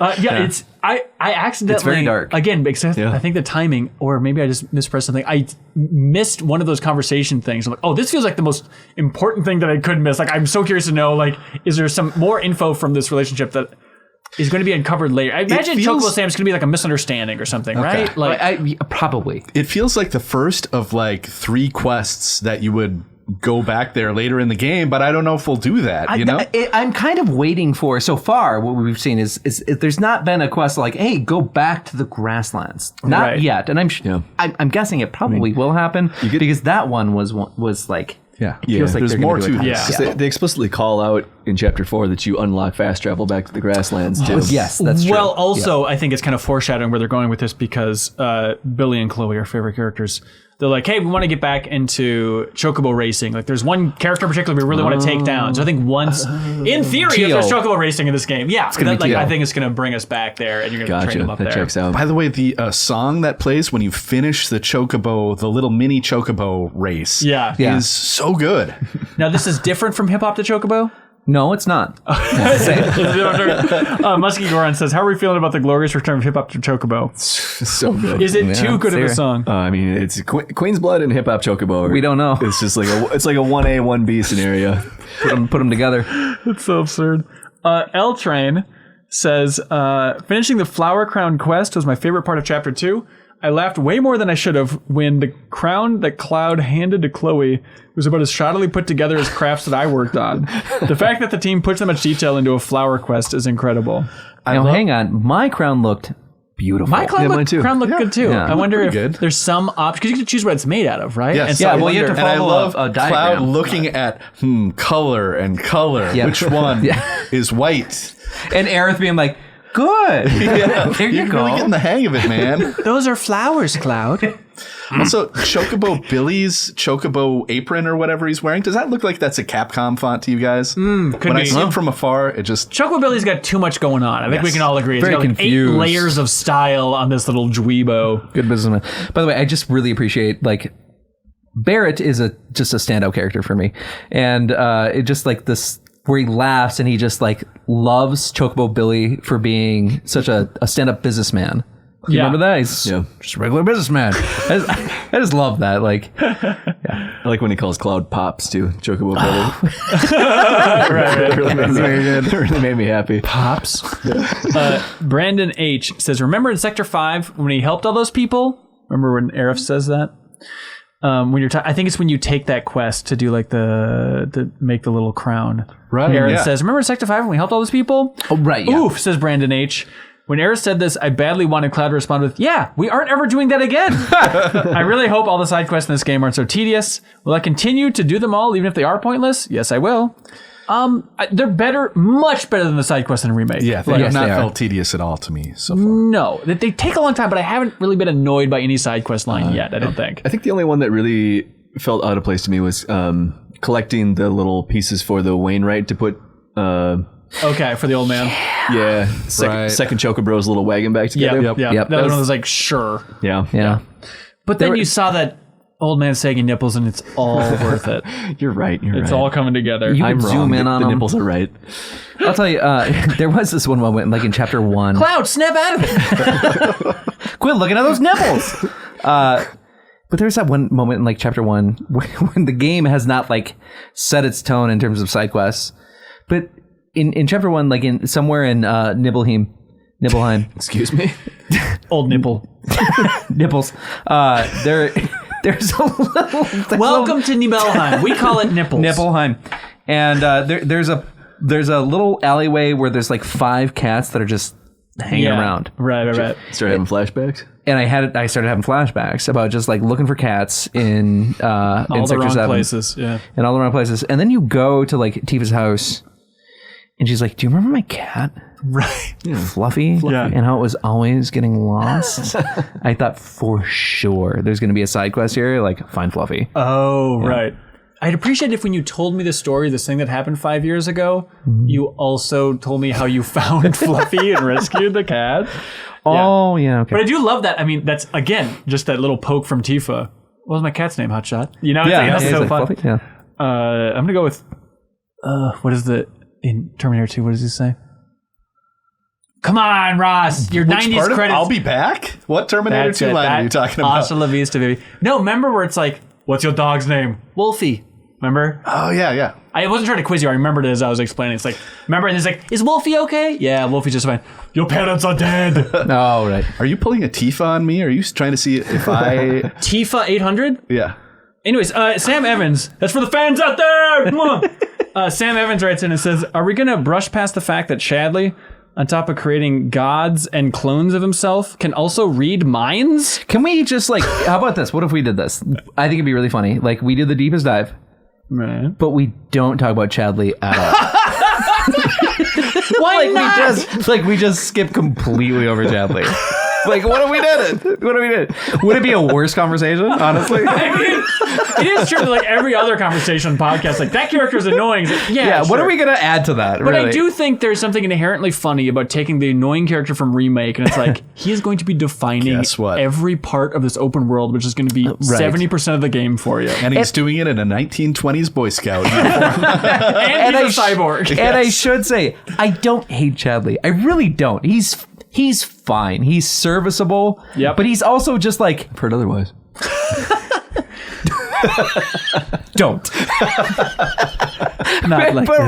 It's I accidentally,
it's very dark
again because I think the timing, or maybe I just mispressed something. I missed one of those conversation things. I'm like, oh, this feels like the most important thing that I could miss. Like, I'm so curious to know, like, is there some more info from this relationship that is going to be uncovered later? I imagine Chocobo Sam's going to be like a misunderstanding or something, right? Like,
probably.
It feels like the first of like 3 quests that you would go back there later in the game, but I don't know if we'll do that, you know?
I'm kind of waiting for, so far, what we've seen is there's not been a quest like, hey, go back to the grasslands. Not yet. And I'm guessing it probably will happen because that one was like, feels like
there's more to
it.
this.
They explicitly call out in Chapter 4 that you unlock fast travel back to the grasslands, too.
Yes, that's true.
Well, also, I think it's kind of foreshadowing where they're going with this because Billy and Chloe are favorite characters. They're like, hey, we want to get back into chocobo racing. Like, there's one character in particular we really want to take down. So I think once, in theory, if there's chocobo racing in this game, I think it's going to bring us back there, and you're going to train them up there.
Checks out.
By the way, the song that plays when you finish the chocobo, the little mini chocobo race, is so good.
Now, this is different from Hip Hop to Chocobo?
No, it's not.
Muskie Goran says, how are we feeling about the glorious return of Hip Hop to Chocobo?
So good.
Is it too good of a song?
I mean, it's Queen's Blood and Hip Hop Chocobo.
We don't know.
It's just like a 1A, 1B scenario.
Put them together.
It's so absurd. L Train says, finishing the Flower Crown quest was my favorite part of Chapter 2. I laughed way more than I should have when the crown that Cloud handed to Chloe was about as shoddily put together as crafts that I worked on. The fact that the team put so much detail into a flower quest is incredible.
Hang on. My crown looked beautiful.
My crown looked good too.
Yeah.
I wonder if there's some option, because you can choose what it's made out of, right?
Yes.
And so
you have to follow
and I love
a diagram.
Cloud looking at color and color.
Yeah.
Which one is white?
And Aerith being like, Good.
Yeah,
There you
you're
go.
really getting the hang of it, man.
Those are flowers, Cloud.
Also, Chocobo Billy's Chocobo apron or whatever he's wearing, does that look like that's a Capcom font to you guys?
Could
when
be.
I see him from afar, it just...
Choco Billy's got too much going on. I think we can all agree. It's
Very
got like 8
confused.
layers of style on this little dweebo.
Good businessman. By the way, I just really appreciate like Barrett is just a standout character for me, and it just like this where he laughs and he just like loves Chocobo Billy for being such a stand-up businessman. You remember that? He's just a regular businessman. I just love that. Like,
I like when he calls Cloud Pops too. Chocobo Billy.
Right.
It really made me happy.
Pops. Brandon H says, remember in Sector 5 when he helped all those people? Remember when Aerith says that? When you're I think it's when you take that quest to do like to make the little crown.
Right,
Aerith
yeah.
says, remember in Sector 5 when we helped all those people?
oh right, yeah.
Oof, says Brandon H. When Aerith said this, I badly wanted Cloud to respond with, yeah, we aren't ever doing that again. I really hope all the side quests in this game aren't so tedious. Will I continue to do them all even if they are pointless? Yes, I will. They're better, much better than the side quests in a remake.
Yeah, they
Yes,
have not
they are.
felt tedious at all to me so far.
No, they take a long time, but I haven't really been annoyed by any side quest line yet, I don't think.
I think the only one that really felt out of place to me was collecting the little pieces for the Wainwright to put.
Okay, for the old man.
Yeah,
Right.
second Chocobro's little wagon back together.
Yep.
Yep.
That one was like, sure.
Yeah.
Yeah.
But then you saw that old man sagging nipples, and it's all worth it.
You're right.
It's all coming together.
You
I'm
could
wrong.
zoom in on
the
them.
nipples are right.
I'll tell you, there was this one moment, like in chapter 1.
Cloud, snap out of it.
Quit looking at those nipples. But there's that one moment in like chapter 1 when the game has not like set its tone in terms of side quests. But in chapter 1, like in somewhere in Nibelheim,
Excuse me.
Old nipple.
Nipples. There's a little.
Welcome to Nibelheim. We call it nipples.
Nibelheim, and there's a little alleyway where there's like 5 cats that are just hanging around.
Right.
Start having flashbacks.
And I started having flashbacks about just like looking for cats in
All the
Sector
wrong
7.
places. Yeah.
In all the wrong places. And then you go to like Tifa's house and she's like, do you remember my cat?
Right.
Fluffy?
Yeah.
And how it was always getting lost? I thought for sure there's going to be a side quest here, like find Fluffy.
Oh, right. I'd appreciate if when you told me the story, this thing that happened 5 years ago, you also told me how you found Fluffy and rescued the cat.
Oh, yeah, okay.
But I do love that. I mean, that's, again, just that little poke from Tifa. What was my cat's name? Hotshot? You know, it's like, that's
it's
so
like
fun.
Fluffy, yeah.
I'm going to go with, what is in Terminator 2, what does he say? Come on, Ross. Your
Which
90s
part of
credits.
I'll be back? What Terminator
That's
2
it.
line are you talking about?
Hasta la vista, baby. No, remember where it's like, what's your dog's name? Wolfie. Remember?
Oh, yeah.
I wasn't trying to quiz you. I remembered it as I was explaining. It's like, remember? And he's like, is Wolfie okay? Yeah, Wolfie's just fine. Your parents are dead.
Oh, right.
Are you pulling a Tifa on me? Are you trying to see if I...
Tifa 800?
Yeah.
Anyways, Sam Evans. That's for the fans out there. Come on. Sam Evans writes in and says, are we going to brush past the fact that Chadley, on top of creating gods and clones of himself, can also read minds?
Can we just like, how about this? What if we did this? I think it'd be really funny. Like we did the deepest dive,
Right.
but we don't talk about Chadley at all.
Why not?
We just skip completely over Chadley. Like, what have we done? Would it be a worse conversation, honestly?
I mean, it is true that like every other conversation podcast, like that character is annoying. It's like,
Yeah, what
sure.
are we going to add to that?
But
really?
I do think there's something inherently funny about taking the annoying character from Remake, and it's like, he is going to be defining
Guess what?
every part of this open world, which is going to be 70% of the game for you.
And he's doing it in a 1920s Boy Scout.
And he's a cyborg.
And I should say, I don't hate Chadley. I really don't. He's fine. He's serviceable.
Yep.
But he's also just like,
I've heard otherwise.
don't.
Not like
but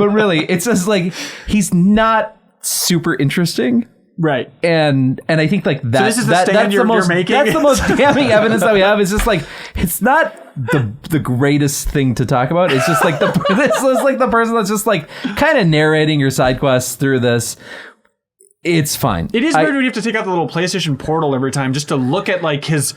really, it's just like he's not super interesting.
Right.
And I think like that.
this is the stand you're making?
That's the most damning evidence that we have. It's just like it's not the greatest thing to talk about. It's just like this is like the person that's just like kind of narrating your side quests through this. It's fine.
It is weird when you have to take out the little PlayStation portal every time just to look at like his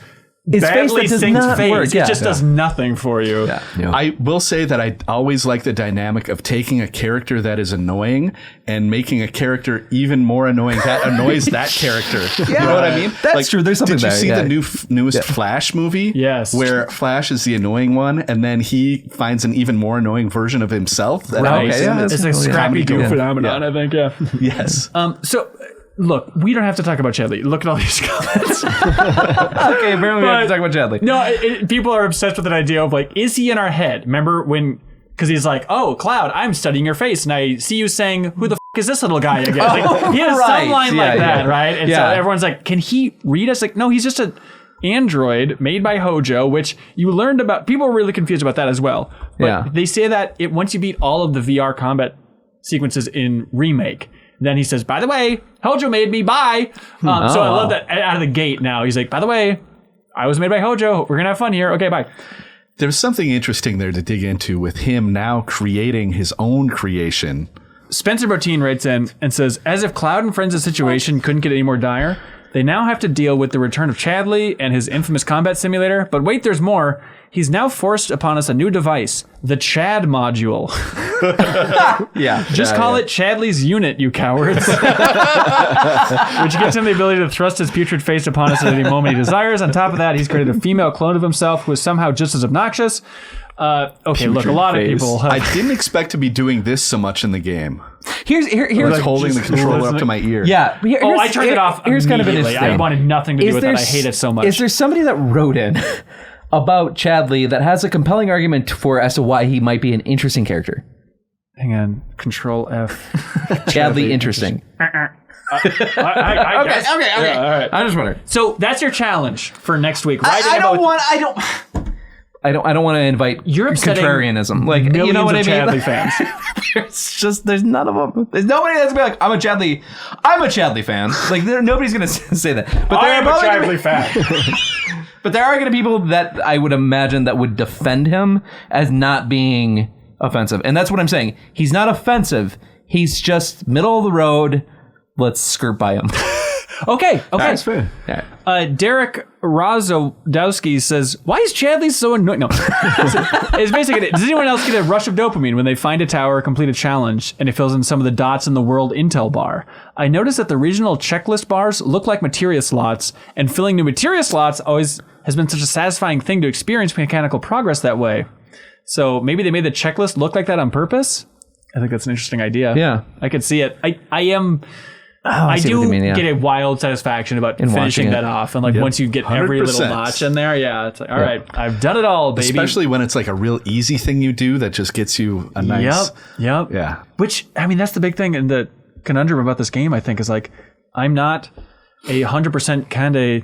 his face
badly
that does
synced
not
face.
work.
It
Yeah.
just does nothing for you.
Yeah.
Yeah.
I will say that I always like the dynamic of taking a character that is annoying and making a character even more annoying that annoys that character. You know what I mean?
That's true. There's something
Did you
there,
see
yeah.
the newest Flash movie?
Yes.
Where Flash is the annoying one, and then he finds an even more annoying version of himself. That
Right.
annoys
Okay,
him.
yeah,
It's a
that's-
Scrappy Doo
yeah.
phenomenon, I think. Yeah.
Yes.
So, look, we don't have to talk about Chadley. Look at all these comments.
Okay, apparently we have to talk about Chadley.
No, people are obsessed with an idea of like, is he in our head? Remember when? Because he's like, oh, Cloud, I'm studying your face, and I see you saying, who the is this little guy again? Like, he has
right.
some line like
Yeah,
that,
yeah.
right? And so everyone's like, can he read us? Like, no, he's just an android made by Hojo, which you learned about. People are really confused about that as well. But
Yeah.
they say that once you beat all of the VR combat sequences in Remake, then he says, by the way, Hojo made me, bye. So I love that out of the gate now. He's like, by the way, I was made by Hojo. We're going to have fun here. Okay, bye.
There's something interesting there to dig into with him now creating his own creation.
Spencer Botine writes in and says, as if Cloud and Friends' situation couldn't get any more dire, they now have to deal with the return of Chadley and his infamous combat simulator. But wait, there's more. He's now forced upon us a new device, the Chad module.
Yeah.
Just call it Chadley's unit, you cowards. Which gives him the ability to thrust his putrid face upon us at any moment he desires. On top of that, he's created a female clone of himself who is somehow just as obnoxious. Okay, look, a lot of
face.
people
I
have...
didn't expect to be doing this so much in the game.
Here's
Like holding the controller up to my ear.
yeah.
Oh, I turned it off
Here's kind of an
immediately. I
interesting.
wanted nothing to do with it. I hate it so much.
Is there somebody that wrote in about Chadley that has a compelling argument for as to why he might be an interesting character?
Hang on. Control F.
Chadley interesting.
I guess.
Okay.
Yeah, all right.
I just wondering.
So that's your challenge for next week.
I don't want to invite
You're upsetting
contrarianism. Like,
millions
you know what
of
I mean?
Chadley fans.
There's none of them. There's nobody that's gonna be like, I'm a Chadley fan. Like, nobody's gonna say that. But there
I'm
are
a
probably
Chadley fan.
But there are going to be people that I would imagine that would defend him as not being offensive. And that's what I'm saying. He's not offensive. He's just middle of the road. Let's skirt by him.
Okay.
That's fair.
Derek Rozodowski says, why is Chadley so annoying? No. It's basically, does anyone else get a rush of dopamine when they find a tower or complete a challenge and it fills in some of the dots in the world intel bar? I noticed that the regional checklist bars look like materia slots, and filling new materia slots always has been such a satisfying thing to experience mechanical progress that way. So maybe they made the checklist look like that on purpose? I think that's an interesting idea.
Yeah.
I could see it. I
see
do
what you mean, yeah.
get a wild satisfaction about
In
finishing
watching
that
it.
off. And like once you get every little
100%.
notch in there, yeah, it's like, all right, I've done it all, baby.
Especially when it's like a real easy thing you do that just gets you a nice...
Yep.
Yeah.
Which, I mean, that's the big thing. And the conundrum about this game, I think, is like, I'm not 100% kind of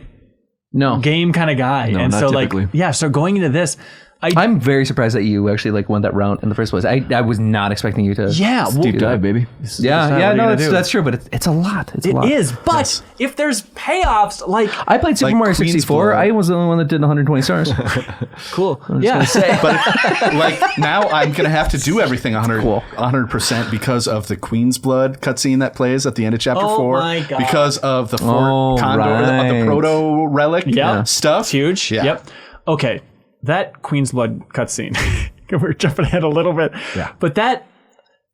game kind of guy.
No,
and
not
so
typically.
like, yeah, so going into this,
I'm very surprised that you actually like went that route in the first place. I was not expecting you to.
yeah, well,
do that.
Dive, baby.
Yeah, no,
gonna do?
that's true, but it's a lot. It's a lot.
it is. But if there's payoffs, like,
I played Super
Like
Mario
Queen's
64.
Blood.
I was the only one that did 120 stars.
cool. Yeah.
But like now I'm going to have to do everything 100% because of the Queen's Blood cutscene that plays at the end of chapter 4.
my God.
Because of the Fort Condor, of
right.
the proto relic stuff.
It's huge.
Yeah.
Yep. Okay. That Queen's Blood cutscene. We're jumping ahead a little bit.
Yeah.
But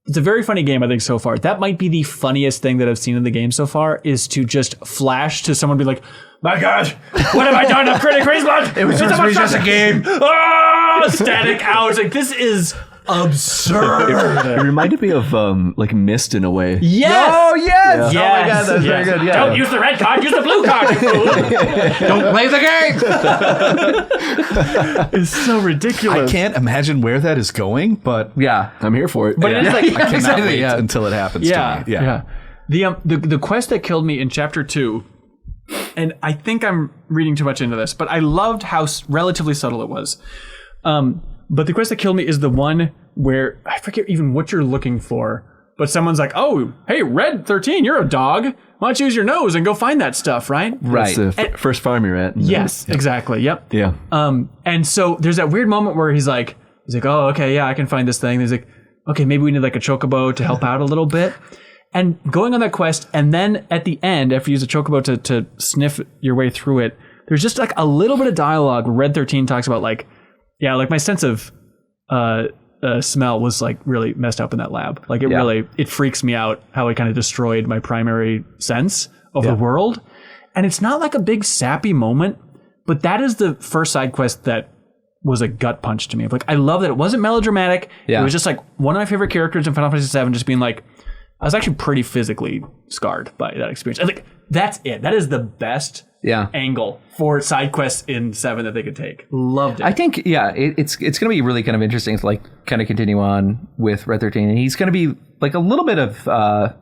it's a very funny game, I think, so far. That might be the funniest thing that I've seen in the game so far, is to just flash to someone and be like, my God, what have I done? I'm creating Queen's Blood. It was just a game. Static hours. Like, this is absurd.
It reminded me of like Mist in a way.
Yes.
Oh yes!
Yes.
Oh my God, that's very good. Yeah.
Don't use the red card, use the blue card, you fool.
Don't play the game.
It's so ridiculous.
I can't imagine where that is going, but
Yeah.
I'm here for it.
But it is like,
I cannot
Exactly,
wait
yeah.
until it happens
yeah,
to me. Yeah.
The quest that killed me in chapter 2, and I think I'm reading too much into this, but I loved how relatively subtle it was. But the quest that killed me is the one where I forget even what you're looking for, but someone's like, "Oh, hey, Red 13, you're a dog. Why don't you use your nose and go find that stuff?" Right?
That's the first farm you're at.
Yes, exactly. Yep.
Yeah.
And so there's that weird moment where he's like, "Oh, okay, yeah, I can find this thing." And he's like, "Okay, maybe we need like a chocobo to help out a little bit." And going on that quest, and then at the end, after you use a chocobo to sniff your way through it, there's just like a little bit of dialogue. Red 13 talks about like, yeah, like my sense of smell was like really messed up in that lab. Like it freaks me out how it kind of destroyed my primary sense of the world. And it's not like a big sappy moment, but that is the first side quest that was a gut punch to me. Like, I love that it wasn't melodramatic. It was just like one of my favorite characters in Final Fantasy VII just being like, I was actually pretty physically scarred by that experience. And like, that's it. That is the best angle for side quests in 7 that they could take. Loved it.
I think, it's going to be really kind of interesting to like kind of continue on with Red 13. And he's going to be like a little bit of kind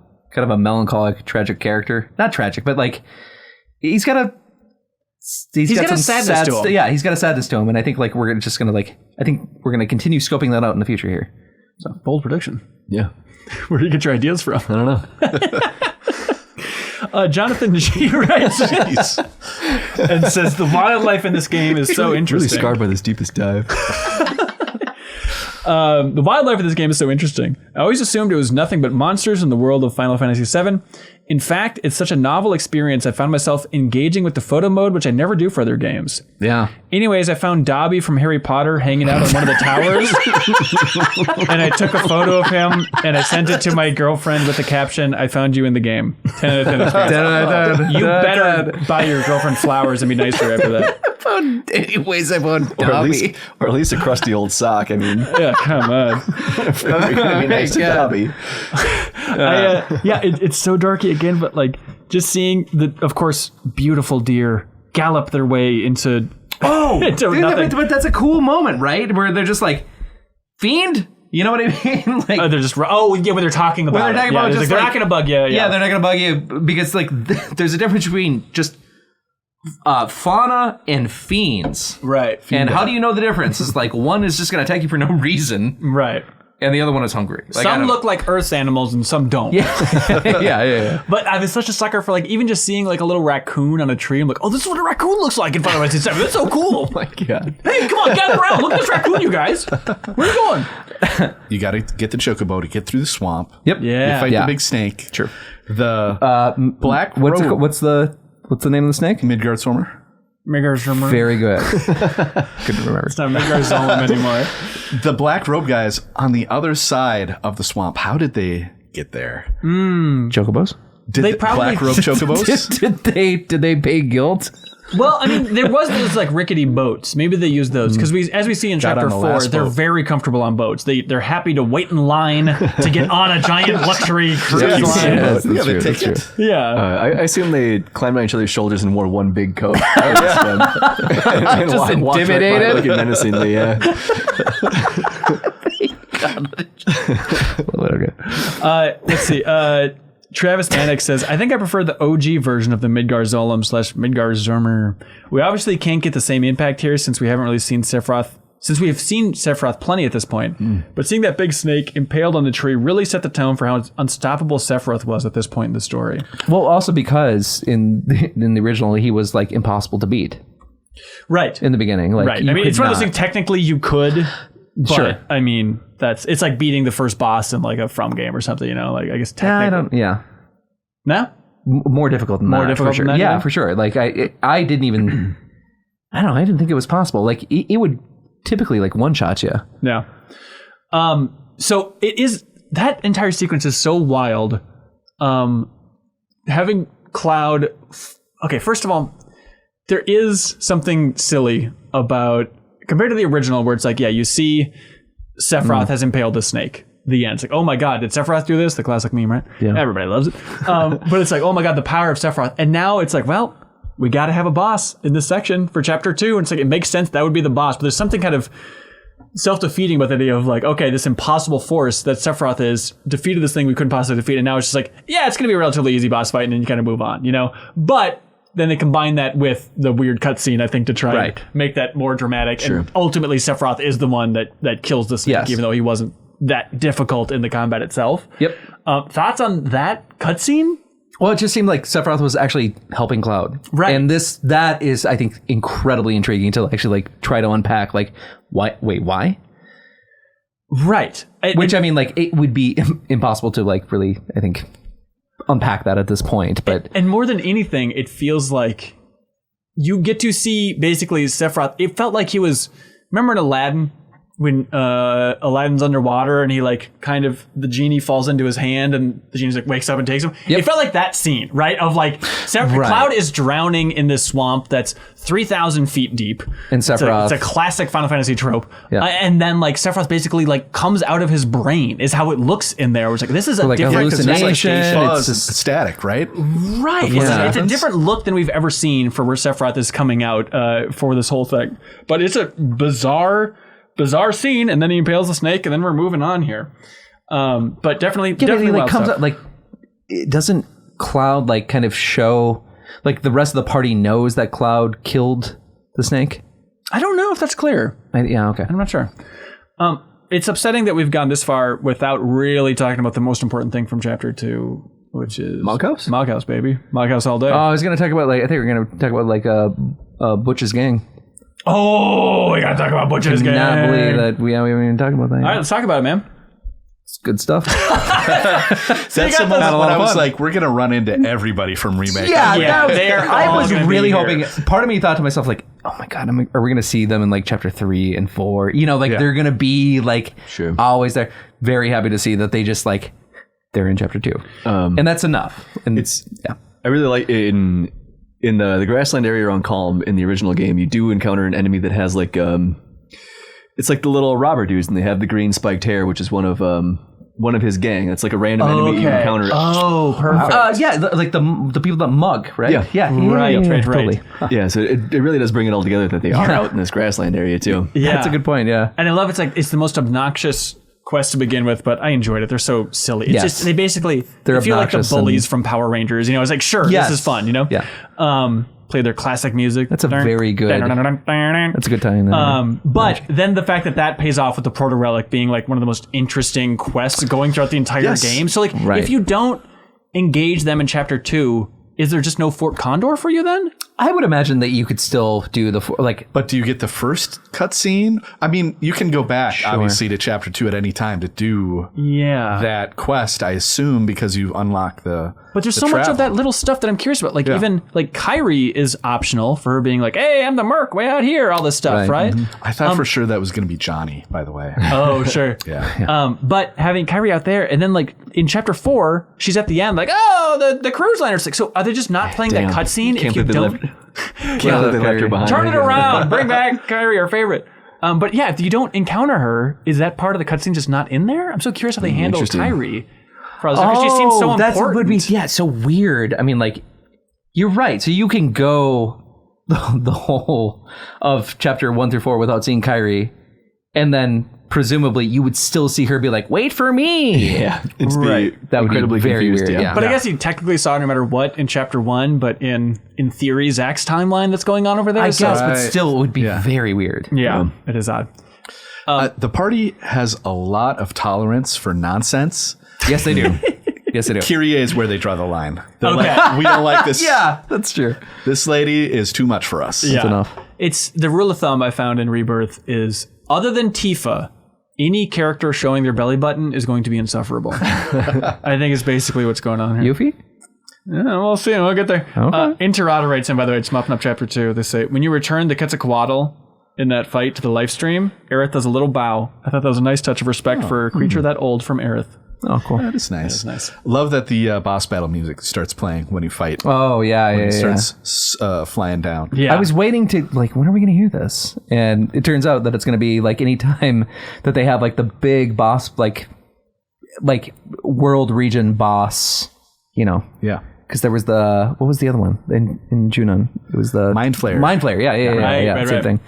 of a melancholic, tragic character. Not tragic, but like he's got a sadness to him. Yeah, he's got a sadness to him. And I think like we're going to continue scoping that out in the future here.
So bold prediction.
Yeah.
Where do you get your ideas from?
I don't know.
Jonathan G writes and says the wildlife in this game is so interesting.
Really scarred by this deepest dive.
The wildlife in this game is so interesting. I always assumed it was nothing but monsters in the world of Final Fantasy VII. In fact, it's such a novel experience, I found myself engaging with the photo mode, which I never do for other games.
Yeah.
Anyways, I found Dobby from Harry Potter hanging out on one of the towers. And I took a photo of him and I sent it to my girlfriend with the caption, I found you in the game. 10 out of 10 experience. You better buy your girlfriend flowers and be nice to her after that.
Anyways, I found
Or
Dobby.
at least a crusty old sock. I mean,
Yeah, come on.
if you're gonna be nice to Dobby.
It's so darky again, but like just seeing the, of course, beautiful deer gallop their way into into nothing.
But that's a cool moment, right? Where they're just like, fiend? You know what I mean? Like,
they're just when they're talking about
they're talking about just
they're
like,
not gonna bug you.
Yeah, they're not gonna bug you because like there's a difference between just fauna and fiends.
Right.
And how do you know the difference? It's like one is just gonna attack you for no reason.
Right.
And the other one is hungry. Like,
some look like Earth's animals and some don't.
Yeah.
But I was such a sucker for like even just seeing like a little raccoon on a tree. I'm like, oh, this is what a raccoon looks like in Final Fantasy VII. That's so cool.
Oh my God.
Hey, come on, gather around. Look at this raccoon, you guys. Where are you going?
You got to get the chocobo to get through the swamp.
Yep.
Yeah.
You fight the big snake.
True.
The black
what's
robe.
what's the name of the snake?
Midgard Stormer.
Midgard
Very good. Couldn't remember.
It's not Midgard Zolom anymore.
The black robe guys on the other side of the swamp. How did they get there?
Chocobos?
Did
They
the
probably-
black robe chocobos?
Did they pay guilt?
Well, I mean, there was those like rickety boats. Maybe they used those because as we see in chapter
on the
4,
last
they're
boat.
very comfortable on boats. They're happy to wait in line to get on a giant luxury cruise line.
Yeah,
That's
they
true,
take
that's
it.
Yeah.
I assume they climbed on each other's shoulders and wore one big coat. and
Just
walked right by
intimidated?
looking menacingly, yeah.
Let's see. Travis Maniac says, I think I prefer the OG version of the Midgar Zolom / Midgar Zermer. We obviously can't get the same impact here since we haven't really seen Sephiroth. Since we have seen Sephiroth plenty at this point. But seeing that big snake impaled on the tree really set the tone for how unstoppable Sephiroth was at this point in the story.
Well, also because in the original he was like impossible to beat
Right.
in the beginning. Like,
Right.
you
I mean,
could
it's one of those
not-
things, technically you could, but
Sure.
I mean, it's like beating the first boss in like a From game or something, you know? Like, I guess technically. No?
More difficult than
More
that.
difficult
for sure.
than that,
Yeah,
yeah?
for sure. Like I didn't even. I don't know. I didn't think it was possible. Like it would typically like one shot you.
Yeah. So it is, that entire sequence is so wild. Having Cloud. Okay, first of all, there is something silly about, compared to the original, where it's like, yeah, you see Sephiroth has impaled the snake. The end. It's like, oh my God, did Sephiroth do this? The classic meme, right?
Yeah.
Everybody loves it. But it's like, oh my God, the power of Sephiroth. And now it's like, well, we got to have a boss in this section for chapter 2. And it's like, it makes sense that would be the boss. But there's something kind of self-defeating about the idea of like, okay, this impossible force that Sephiroth is defeated this thing we couldn't possibly defeat. And now it's just like, yeah, it's going to be a relatively easy boss fight. And then you kind of move on, you know? But then they combine that with the weird cutscene, I think, to try and make that more dramatic.
Sure.
And ultimately, Sephiroth is the one that kills the snake, even though he wasn't that difficult in the combat itself.
Yep.
Thoughts on that cutscene?
Well, it just seemed like Sephiroth was actually helping Cloud.
Right.
And that is, I think, incredibly intriguing to actually like try to unpack like why.
Right.
Which I mean, like it would be impossible to like really, I think, unpack that at this point. But
and more than anything, it feels like you get to see basically Sephiroth. It felt like he was, remember in Aladdin when Aladdin's underwater and he like kind of, the genie falls into his hand and the genie like wakes up and takes him.
Yep.
It felt like that scene, right? Of like Cloud is drowning in this swamp that's 3,000 feet deep.
And Sephiroth.
It's a classic Final Fantasy trope.
Yeah.
And then like Sephiroth basically like comes out of his brain is how it looks in there. It's like, this is a
like
different
hallucination.
It's
It's just,
static, right?
Right.
Yeah.
It's a different look than we've ever seen for where Sephiroth is coming out for this whole thing. But it's a bizarre scene, and then he impales the snake, and then we're moving on here. But definitely
like
wild
comes
stuff.
up like, it doesn't Cloud like kind of show like the rest of the party knows that Cloud killed the snake?
I don't know if that's clear.
Yeah, okay.
I'm not sure. It's upsetting that we've gone this far without really talking about the most important thing from Chapter 2, which is...
Moghouse?
Moghouse, baby. Moghouse all day.
I was going to talk about like, I think we're going to talk about like Butch's gang.
Oh, we gotta talk about Butch's gang.
I cannot believe that we haven't even talked about that yet.
All right, let's talk about it, man.
It's good stuff.
That's the moment when I was like, we're going to run into everybody from Remake.
Yeah, they are
I
all
was
gonna
really
be
hoping.
here.
Part of me thought to myself, like, "Oh my god, are we going to see them in like Chapter 3 and 4? You know, like they're going to be like always there." Very happy to see that they just like they're in Chapter 2, and that's enough. And
I really like in the grassland area around Kalm in the original game, you do encounter an enemy that has like it's like the little robber dudes, and they have the green spiked hair, which is one of his gang. It's like a random enemy you encounter.
Oh, perfect.
like the people that mug, right?
Yeah.
Right.
Totally.
Yeah, so it really does bring it all together that they are out in this grassland area too.
Yeah.
That's a good point. Yeah.
And I love it's the most obnoxious quest to begin with, but I enjoyed it. They're so silly. It's just they basically
They're
feel like the
obnoxious
bullies from Power Rangers. You know, it's like this is fun. You know.
Yeah.
Play their classic music.
That's a very good. That's a good time.
But then the fact that pays off with the Proto Relic being like one of the most interesting quests going throughout the entire game. So like, if you don't engage them in Chapter 2, is there just no Fort Condor for you then?
I would imagine that you could still do
But do you get the first cutscene? I mean, you can go back obviously to Chapter 2 at any time to do that quest, I assume, because you unlock the.
But there's so much of that little stuff that I'm curious about. Like even like Kyrie is optional for her being like, "Hey, I'm the merc way out here." All this stuff, right?
Mm-hmm. I thought for sure that was going to be Johnny, by the way.
Oh, sure. But having Kyrie out there, and then like in Chapter 4, she's at the end, like, "Oh, the cruise liner." It's like, so are they just not playing that cutscene if you don't?
Can't believe they left her behind.
Turn it around. Bring back Kyrie, our favorite. But yeah, if you don't encounter her, is that part of the cutscene just not in there? I'm so curious how they handle Kyrie. Because she seems so important.
That would be so weird. I mean, like, you're right. So you can go the whole of Chapter 1 through 4 without seeing Kyrie, and then presumably you would still see her be like, "Wait for me."
Yeah, it's
That would be very weird. Yeah.
But I guess you technically saw it no matter what in Chapter 1, but in theory, Zack's timeline that's going on over there.
I guess, but still, it would be very weird.
Yeah, it is odd.
The party has a lot of tolerance for nonsense.
Yes, they do. Yes, they do.
Kyrie is where they draw the line. They're like, we don't like this.
Yeah, that's true.
This lady is too much for us.
Yeah.
That's enough.
It's the rule of thumb I found in Rebirth is, other than Tifa, any character showing their belly button is going to be insufferable. I think it's basically what's going on here.
Yuffie?
Yeah, we'll see. We'll get there.
Okay.
Interada writes in, by the way, it's mopping up Chapter 2. They say, when you return the Quetzalcoatl in that fight to the live stream, Aerith does a little bow. I thought that was a nice touch of respect for a creature that old from Aerith.
Oh, cool.
That is nice.
That is nice.
Love that the boss battle music starts playing when you fight.
Oh, yeah,
When
yeah,
it
yeah.
starts flying down.
Yeah.
I was waiting to, like, when are we going to hear this? And it turns out that it's going to be, like, any time that they have, like, the big boss, like world region boss, you know.
Yeah.
Because there was what was the other one in Junon? It was the
Mind Flayer.
Mind Flayer, yeah, same thing.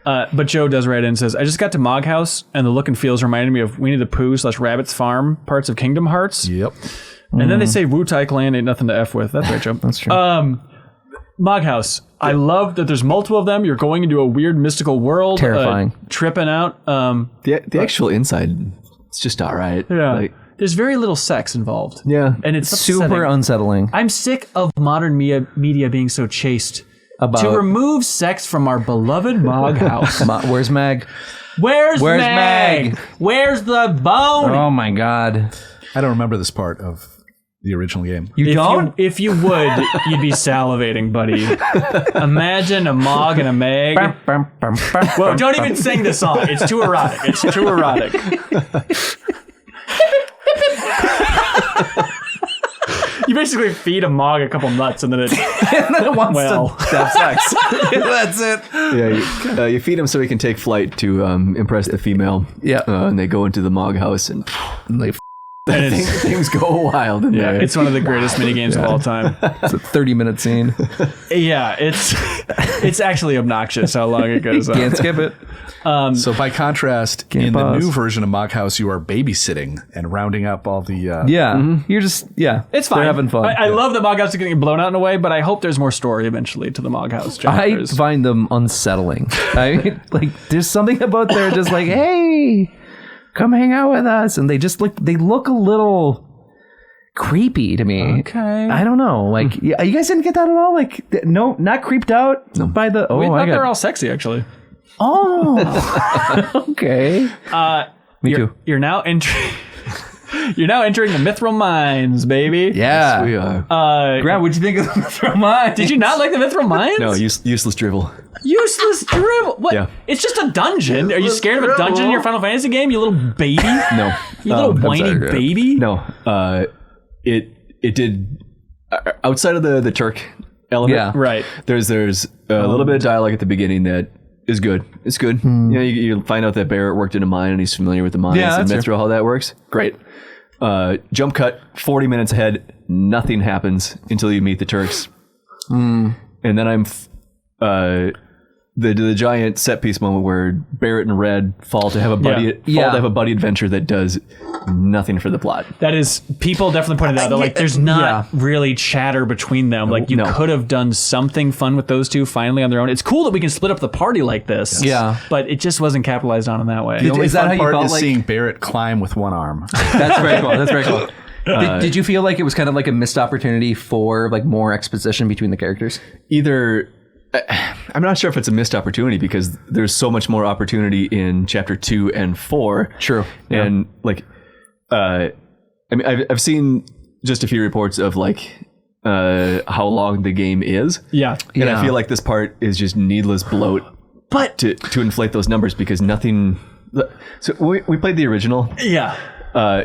But Joe does write in and says, I just got to Moghouse, and the look and feels reminded me of Winnie the Pooh / Rabbit's Farm, parts of Kingdom Hearts.
Yep.
And then they say Wu-Tai Clan ain't nothing to F with. That's right, Joe.
That's true.
Moghouse. I love that there's multiple of them. You're going into a weird mystical world.
Terrifying.
Tripping out.
The actual inside, it's just all right.
Yeah.
Like,
there's very little sex involved.
yeah.
And it's
Super
upsetting.
unsettling.
I'm sick of modern media being so chaste.
About
To remove sex from our beloved Moghouse.
Where's Mag?
Where's Mag? Where's the bone?
Oh my God.
I don't remember this part of the original game.
You don't?
If you would, you'd be salivating, buddy. Imagine a Mog and a Meg. Well, don't even sing the song. It's too erotic. It's too erotic. You basically feed a Mog a couple nuts and then it
wants to have sex. That's it.
Yeah, you feed him so he can take flight to impress the female.
Yeah.
And they go into the Mog house and
They
things go wild in there.
It's one of the greatest minigames of all time.
It's a 30-minute scene.
Yeah, it's actually obnoxious how long it goes on.
Can't skip it.
So by contrast, in the
pause.
new version of Mog House, you are babysitting and rounding up all the...
Yeah. You're just,
It's fine.
They're having fun.
I love that Mog House is getting blown out in a way, but I hope there's more story eventually to the Mog House
I
chapters.
find them unsettling. I mean, like, there's something about they're just like, hey, come hang out with us. And they just they look a little creepy to me.
Okay.
I don't know. Like, you guys didn't get that at all? Like, no, not creeped out by the,
We thought
I
they're
got,
all sexy, actually.
okay. Me too.
You're now entering... You're now entering the Mithril Mines, baby.
Yeah.
We are.
Grant, what'd you think of the Mithril Mines?
Did you not like the Mithril Mines?
No, useless drivel.
Useless dribble. What?
Yeah.
It's just a dungeon. Are you scared of a dungeon in your Final Fantasy game, you little baby?
No.
You little whiny
sorry,
baby?
No. It did outside of the Turk element.
Yeah.
Right.
There's a little bit of dialogue at the beginning that is good. It's good. You know, you find out that Barrett worked in a mine and he's familiar with the mines
Yeah,
and
that's
Mithril, how that works. Great. Jump cut 40 minutes ahead. Nothing happens until you meet the Turks. And then I'm the giant set piece moment where Barrett and Red fall to have a buddy adventure that does nothing for the plot.
That is, people definitely pointed out that like there's not really chatter between them. Like you could have done something fun with those two finally on their own. It's cool that we can split up the party like this.
Yeah.
But it just wasn't capitalized on in that way.
The only
Is that
fun
how you
part
felt
is
like-
seeing Barrett climb with one arm.
That's very cool. That's very cool. Did you feel like it was kind of like a missed opportunity for like more exposition between the characters?
Either I'm not sure if it's a missed opportunity because there's so much more opportunity in chapter 2 and 4.
True.
And like, I mean, I've seen just a few reports of like how long the game is.
Yeah.
And I feel like this part is just needless bloat, but to inflate those numbers because nothing. So we played the original.
Yeah.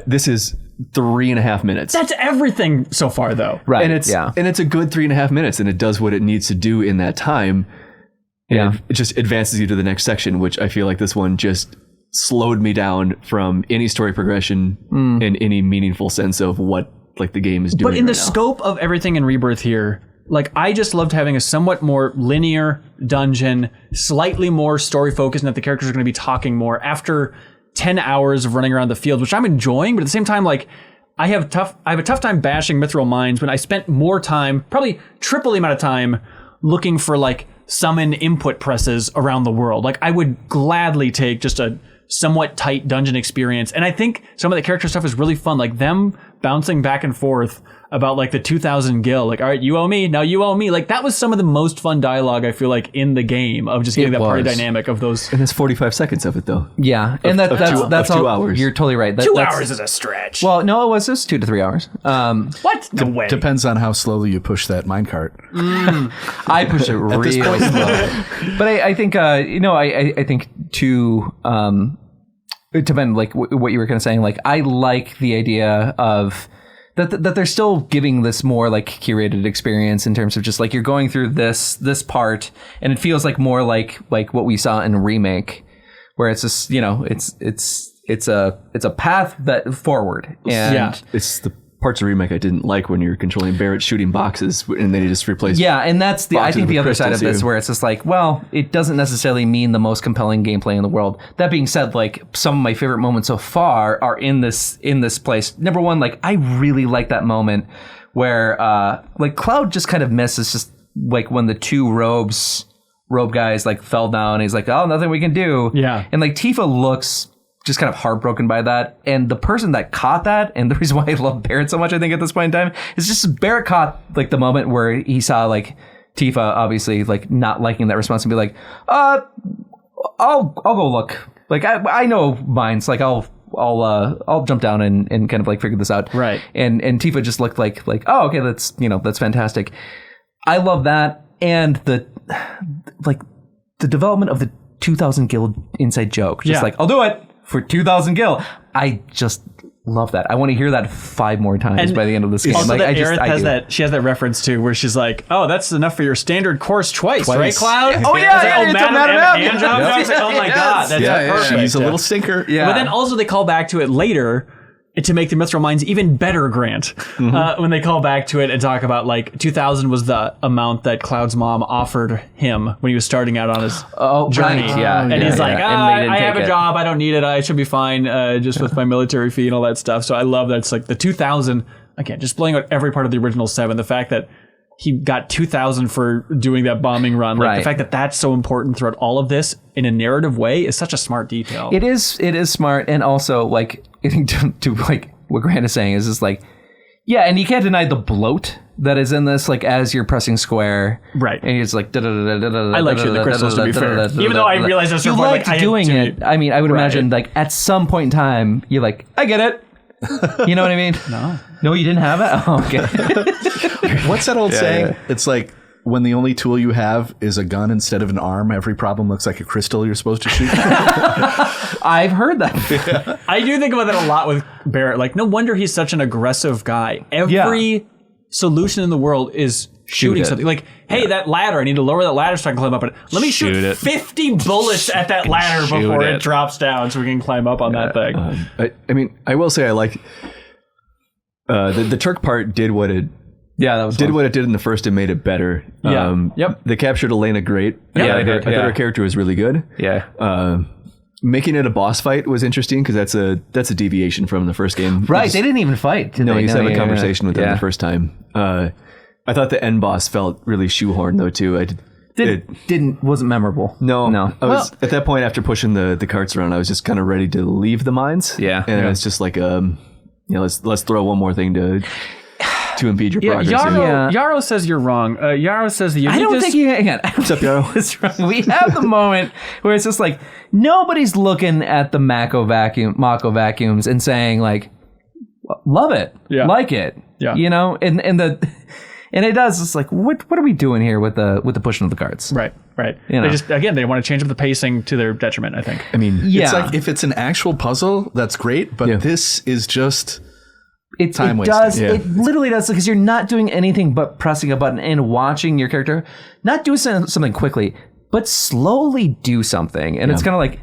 This is 3.5 minutes.
That's everything so far, though.
Right.
And it's a good 3.5 minutes, and it does what it needs to do in that time. And it just advances you to the next section, which I feel like this one just slowed me down from any story progression and any meaningful sense of what like the game is doing.
But in the
right now.
scope of everything in Rebirth here, like I just loved having a somewhat more linear dungeon, slightly more story focused, and that the characters are going to be talking more after 10 hours of running around the field, which I'm enjoying, but at the same time, like I have a tough time bashing Mithril Mines when I spent more time, probably triple the amount of time, looking for like summon input presses around the world. Like I would gladly take just a somewhat tight dungeon experience. And I think some of the character stuff is really fun, like them bouncing back and forth about like the 2000 gil, like, all right, you owe me, now you owe me. Like that was some of the most fun dialogue I feel like in the game of just getting that party dynamic of those.
And that's 45 seconds of it though.
Yeah. And that's
2
all,
hours.
You're totally right.
2 hours is a stretch.
Well, no, it was just 2 to 3 hours.
What? No way.
Depends on how slowly you push that minecart.
I push it real slow. But I think, I think to Ben, like what you were kind of saying, like I like the idea of that they're still giving this more like curated experience in terms of just like you're going through this part and it feels like more like what we saw in Remake, where it's just, it's a path that forward. And
It's the parts of Remake I didn't like when you're controlling Barrett shooting boxes and then you just replace.
Yeah, and that's I think the other side of this
too.
where it's just like, well, it doesn't necessarily mean the most compelling gameplay in the world. That being said, like some of my favorite moments so far are in this place. Number one, like I really like that moment where like Cloud just kind of misses, just like when the two robe guys like fell down. He's like, oh, nothing we can do.
Yeah.
And like Tifa looks just kind of heartbroken by that. And the person that caught that, and the reason why I love Barrett so much, I think, at this point in time, is just Barrett caught like the moment where he saw like Tifa obviously like not liking that response and be like, I'll go look. Like I know mines, like I'll I'll jump down and kind of like figure this out.
Right.
And Tifa just looked like, oh, okay, that's fantastic. I love that. And the development of the 2,000 gil inside joke. Just like, I'll do it for 2,000 gil. I just love that. I want to hear that 5 more times by the end of this game.
Also,
like,
she has that reference too, where she's like, "Oh, that's enough for your standard course twice. Right, Cloud?
Oh yeah,
it's like, Madam M. Oh my God, that's perfect.
She's a little stinker.
Yeah.
But then also they call back to it later to make the Mithril Mines even better, Grant. When they call back to it and talk about like 2,000 was the amount that Cloud's mom offered him when he was starting out on his journey.
Right. Yeah,
and he's like, I have a
it.
job, I don't need it, I should be fine just with my military fee and all that stuff. So I love that it's like the 2,000, again, just blowing out every part of the original 7, the fact that he got 2,000 for doing that bombing run. Like the fact that that's so important throughout all of this in a narrative way is such a smart detail.
It is smart, and also like getting to like what Grant is saying is just like, yeah, and you can't deny the bloat that is in this. Like as you're pressing square,
right?
And he's like,
I like shooting the crystals, to be fair. Even though I realize that's
you liked doing it. I mean, I would imagine like at some point in time you're like, I get it. You know what I mean? No, you didn't have it. Oh, okay.
What's that old saying? Yeah. It's like when the only tool you have is a gun instead of an arm, every problem looks like a crystal you're supposed to shoot.
I've heard that.
Yeah. I do think about that a lot with Barrett. Like, no wonder he's such an aggressive guy. Every solution in the world is shooting something. Like, hey, that ladder, I need to lower that ladder so I can climb up it. Let me shoot 50 bullets at that ladder before it drops down so we can climb up on that thing.
I mean, I will say I like the Turk part did what it what it did in the first and made it better. They captured Elena great. I thought her character was really good. Making it a boss fight was interesting because that's a deviation from the first game.
Right, they didn't even fight.
You just have a conversation with them the first time. I thought the end boss felt really shoehorned though too.
Wasn't memorable.
No. I was at that point after pushing the carts around. I was just kind of ready to leave the mines. And it's just like let's throw one more thing to impede your progress.
Yarrow says you're wrong. Yarrow says that you.
I don't think you. Hang on.
What's up, Yarrow?
What's wrong? We have the moment where it's just like nobody's looking at the Mako vacuums and saying like, love it, like it, you know, and it does. It's like what are we doing here with the pushing of the carts? Right. You know?
They want to change up the pacing to their detriment. I think.
I mean, it's like if it's an actual puzzle, that's great, but this is just.
It literally does, because you're not doing anything but pressing a button and watching your character not do something quickly, but slowly do something. And it's kind of like,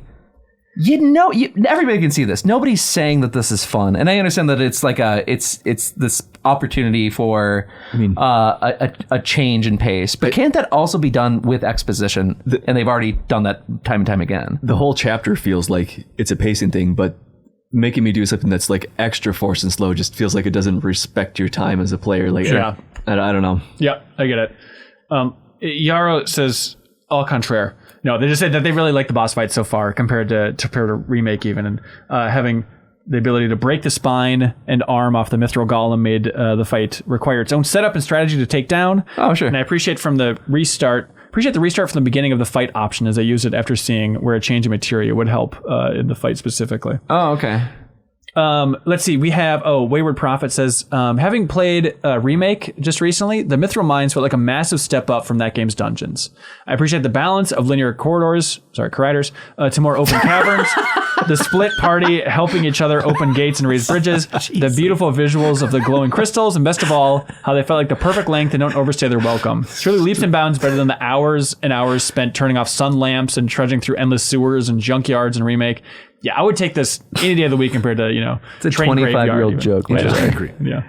everybody can see this. Nobody's saying that this is fun. And I understand that it's like it's this opportunity for a change in pace. But can't that also be done with exposition? And they've already done that time and time again.
The whole chapter feels like it's a pacing thing, but making me do something that's like extra forced and slow just feels like it doesn't respect your time as a player. Like, I don't know.
Yeah, I get it. Yarrow says au contraire. No, they just said that they really like the boss fight so far compared to remake even, and having the ability to break the spine and arm off the Mithril Golem made the fight require its own setup and strategy to take down.
Oh, sure.
And I appreciate the restart from the beginning of the fight option, as I used it after seeing where a change in materia would help in the fight specifically.
Oh, okay.
Let's see. We have Wayward Prophet says, having played Remake just recently, the Mithril Mines felt like a massive step up from that game's dungeons. I appreciate the balance of linear corridors to more open caverns, the split party helping each other open gates and raise bridges, the beautiful visuals of the glowing crystals, and best of all, how they felt like the perfect length and don't overstay their welcome. Truly leaps and bounds better than the hours and hours spent turning off sun lamps and trudging through endless sewers and junkyards in Remake. Yeah, I would take this any day of the week compared to,
it's a 25-year-old joke.
I agree.
Yeah.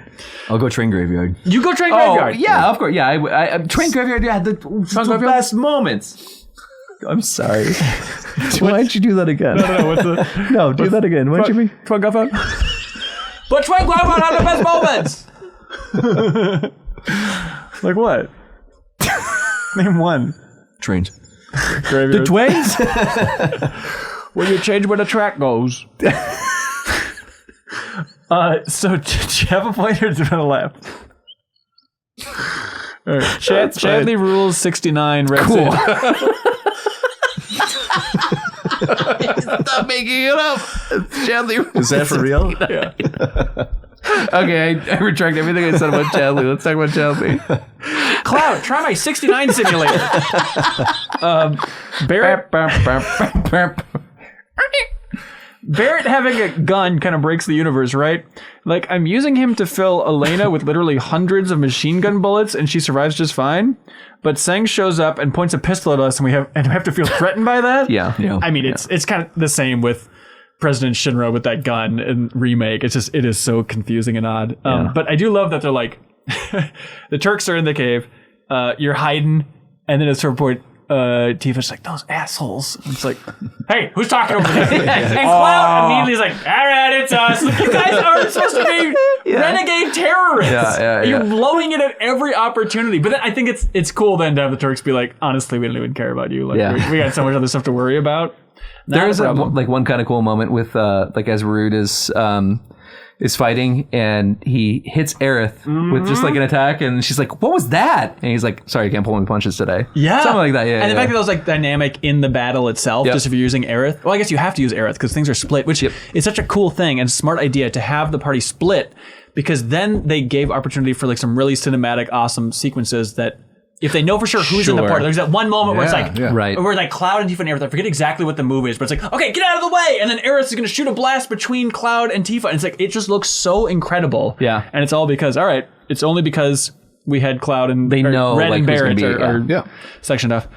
I'll go Train Graveyard.
You go Train Graveyard?
Yeah, of course. Yeah, I Train Graveyard had the best moments. I'm sorry. Why don't you do that again? No, do that again. Why don't you
Train Graveyard? But Train Graveyard had the best moments! Like what? Name one.
Trains.
Graveyard.
The Twains?
Will you change where the track goes? So, do you have a point or do you want to laugh? All right. Chadley rules 69. Red
cool. Stop making it up. Chadley.
Is that for real?
Yeah.
Okay, I retract everything I said about Chadley. Let's talk about Chadley.
Cloud, try my 69 simulator. Barrett having a gun kind of breaks the universe, right? Like, I'm using him to fill Elena with literally hundreds of machine gun bullets, and she survives just fine. But Seng shows up and points a pistol at us, and we have to feel threatened by that.
Yeah.
I mean, it's kind of the same with President Shinra with that gun in Remake. It is so confusing and odd. But I do love that they're like, the Turks are in the cave, you're hiding, and then at a certain point, Tifa's like, those assholes. And it's like, hey, who's talking over there? And Cloud immediately is like, all right, it's us. Like, you guys are supposed to be renegade terrorists. You're blowing it at every opportunity. But then I think it's cool then to have the Turks be like, honestly, we don't even care about you. Like, we got so much other stuff to worry about.
There's one kind of cool moment with as Rude is fighting and he hits Aerith with just like an attack, and she's like, what was that? And he's like, sorry, I can't pull any punches today.
Yeah.
Something like that. Yeah.
And the fact that that was like dynamic in the battle itself, just if you're using Aerith. Well, I guess you have to use Aerith because things are split, which is such a cool thing and smart idea to have the party split, because then they gave opportunity for like some really cinematic, awesome sequences that if they know for sure who's in the party, there's that one moment where it's like, where like Cloud and Tifa and Aerith, I forget exactly what the move is, but it's like, okay, get out of the way. And then Aerith is going to shoot a blast between Cloud and Tifa. And it's like, it just looks so incredible.
Yeah.
And it's all because, all right, it's only because we had Cloud and
they know
Red
like,
and Barrett are sectioned off.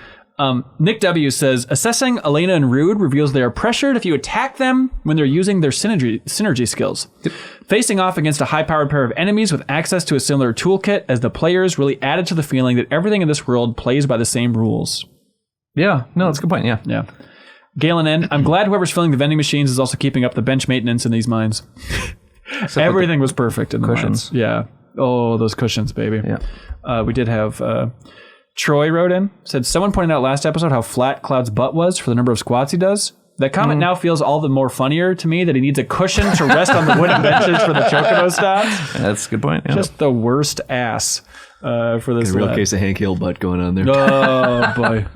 Nick W says, assessing Elena and Rude reveals they are pressured if you attack them when they're using their synergy skills. Facing off against a high-powered pair of enemies with access to a similar toolkit as the players really added to the feeling that everything in this world plays by the same rules.
Yeah, no, that's a good point, yeah.
Galen N, I'm glad whoever's filling the vending machines is also keeping up the bench maintenance in these mines. Everything was perfect in the
cushions.
mines. Yeah. Oh, those cushions, baby.
Yeah.
We did have... Troy wrote in, said, someone pointed out last episode how flat Cloud's butt was for the number of squats he does. That comment now feels all the more funnier to me that he needs a cushion to rest on the wooden benches for the Chocobo stops.
That's a good point. Yeah.
Just the worst ass for this.
A real case of Hank Hill butt going on there.
Oh, boy.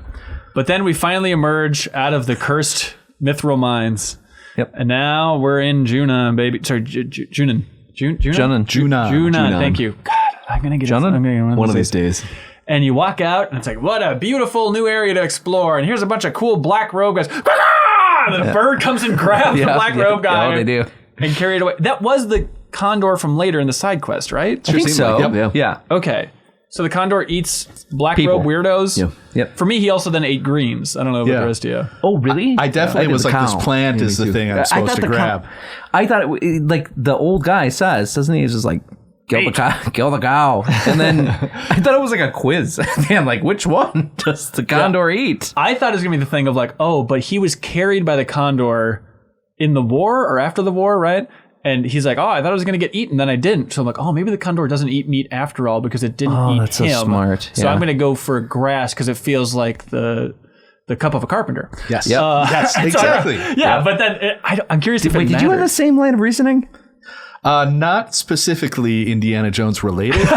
But then we finally emerge out of the cursed mithril mines.
Yep.
And now we're in Junon, baby. Sorry, Junon. Junon. Thank you. God, I'm going to get
Junon?
One of these days.
And you walk out, and it's like, what a beautiful new area to explore. And here's a bunch of cool black robe guys. And then a bird comes and grabs the black robe guy.
Yeah, they do.
And carry it away. That was the Condor from later in the side quest, right?
I think so.
Like,
Yeah.
Okay. So the Condor eats black robe weirdos.
Yep.
For me, he also then ate greens. I don't know about the rest of you.
Oh, really?
I definitely was like, this plant is the thing I'm supposed to grab.
I thought like the old guy doesn't he? He's just like, kill the cow. And then I thought it was like a quiz. Man, like, which one does the Condor eat?
I thought it was going to be the thing of like, oh, but he was carried by the Condor in the war or after the war, right? And he's like, oh, I thought I was going to get eaten, then I didn't. So I'm like, oh, maybe the Condor doesn't eat meat after all because it didn't eat
that's
him.
So smart.
So I'm going to go for grass because it feels like the cup of a carpenter.
Yes. Yes, exactly.
But then I'm curious if it
did you have the same line of reasoning?
Not specifically Indiana Jones related,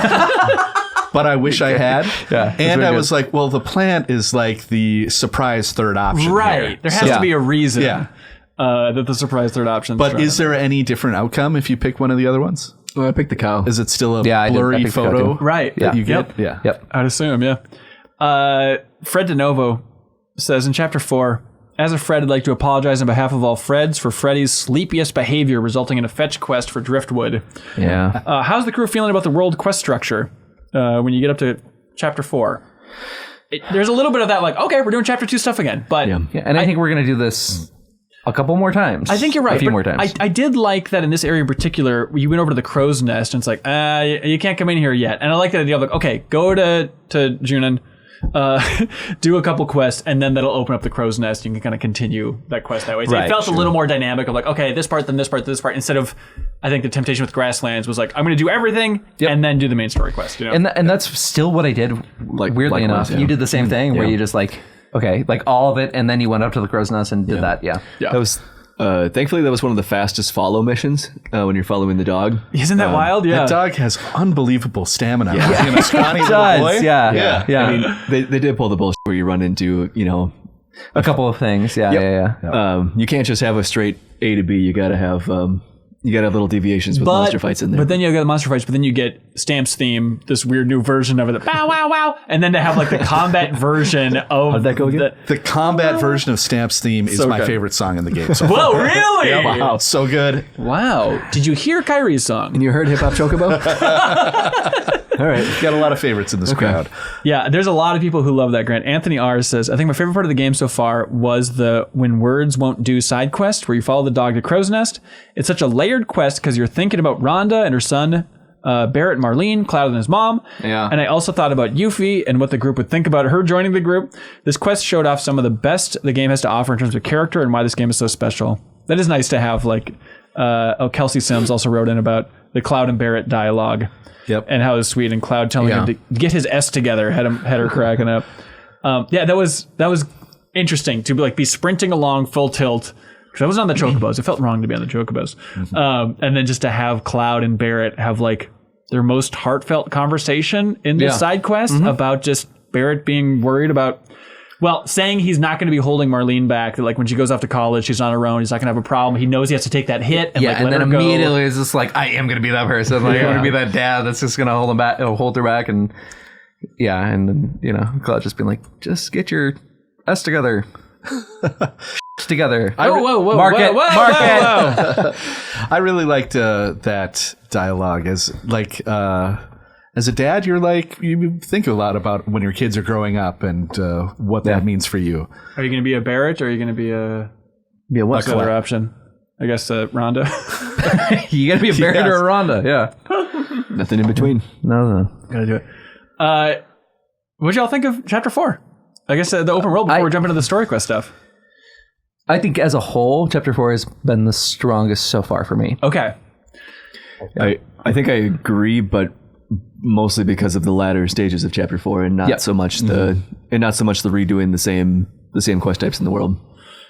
but I wish I had.
Yeah,
and I was like, well, the plant is like the surprise third option.
Right.
Here.
There has to be a reason
that
the surprise third option.
But is there any differend outcome if you pick one of the other ones?
Well, I picked the cow.
Is it still a
I
blurry
picked the cow
photo?
too.
Right.
That you get?
Yeah. Yep.
I'd assume, Fred DeNovo says in Chapter 4, as a Fred, I'd like to apologize on behalf of all Freds for Freddy's sleepiest behavior resulting in a fetch quest for Driftwood.
Yeah.
How's the crew feeling about the world quest structure when you get up to Chapter 4? There's a little bit of that like, okay, we're doing Chapter 2 stuff again. But
and I think we're going to do this a couple more times.
I think you're right.
A few more times.
I did like that in this area in particular, you went over to the crow's nest and it's like, you can't come in here yet. And I like that idea of like, okay, go to Junon, do a couple quests, and then that'll open up the crow's nest. You can kind of continue that quest that way. So it felt a little more dynamic of like, okay, this part, then this part, this part, instead of, I think the temptation with Grasslands was like, I'm going to do everything and then do the main story quest. You know?
And that's still what I did. Like weirdly enough, you did the same thing where you just like, okay, like all of it, and then you went up to the crow's nest and did that. Yeah.
That was. Thankfully, that was one of the fastest follow missions when you're following the dog.
Isn't that wild? Yeah.
That dog has unbelievable stamina. Yeah. A scrawny little boy.
Yeah.
I mean, they did pull the bullshit where you run into,
a couple of things. Yeah.
You can't just have a straight A to B. You gotta have little deviations with monster fights in there.
But then you get the monster fights, but then you get Stamp's theme, this weird new version of it, bow, wow, wow. And then to have like the combat version of...
How'd that go again?
The combat version of Stamp's theme is my favorite song in the game. So
Whoa, really?
yeah, wow, so good.
Wow. Did you hear Kyrie's song?
And you heard Hip Hop Chocobo? All right.
Got a lot of favorites in this crowd.
Yeah, there's a lot of people who love that, Grant. Anthony R. says, I think my favorite part of the game so far was the When Words Won't Do side quest, where you follow the dog to Crow's Nest. It's such a layered quest because you're thinking about Rhonda and her son, Barrett and Marlene, Cloud and his mom.
Yeah.
And I also thought about Yuffie and what the group would think about her joining the group. This quest showed off some of the best the game has to offer in terms of character and why this game is so special. That is nice to have, like, Kelsey Sims also wrote in about the Cloud and Barrett dialogue.
Yep.
And how it was sweet, and Cloud telling him to get his S together had her cracking up. Yeah, that was interesting to be sprinting along full tilt. Because I was on the Chocobos. It felt wrong to be on the Chocobos. And then just to have Cloud and Barrett have like their most heartfelt conversation in this side quest about just Barrett being worried about, well, saying he's not going to be holding Marlene back. That like when she goes off to college, she's on her own. He's not going to have a problem. He knows he has to take that hit and
and
let
then
her go.
immediately it's just like, I am going to be that person. Like, I'm going to be that dad that's just going to hold her back. And and then, Cloud just being like, just get your S together. Together.
Whoa,
Mark it.
I really liked that dialogue as like as a dad, you think a lot about when your kids are growing up and what that means for you.
Are you going to be a Barrett or are you going to be a
what
other option? I guess Rhonda.
You got to be a Barrett or a Rhonda. Yeah.
Nothing in between.
No.
Gotta do it. What'd y'all think of Chapter 4? I guess the open world before we jump into the story quest stuff.
I think as a whole, Chapter 4 has been the strongest so far for me.
Okay.
I think I agree, but mostly because of the latter stages of Chapter 4 and not so much the redoing the same quest types in the world.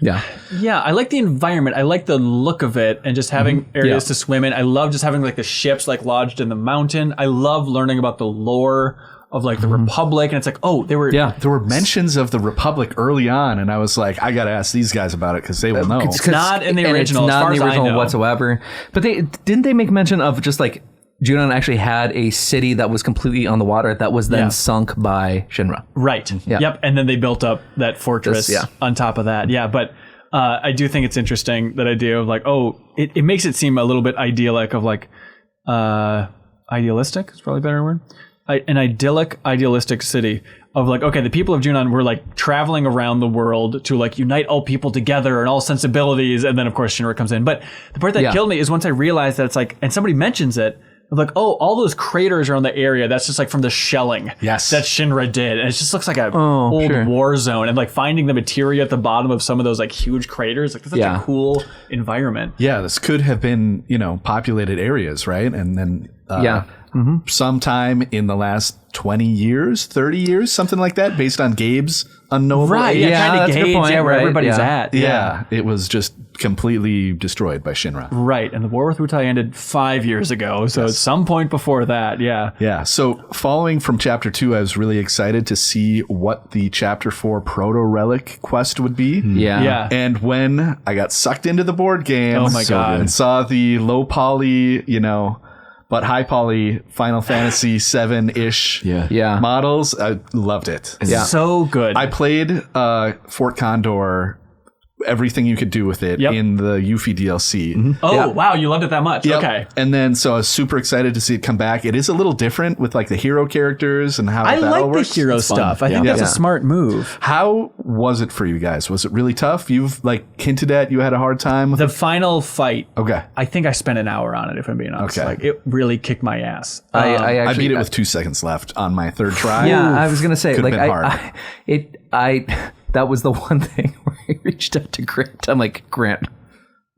Yeah.
Yeah, I like the environment. I like the look of it and just having areas to swim in. I love just having like the ships like lodged in the mountain. I love learning about the lore of like the Republic, and it's like, oh, there were
mentions of the Republic early on, and I was like, I gotta ask these guys about it because they will know.
It's not in the original,
it's not
as far
in the
as I
original
know.
whatsoever. But didn't they make mention of just like Junon actually had a city that was completely on the water that was then sunk by Shinra.
Right.
Yeah.
Yep. And then they built up that fortress on top of that. Yeah. But I do think it's interesting, that idea of like, oh, it makes it seem a little bit idyllic of like, idealistic is probably a better word. An idealistic city of like, okay, the people of Junon were like traveling around the world to like unite all people together and all sensibilities. And then of course Shinra comes in. But the part that killed me is once I realized that it's like, and somebody mentions it, of like, oh, all those craters around the area, that's just like from the shelling that Shinra did. And it just looks like a old war zone. And like finding the materia at the bottom of some of those like huge craters, like that's such a cool environment.
Yeah, this could have been, populated areas, right? And then sometime in the last 20 years, 30 years, something like that, based on Gabe's unknowable age.
Trying to gauge where everybody's at.
Yeah, it was just completely destroyed by Shinra.
Right, and the war with Wutai ended 5 years ago, so at some point before that,
Yeah, so following from Chapter 2, I was really excited to see what the Chapter 4 Proto-Relic quest would be.
Yeah.
And when I got sucked into the board game
Oh my God.
and saw the low poly, but high poly Final Fantasy 7-ish models, I loved it.
So good.
I played Fort Condor, everything you could do with it in the Yuffie DLC.
Wow, you loved it that much. Okay.
And then so I was super excited to see it come back. It is a little different with like the hero characters and how that all works.
The hero stuff. I think that's a smart move.
How was it for you guys? Was it really tough? You've like hinted at you had a hard time with
The final fight.
Okay.
I think I spent an hour on it, if I'm being honest.
Okay.
Like it really kicked my ass.
I beat it with 2 seconds left on my third try.
Yeah, I was gonna say,
Could've
like
been hard.
that was the one thing where I reached out to Grant. I'm like, Grant,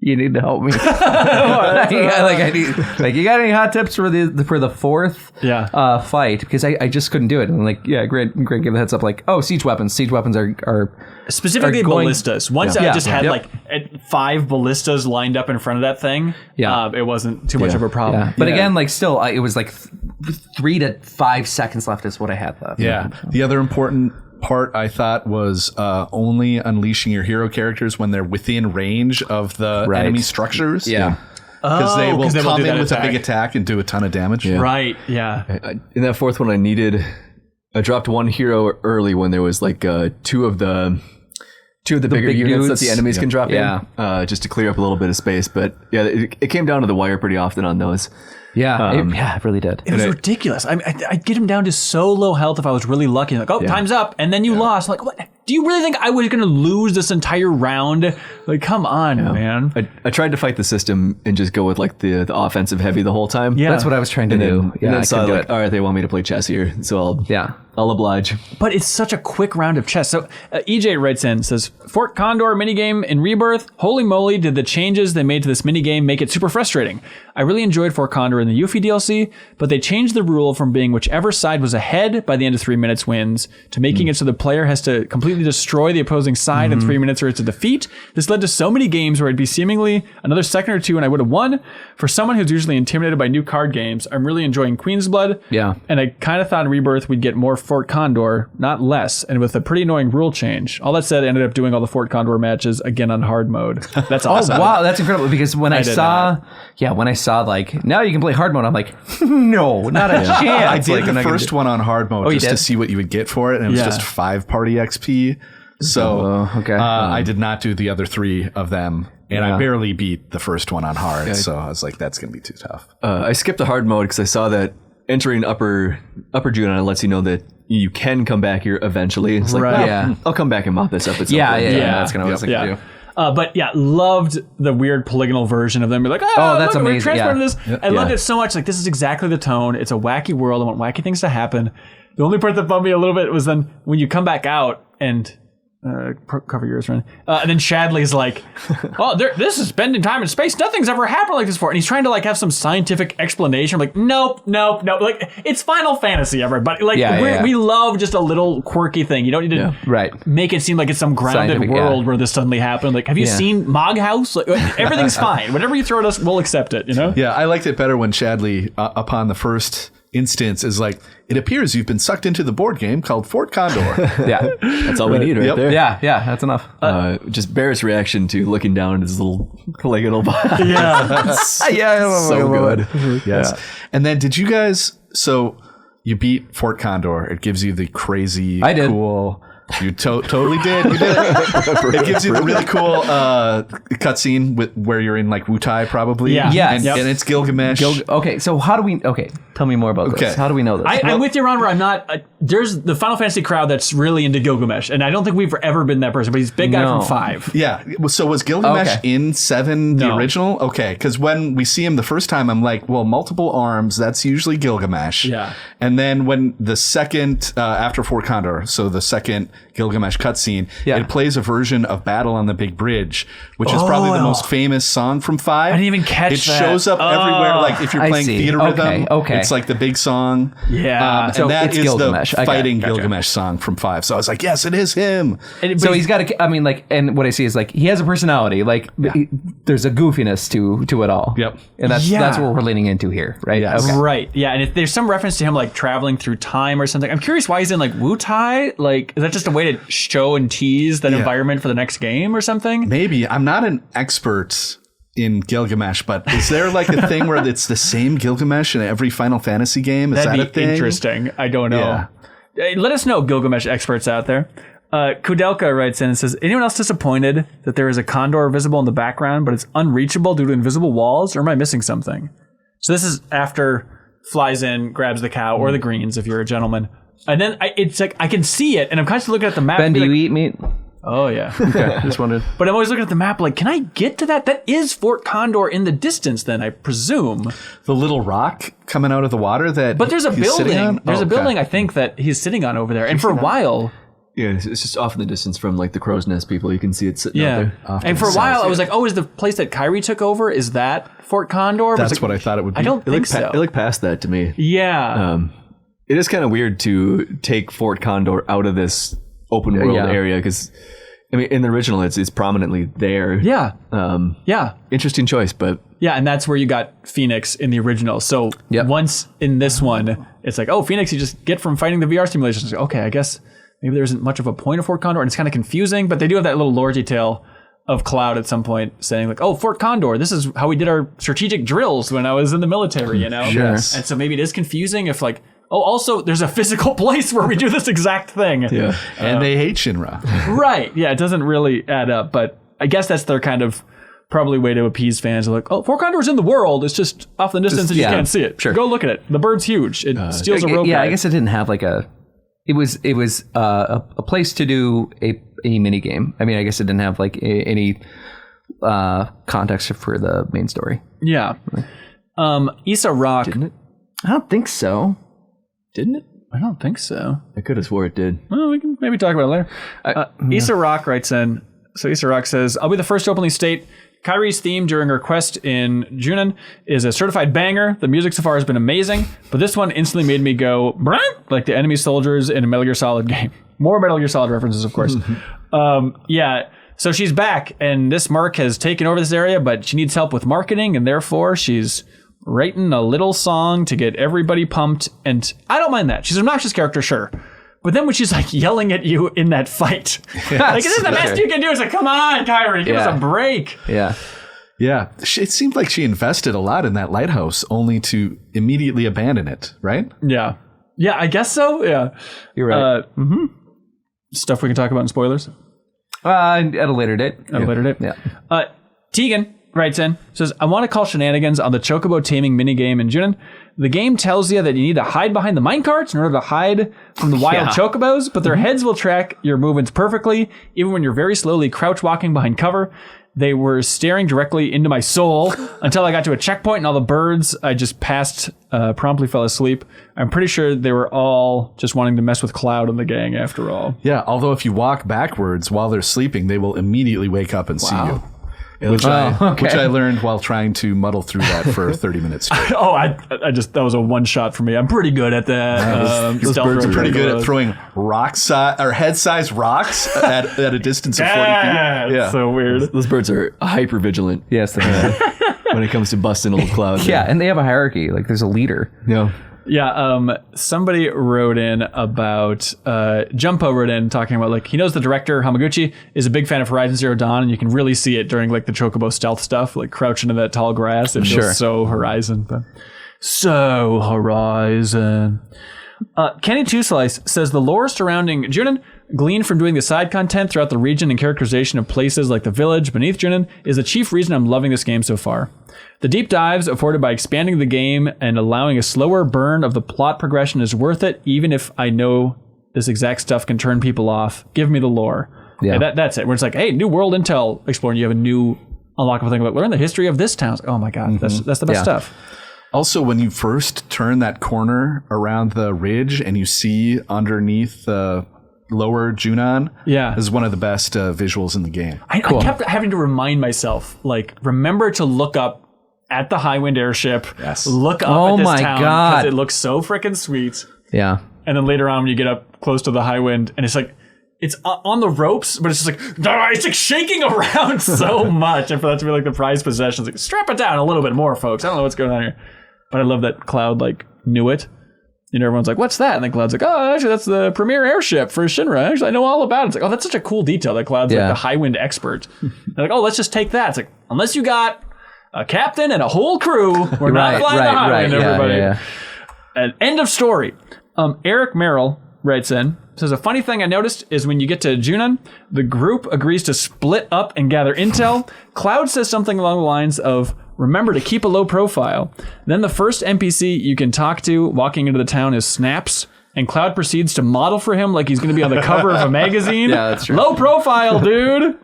you need to help me. I need, you got any hot tips for the fourth fight? Because I just couldn't do it. And like, Grant gave a heads up, like, oh, siege weapons. Siege weapons are
specifically ballistas. Once I just had like 5 ballistas lined up in front of that thing, it wasn't too much of a problem.
Yeah. But again, like still, it was like 3 to 5 seconds left is what I had left.
Yeah. The other important part I thought was only unleashing your hero characters when they're within range of the enemy structures.
Yeah.
Because they will
do
come in
that
with
attack.
a big attack and do a ton of damage.
Yeah.
Right. Yeah.
In that fourth one, I dropped one hero early when there was like two of the bigger
big
units that
dudes.
the enemies can drop
Yeah.
in, just to clear up a little bit of space. But yeah, it came down to the wire pretty often on those.
Yeah. It really did.
It was ridiculous. I'd get him down to so low health if I was really lucky. Like, time's up, and then you lost. Like, what? Do you really think I was going to lose this entire round? Like, come on, man.
I tried to fight the system and just go with like the offensive heavy the whole time.
Yeah.
That's what I was trying to
And
do.
then, and then
I
saw
couldn't do
like,
it.
all right, they want me to play chess here, so I'll oblige.
But it's such a quick round of chess. So EJ writes in, says, Fort Condor minigame in Rebirth. Holy moly, did the changes they made to this minigame make it super frustrating. I really enjoyed Fort Condor in the Yuffie DLC, but they changed the rule from being whichever side was ahead by the end of 3 minutes wins to making it so the player has to completely destroy the opposing side in 3 minutes or it's a defeat. This led to so many games where it'd be seemingly another second or two and I would have won. For someone who's usually intimidated by new card games, I'm really enjoying Queen's Blood.
Yeah.
And I kind of thought in Rebirth we'd get more Fort Condor, not less, and with a pretty annoying rule change. All that said, I ended up doing all the Fort Condor matches again on hard mode. That's awesome.
Oh wow, that's incredible! Because when I
did
saw like now you can play hard mode, I'm like, no, not a chance.
I did
Like, I'm
the
not gonna
first
do-
one on hard mode
you
just to
did?
see what you would get for it, and it was
Yeah.
just 5 party XP. So
okay.
I did not do the other 3 of them, and I
Yeah.
barely beat the first one on hard. So I was like, that's going to be too tough.
I skipped the hard mode because I saw that entering upper June lets you know that you can come back here eventually. It's like,
Right.
well,
Yeah.
I'll come back and mop this up at some
Yeah,
point.
yeah,
Yeah.
that's kind of what I was thinking
Yeah.
too.
But yeah, loved the weird polygonal version of them. You're like,
Oh, that's
look, we're
amazing,
transferring
yeah.
this. I loved it so much. Like, this is exactly the tone. It's a wacky world. I want wacky things to happen. The only part that bummed me a little bit was then when you come back out and cover yours, Ren. And then Chadley's like, "Oh, this is bending time and space. Nothing's ever happened like this before." And he's trying to like have some scientific explanation. I'm like, nope. Like, it's Final Fantasy, everybody. Like, we love just a little quirky thing. You don't need to
Right.
make it seem like it's some grounded
Scientific,
world
yeah.
where this suddenly happened. Like, have you seen Mog House? Like, everything's fine. Whatever you throw at us, we'll accept it. You know?
Yeah, I liked it better when Chadley, upon the first instance, is like, it appears you've been sucked into the board game called Fort Condor.
Yeah.
That's all we need right
Yep.
there.
Yeah, that's enough.
Just Barrett's reaction to looking down at his little polygonal box.
Yeah.
So good.
Yes. And then did you guys, so you beat Fort Condor. It gives you the crazy,
I did.
cool. You totally did. You did. It gives you the really cool cutscene where you're in like Wutai probably.
Yeah.
Yes.
And,
Yep.
and it's Gilgamesh.
Okay, so how do we? Okay, tell me more about this.
Okay.
How do we know this?
I'm with you, Ron, where I'm not. There's the Final Fantasy crowd that's really into Gilgamesh, and I don't think we've ever been that person, but he's a big guy
No.
from 5.
Yeah. So was Gilgamesh
Okay.
in 7 the
No.
original? Okay. Because when we see him the first time, I'm like, well, multiple arms, that's usually Gilgamesh.
Yeah.
And then when the second, after Fort Condor, so the second Gilgamesh cutscene,
Yeah.
it plays a version of Battle on the Big Bridge, which is probably the most famous song from 5.
I didn't even catch
it
that.
shows up everywhere. Like if you're
I
playing
see.
theater rhythm,
Okay.
it's like the big song.
Yeah.
And
So
that
it's
is
Gilgamesh.
the
Okay,
fighting
gotcha.
Gilgamesh song from 5. So I was like, yes, it is him.
So he's got a. I mean, like, and what I see is like he has a personality. Like, there's a goofiness to it all.
Yep.
And that's
Yeah.
what we're leaning into here, right?
Yes.
Okay.
Right. Yeah. And if there's some reference to him like traveling through time or something, I'm curious why he's in like Wutai. Like, is that just a way to show and tease that environment for the next game or something?
Maybe. I'm not an expert in Gilgamesh, but is there like a thing where it's the same Gilgamesh in every Final Fantasy game? Is
That'd
that a
be
thing?
interesting. I don't know. Hey, let us know, Gilgamesh experts out there. Kudelka writes in and says, anyone else disappointed that there is a condor visible in the background, but it's unreachable due to invisible walls, or am I missing something? So this is after flies in, grabs the cow, or the greens if you're a gentleman. And then it's like, I can see it, and I'm constantly looking at the map.
Ben,
and be
do you
like,
eat meat?
Oh, yeah.
Okay, just wondered.
But I'm always looking at the map like, can I get to that? That is Fort Condor in the distance then, I presume.
The little rock coming out of the water that
But there's a
he's sitting
building.
on?
There's
Oh,
a building,
okay.
I think, that he's sitting on over there. And for a while...
Yeah, it's just off in the distance from like the crow's nest people. You can see it sitting out
Yeah.
there.
And for a while, I was like, oh, is the place that Kyrie took over, is that Fort Condor?
That's
like,
what I thought it would be.
I don't
It
think so.
looked past that to me.
Yeah.
It is kind of weird to take Fort Condor out of this open world
Yeah.
area because, I mean, in the original, it's prominently there.
yeah. Yeah.
Interesting choice, but
Yeah, and that's where you got Phoenix in the original. So once in this one, it's like, oh, Phoenix you just get from fighting the VR simulations. Okay, I guess maybe there isn't much of a point of Fort Condor, and it's kind of confusing. But they do have that little lore detail of Cloud at some point saying like, "Oh, Fort Condor, this is how we did our strategic drills when I was in the military," you know.
Yes.
And so maybe it is confusing if like, oh, also there's a physical place where we do this exact thing.
Yeah.
And they hate Shinra.
Right. Yeah, it doesn't really add up, but I guess that's their kind of probably way to appease fans. They're like, oh, Fort Condor's in the world. It's just off in the distance and you can't see it.
Sure.
Go look at it. The bird's huge. It steals a rope.
Yeah,
guy.
I guess it didn't have like a. It was a place to do a mini game. I mean, I guess it didn't have like any context for the main story.
Yeah. Issa Rock.
Didn't it?
I don't think so.
Didn't it?
I don't think so.
I could have swore it did.
Well, we can maybe talk about it later. Issa Rock writes in. So Issa Rock says, I'll be the first to openly state Kairi's theme during her quest in Junon is a certified banger. The music so far has been amazing, but this one instantly made me go, Brrr! Like the enemy soldiers in a Metal Gear Solid game. More Metal Gear Solid references, of course. Yeah, so she's back, and this Mark has taken over this area, but she needs help with marketing, and therefore she's writing a little song to get everybody pumped, and I don't mind that. She's an obnoxious character, sure. But then when she's like yelling at you in that fight, like, this is the best you can do. It's like, come on, Kairi, give us a break.
Yeah.
Yeah. It seemed like she invested a lot in that lighthouse only to immediately abandon it, right?
Yeah. Yeah, I guess so. Yeah.
You're right.
Stuff we can talk about in spoilers
At a later date.
at a later date.
Yeah.
Tegan writes in, says, I want to call shenanigans on the chocobo taming minigame in Junon. The game tells you that you need to hide behind the minecarts in order to hide from the wild chocobos, but their heads will track your movements perfectly, even when you're very slowly crouch walking behind cover. They were staring directly into my soul until I got to a checkpoint, and all the birds I just passed promptly fell asleep. I'm pretty sure they were all just wanting to mess with Cloud and the gang after all.
Yeah, although if you walk backwards while they're sleeping, they will immediately wake up and see you. Which I learned while trying to muddle through that for 30 minutes straight.
Oh, I just, that was a one shot for me. I'm pretty good at that.
Those birds are pretty good at throwing head-sized rocks at a distance of 40 feet.
Yeah, so weird.
Those birds are hyper vigilant.
Yes, they are.
When it comes to busting old Cloud.
Yeah, and they have a hierarchy. Like there's a leader.
Yeah.
Yeah, somebody wrote in about, Jumpo wrote in talking about, like, he knows the director, Hamaguchi, is a big fan of Horizon Zero Dawn, and you can really see it during, like, the chocobo stealth stuff, like, crouching into that tall grass. It feels so Horizon. But so Horizon. Kenny Two Slice says the lore surrounding Junon, gleaned from doing the side content throughout the region and characterization of places like the village beneath Junon, is the chief reason I'm loving this game so far. The deep dives afforded by expanding the game and allowing a slower burn of the plot progression is worth it, even if I know this exact stuff can turn people off. Give me the lore. Yeah, that's it. Where it's like, hey, new world intel exploring. You have a new unlockable thing. Like, learn the history of this town. Oh my god, that's the best stuff.
Also, when you first turn that corner around the ridge and you see underneath the lower Junon, this is one of the best visuals in the game.
I kept having to remind myself, like, remember to look up at the Highwind airship. Yes. Look up at this town because it looks so freaking sweet.
Yeah.
And then later on, when you get up close to the Highwind, and it's like, it's on the ropes, but it's just like, it's like shaking around so much. And for that to be like the prized possession, it's like, strap it down a little bit more, folks. I don't know what's going on here. But I love that Cloud, like, knew it. And everyone's like, what's that? And then Cloud's like, oh, actually, that's the premier airship for Shinra. Actually, I know all about it. It's like, oh, that's such a cool detail that Cloud's like the Highwind expert. They're like, oh, let's just take that. It's like, unless you got a captain and a whole crew, we're not flying the Highwind, everybody. And end of story. Eric Merrill writes in, says, a funny thing I noticed is when you get to Junon, the group agrees to split up and gather intel. Cloud says something along the lines of, remember to keep a low profile. Then the first NPC you can talk to walking into the town is Snaps, and Cloud proceeds to model for him like he's going to be on the cover of a magazine.
Yeah, that's true.
Low profile, dude.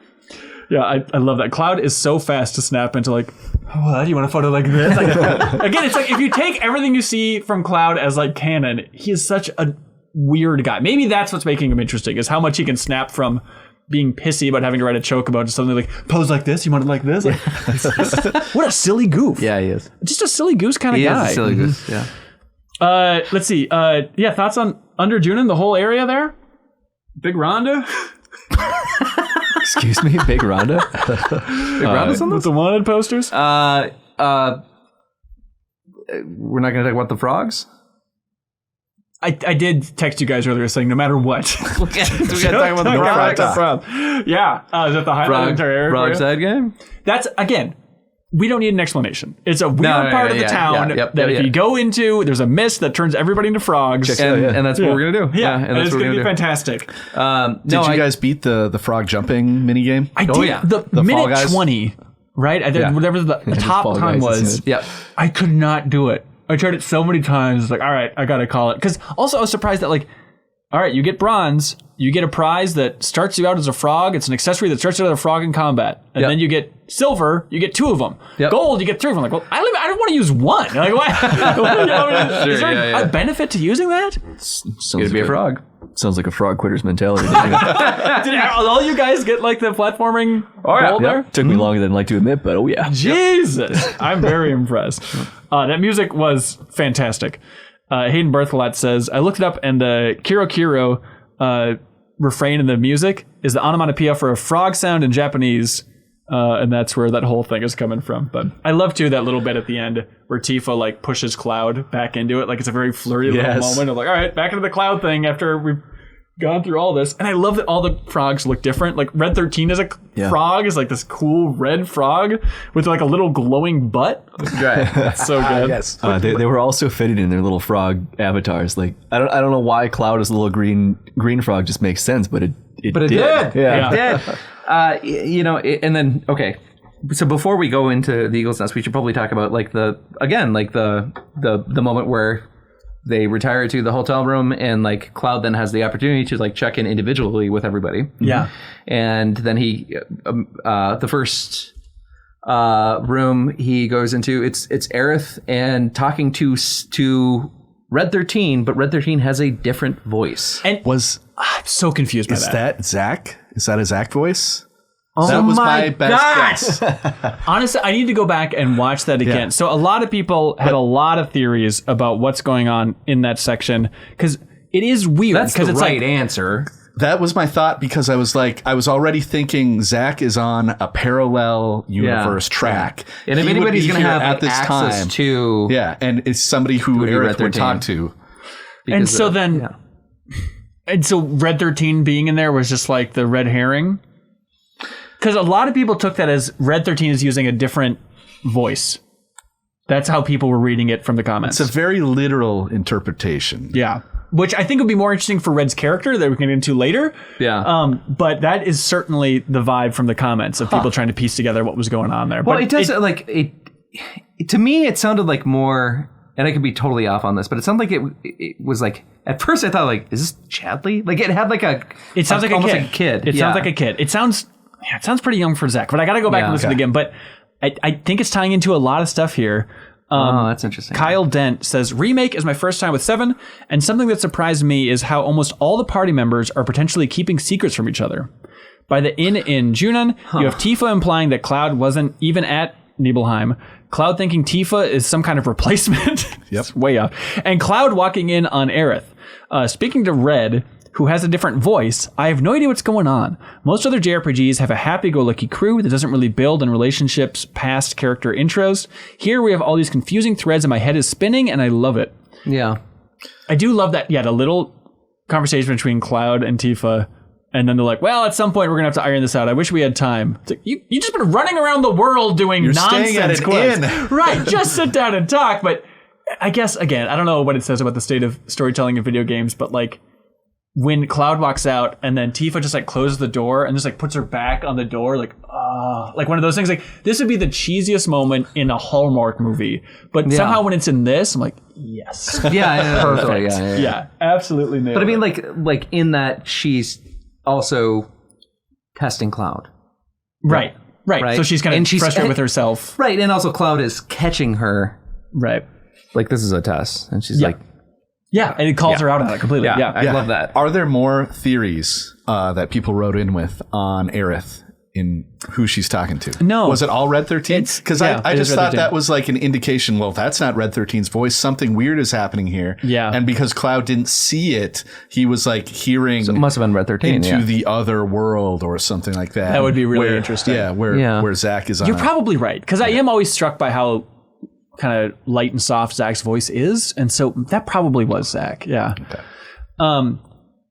Yeah, I love that. Cloud is so fast to snap into like, oh, do you want a photo like this? Like, again, it's like if you take everything you see from Cloud as like canon, he is such a weird guy. Maybe that's what's making him interesting, is how much he can snap from being pissy about having to write a chocobo to suddenly like, pose like this, you want it like this? Like, what a silly goof.
Yeah, he is.
Just a silly goose kind of guy.
He is a silly goose, yeah.
Let's see. Thoughts on Under Junon, the whole area there? Big Rhonda?
Excuse me, Big Rhonda?
Big Rhonda's on this? With the wanted posters?
We're not going to talk about the frogs?
I did text you guys earlier saying no matter what.
We got to talk about the frog.
Yeah. Is that the highlight of the entire area?
Frog side game?
That's, again, we don't need an explanation. It's a weird part of the town that if you go into, there's a mist that turns everybody into frogs.
And that's what we're going to do.
Yeah,
and that's
it's going to be fantastic.
Did you guys beat the frog jumping minigame?
I did. The minute 20, right? Whatever the top time was.
Yep.
I could not do it. I tried it so many times. It's like, all right, I got to call it. Because also I was surprised that, like, all right, you get bronze. You get a prize that starts you out as a frog. It's an accessory that starts you out as a frog in combat. And then you get silver. You get 2 of them. Gold, you get 3 of them. Like, well, I don't want to use 1. Like, what? Is there a benefit to using that?
It'd be a frog.
Sounds like a frog quitter's mentality.
Did all you guys get, like, the platforming gold there?
Took me longer than I'd like to admit, but
Jesus. I'm very impressed. That music was fantastic. Hayden Bertholat says, I looked it up, and the Kiro Kiro refrain in the music is the onomatopoeia for a frog sound in Japanese, and that's where that whole thing is coming from. But I love, too, that little bit at the end where Tifa, like, pushes Cloud back into it. Like, it's a very flirty little moment of, like, all right, back into the Cloud thing after we've gone through all this. And I love that all the frogs look different. Like, Red 13 is a frog, is like this cool red frog with, like, a little glowing butt.
Right.
That's so good.
Yes.
they were all so fitted in their little frog avatars. Like, I don't know why Cloud is a little green frog just makes sense, but it did.
Yeah. It did. And then, okay. So before we go into the Eagle's Nest, we should probably talk about, like, the moment where they retire to the hotel room, and, like, Cloud then has the opportunity to, like, check in individually with everybody.
Yeah.
And then he, the first room he goes into, it's Aerith and talking to Red 13, but Red 13 has a different voice.
And I'm so confused by that.
Is that Zack? Is that a Zack voice?
Oh,
that was my best guess.
Honestly, I need to go back and watch that again. Yeah. So a lot of people had a lot of theories about what's going on in that section, because it is weird.
That's the
it's
right answer.
That was my thought, because I was already thinking Zack is on a parallel universe track.
And if anybody's going to have at this access time to...
Yeah, and it's somebody who Aerith would talk to.
And so And so Red 13 being in there was just like the red herring? Because a lot of people took that as Red 13 is using a different voice. That's how people were reading it from the comments.
It's a very literal interpretation.
Yeah. Which I think would be more interesting for Red's character that we can get into later.
Yeah.
But that is certainly the vibe from the comments of people trying to piece together what was going on there.
Well,
but
it does, to me, it sounded like more, and I could be totally off on this, but it sounded like it was like, at first I thought, like, is this Chadley? Like, it had like a...
It sounds like
almost
a kid. It sounds like a kid. It sounds pretty young for Zack, but I got to go back and listen again. But I think it's tying into a lot of stuff here.
That's interesting.
Kyle Dent says, remake is my first time with 7, and something that surprised me is how almost all the party members are potentially keeping secrets from each other. By the inn in Junon, you have Tifa implying that Cloud wasn't even at Nibelheim, Cloud thinking Tifa is some kind of replacement. It's way off. And Cloud walking in on Aerith. Speaking to Red, who has a different voice, I have no idea what's going on. Most other JRPGs have a happy-go-lucky crew that doesn't really build on relationships past character intros. Here we have all these confusing threads and my head is spinning and I love it.
Yeah.
I do love that, the little conversation between Cloud and Tifa, and then they're like, well, at some point we're going to have to iron this out. I wish we had time. It's like, you just been running around the world doing nonsense.
Staying at an inn.
Right, just sit down and talk. But I guess, again, I don't know what it says about the state of storytelling in video games, but like, when Cloud walks out and then Tifa just like closes the door and just like puts her back on the door, like one of those things. Like, this would be the cheesiest moment in a Hallmark movie, but somehow when it's in this, I'm like, yes,
perfect,
absolutely nailed.
But I mean, like in that she's also testing Cloud,
right? So she's kind of frustrated with herself,
right? And also Cloud is catching her,
right?
Like, this is a test, and she's like.
Yeah, and it calls her out on it completely. Yeah,
I love that.
Are there more theories that people wrote in with on Aerith in who she's talking to?
No.
Was it all Red 13? Because I just thought that was like an indication, well, that's not Red 13's voice. Something weird is happening here.
Yeah.
And because Cloud didn't see it, he was like hearing
so it must have been Red 13,
into the other world or something like that.
That would be really interesting.
Yeah, where Zack is on.
You're probably right, because I am always struck by how kind of light and soft Zack's voice is, and so that probably was Zack. Yeah. Okay.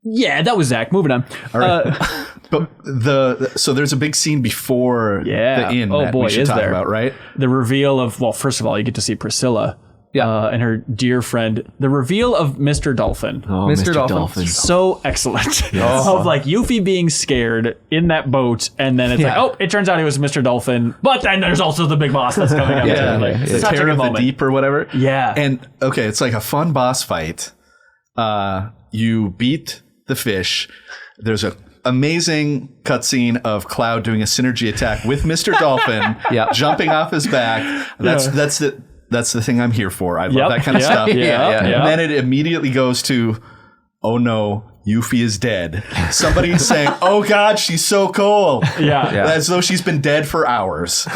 Yeah, that was Zack. Moving on.
All right. But so there's a big scene before the inn that we should talk about, right?
The reveal of, well, first of all, you get to see Priscilla and her dear friend. The reveal of Mr. Dolphin.
Oh, Mr. Dolphin.
So excellent. Of like Yuffie being scared in that boat, and then it's like, oh, it turns out he was Mr. Dolphin, but then there's also the big boss that's coming up.
The Terror of the Deep or whatever.
Yeah.
And okay, it's like a fun boss fight. You beat the fish. There's a amazing cutscene of Cloud doing a synergy attack with Mr. Dolphin, jumping off his back. That's the thing I'm here for. I love that kind of stuff. And then it immediately goes to, oh no, Yuffie is dead. Somebody's saying, oh God, she's so cool. As though she's been dead for hours.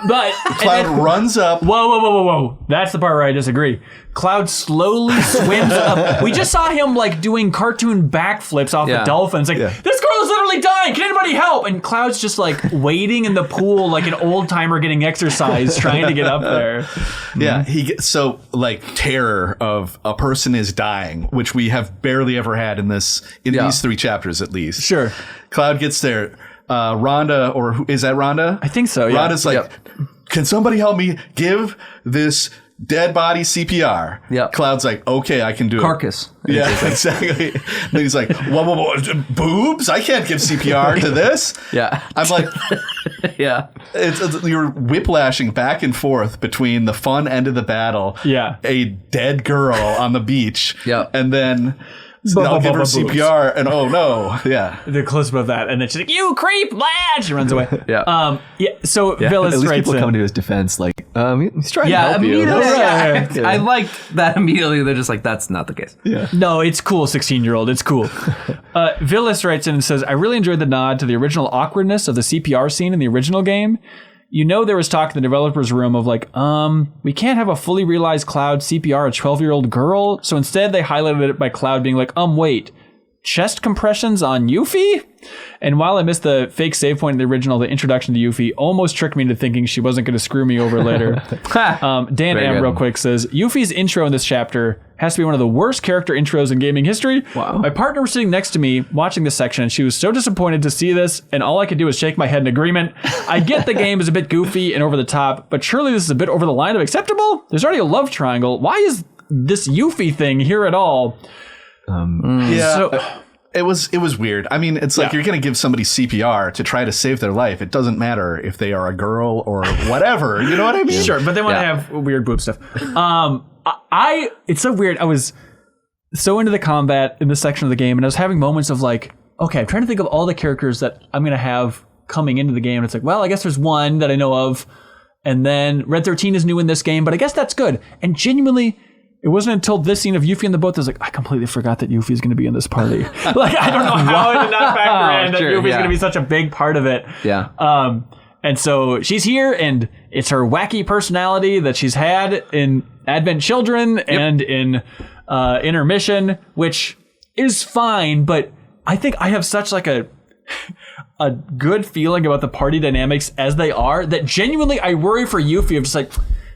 But
Cloud runs up.
Whoa. That's the part where I disagree. Cloud slowly swims up. We just saw him like doing cartoon backflips off the dolphins. Like, this girl is literally dying. Can anybody help? And Cloud's just like waiting in the pool like an old timer getting exercise, trying to get up there.
Yeah, he gets so like terror of a person is dying, which we have barely ever had in these 3 chapters at least.
Sure.
Cloud gets there. Rhonda, or is that Rhonda?
I think so, yeah.
Rhonda's like, can somebody help me give this dead body CPR?
Yeah.
Cloud's like, okay, I can do
Carcass.
it. Yeah, exactly. And he's like, whoa, boobs? I can't give CPR to this. I'm like, it's you're whiplashing back and forth between the fun end of the battle, a dead girl on the beach, and then I'll give her CPR, and oh no,
the close up of that, and then she's like, "You creep, lad!" She runs away. So Villas
at least
writes
people come to his defense, like, he's trying to help you.
I like that immediately. They're just like, that's not the case.
No, it's cool, 16-year-old. It's cool. Villas writes in and says, "I really enjoyed the nod to the original awkwardness of the CPR scene in the original game. You know, there was talk in the developer's room of like, we can't have a fully realized Cloud CPR a 12-year-old girl. So instead they highlighted it by Cloud being like, wait, chest compressions on Yuffie? And while I missed the fake save point in the original, the introduction to Yuffie almost tricked me into thinking she wasn't going to screw me over later." Dan M. real quick says, "Yuffie's intro in this chapter has to be one of the worst character intros in gaming history.
Wow.
My partner was sitting next to me watching this section, and she was so disappointed to see this, and all I could do was shake my head in agreement. I get the game is a bit goofy and over the top, but surely this is a bit over the line of acceptable? There's already a love triangle. Why is this Yuffie thing here at all?"
It was weird. I mean, it's like you're going to give somebody CPR to try to save their life. It doesn't matter if they are a girl or whatever. You know what I mean?
Sure, but they want to have weird boob stuff. It's so weird. I was so into the combat in this section of the game, and I was having moments of like, okay, I'm trying to think of all the characters that I'm going to have coming into the game. And it's like, well, I guess there's one that I know of. And then Red 13 is new in this game, but I guess that's good. And genuinely, it wasn't until this scene of Yuffie in the boat that I was like, I completely forgot that Yuffie is going to be in this party. Like, I don't know how I did not factor in that Yuffie is going to be such a big part of it. And so she's here, and it's her wacky personality that she's had in Advent Children and in Intermission, which is fine, but I think I have such like a good feeling about the party dynamics as they are that genuinely I worry for Yuffie of just like,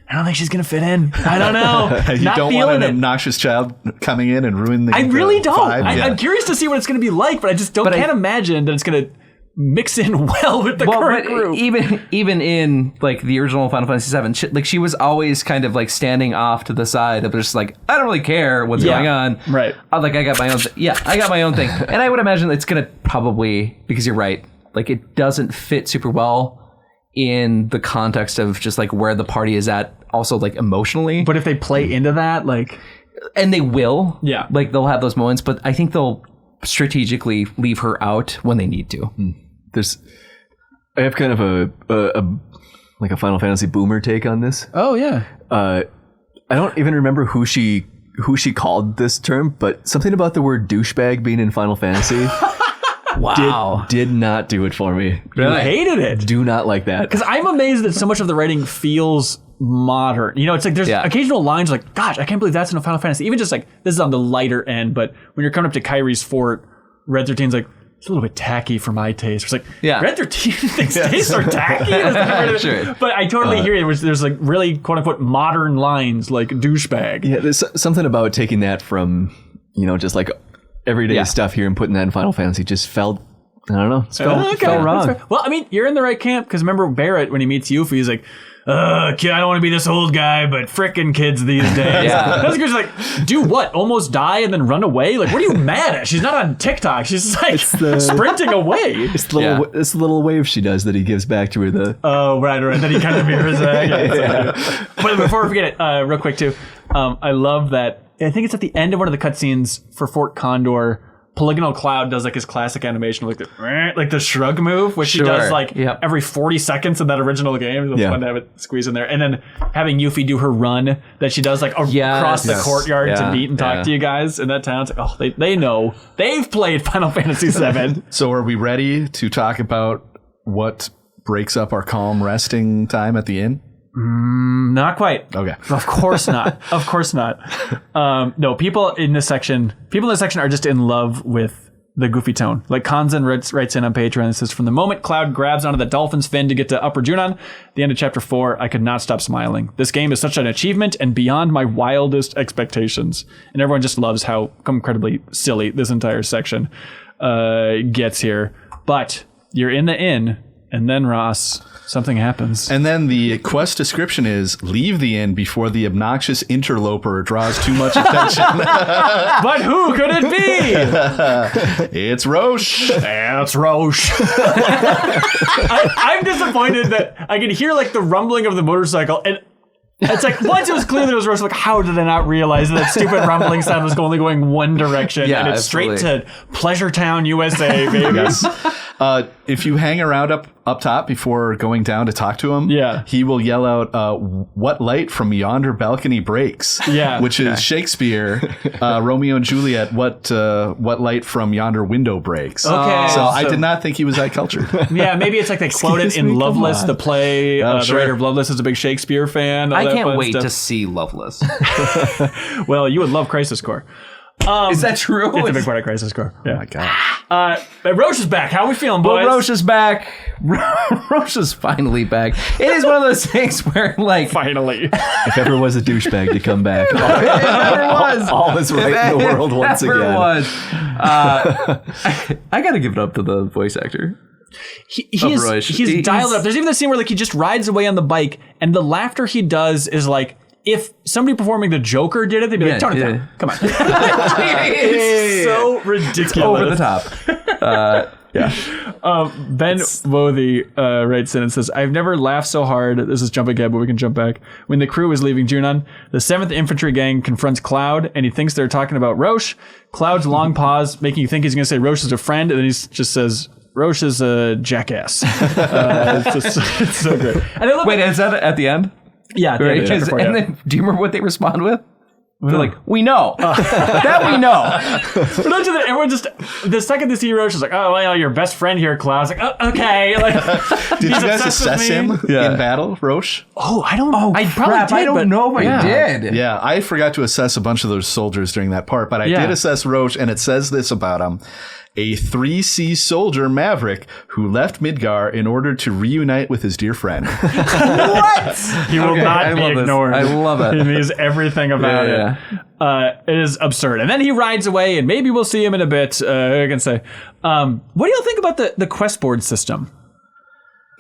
I don't think she's going to fit in. I don't know.
You don't want an obnoxious child coming in and ruin the
I really don't.
vibe.
I'm curious to see what it's going to be like, but I just can't imagine that it's going to mix in well with the current group.
Even in like the original Final Fantasy VII, she was always kind of like standing off to the side of just like, I don't really care what's going on.
Right.
I got my own I got my own thing. And I would imagine it's going to probably, because you're right, like it doesn't fit super well in the context of just like where the party is at, also like emotionally.
But if they play into that, like,
and they will,
like
they'll have those moments, but I think they'll strategically leave her out when they need to.
I have kind of a Final Fantasy boomer take on this.
Oh yeah.
I don't even remember who she called this term, but something about the word douchebag being in Final Fantasy.
Wow.
Did not do it for me.
Really? I hated it.
Do not like that.
Because I'm amazed that so much of the writing feels modern. You know, it's like there's occasional lines like, gosh, I can't believe that's in a Final Fantasy. Even just like, this is on the lighter end, but when you're coming up to Kyrie's fort, Red 13's like, it's a little bit tacky for my taste. It's like,
Yeah.
Red 13 things taste are tacky?
Sure.
But I totally hear it. There's like really quote unquote modern lines like douchebag.
Yeah, there's something about taking that from, just like everyday stuff here and putting that in Final Fantasy just felt, I don't know, felt wrong.
Well, I mean, you're in the right camp because remember Barrett, when he meets Yuffie, he's like, kid, I don't want to be this old guy, but frickin' kids these days. That's because like, do what? Almost die and then run away? Like, what are you mad at? She's not on TikTok. She's like sprinting away.
It's the little wave she does that he gives back to her.
Oh, right. Then he kind of mirrors that. But before we forget it, real quick too, I love that. I think it's at the end of one of the cutscenes for Fort Condor. Polygonal Cloud does like his classic animation, like the shrug move, which he does like every 40 seconds in that original game. It's fun to have it squeeze in there, and then having Yuffie do her run that she does like across the courtyard to meet and talk to you guys in that town. It's like, they know, they've played Final Fantasy VII.
So are we ready to talk about what breaks up our calm resting time at the inn?
Not quite.
Okay.
Of course not. Of course not. No, people in this section are just in love with the goofy tone. Like Kanzen writes in on Patreon and says, from the moment Cloud grabs onto the dolphin's fin to get to Upper Junon, the end of chapter 4, I could not stop smiling. This game is such an achievement and beyond my wildest expectations. And everyone just loves how incredibly silly this entire section gets here. But you're in the inn, and then Ross, something happens.
And then the quest description is, leave the inn before the obnoxious interloper draws too much attention.
But who could it be?
It's Roche.
It's Roche. I'm disappointed that I can hear like the rumbling of the motorcycle, and it's like once it was clear that it was Roche, like how did I not realize that stupid rumbling sound was only going one direction?
Yeah,
and it's straight to Pleasure Town, USA, baby.
Yes. If you hang around up top before going down to talk to him, he will yell out, what light from yonder balcony breaks?
Yeah.
Which is Shakespeare, Romeo and Juliet, what light from yonder window breaks?
Okay.
So I did not think he was that cultured.
Yeah, maybe it's like they quote it in Loveless, the play. The writer of Loveless is a big Shakespeare fan.
I can't wait to see Loveless.
Well, you would love Crisis Core.
Is that true?
It's a big part of Crisis Core. Yeah.
Oh my God.
Roche is back. How are we feeling, boys?
Well, Roche is back. Roche is finally back. It is one of those things where, like,
Finally.
If ever was a douchebag to come back,
it never was.
all is right in the world once
Never
again.
was. I got to give it up to the voice actor.
He's dialed up. There's even the scene where like he just rides away on the bike, and the laughter he does is like, if somebody performing the Joker did it, they'd be like, tone it down. Come on. It's so ridiculous.
Over the top.
Ben Wothy writes in and says, I've never laughed so hard. This is jumping ahead, but we can jump back. When the crew is leaving Junon, the 7th Infantry Gang confronts Cloud, and he thinks they're talking about Roche. Cloud's long pause, making you think he's going to say Roche is a friend, and then he just says, Roche is a jackass. It's so great. And
Wait, is that at the end?
Yeah.
Right. And then, do you remember what they respond with? They're like, we know. That we know.
But don't you think everyone just, the second they see Roche is like, oh, well, your best friend here, Cloud. It's like, oh, okay. Like,
Did you guys assess him in battle, Roche?
Oh, I don't know. I probably did.
I don't know if I did.
Yeah, I forgot to assess a bunch of those soldiers during that part, but I did assess Roche, and it says this about him. A 3C soldier maverick who left Midgar in order to reunite with his dear friend.
What? He will not be ignored.
I love it.
He means everything about it. It is absurd. And then he rides away, and maybe we'll see him in a bit. I can say. What do you think about the quest board system?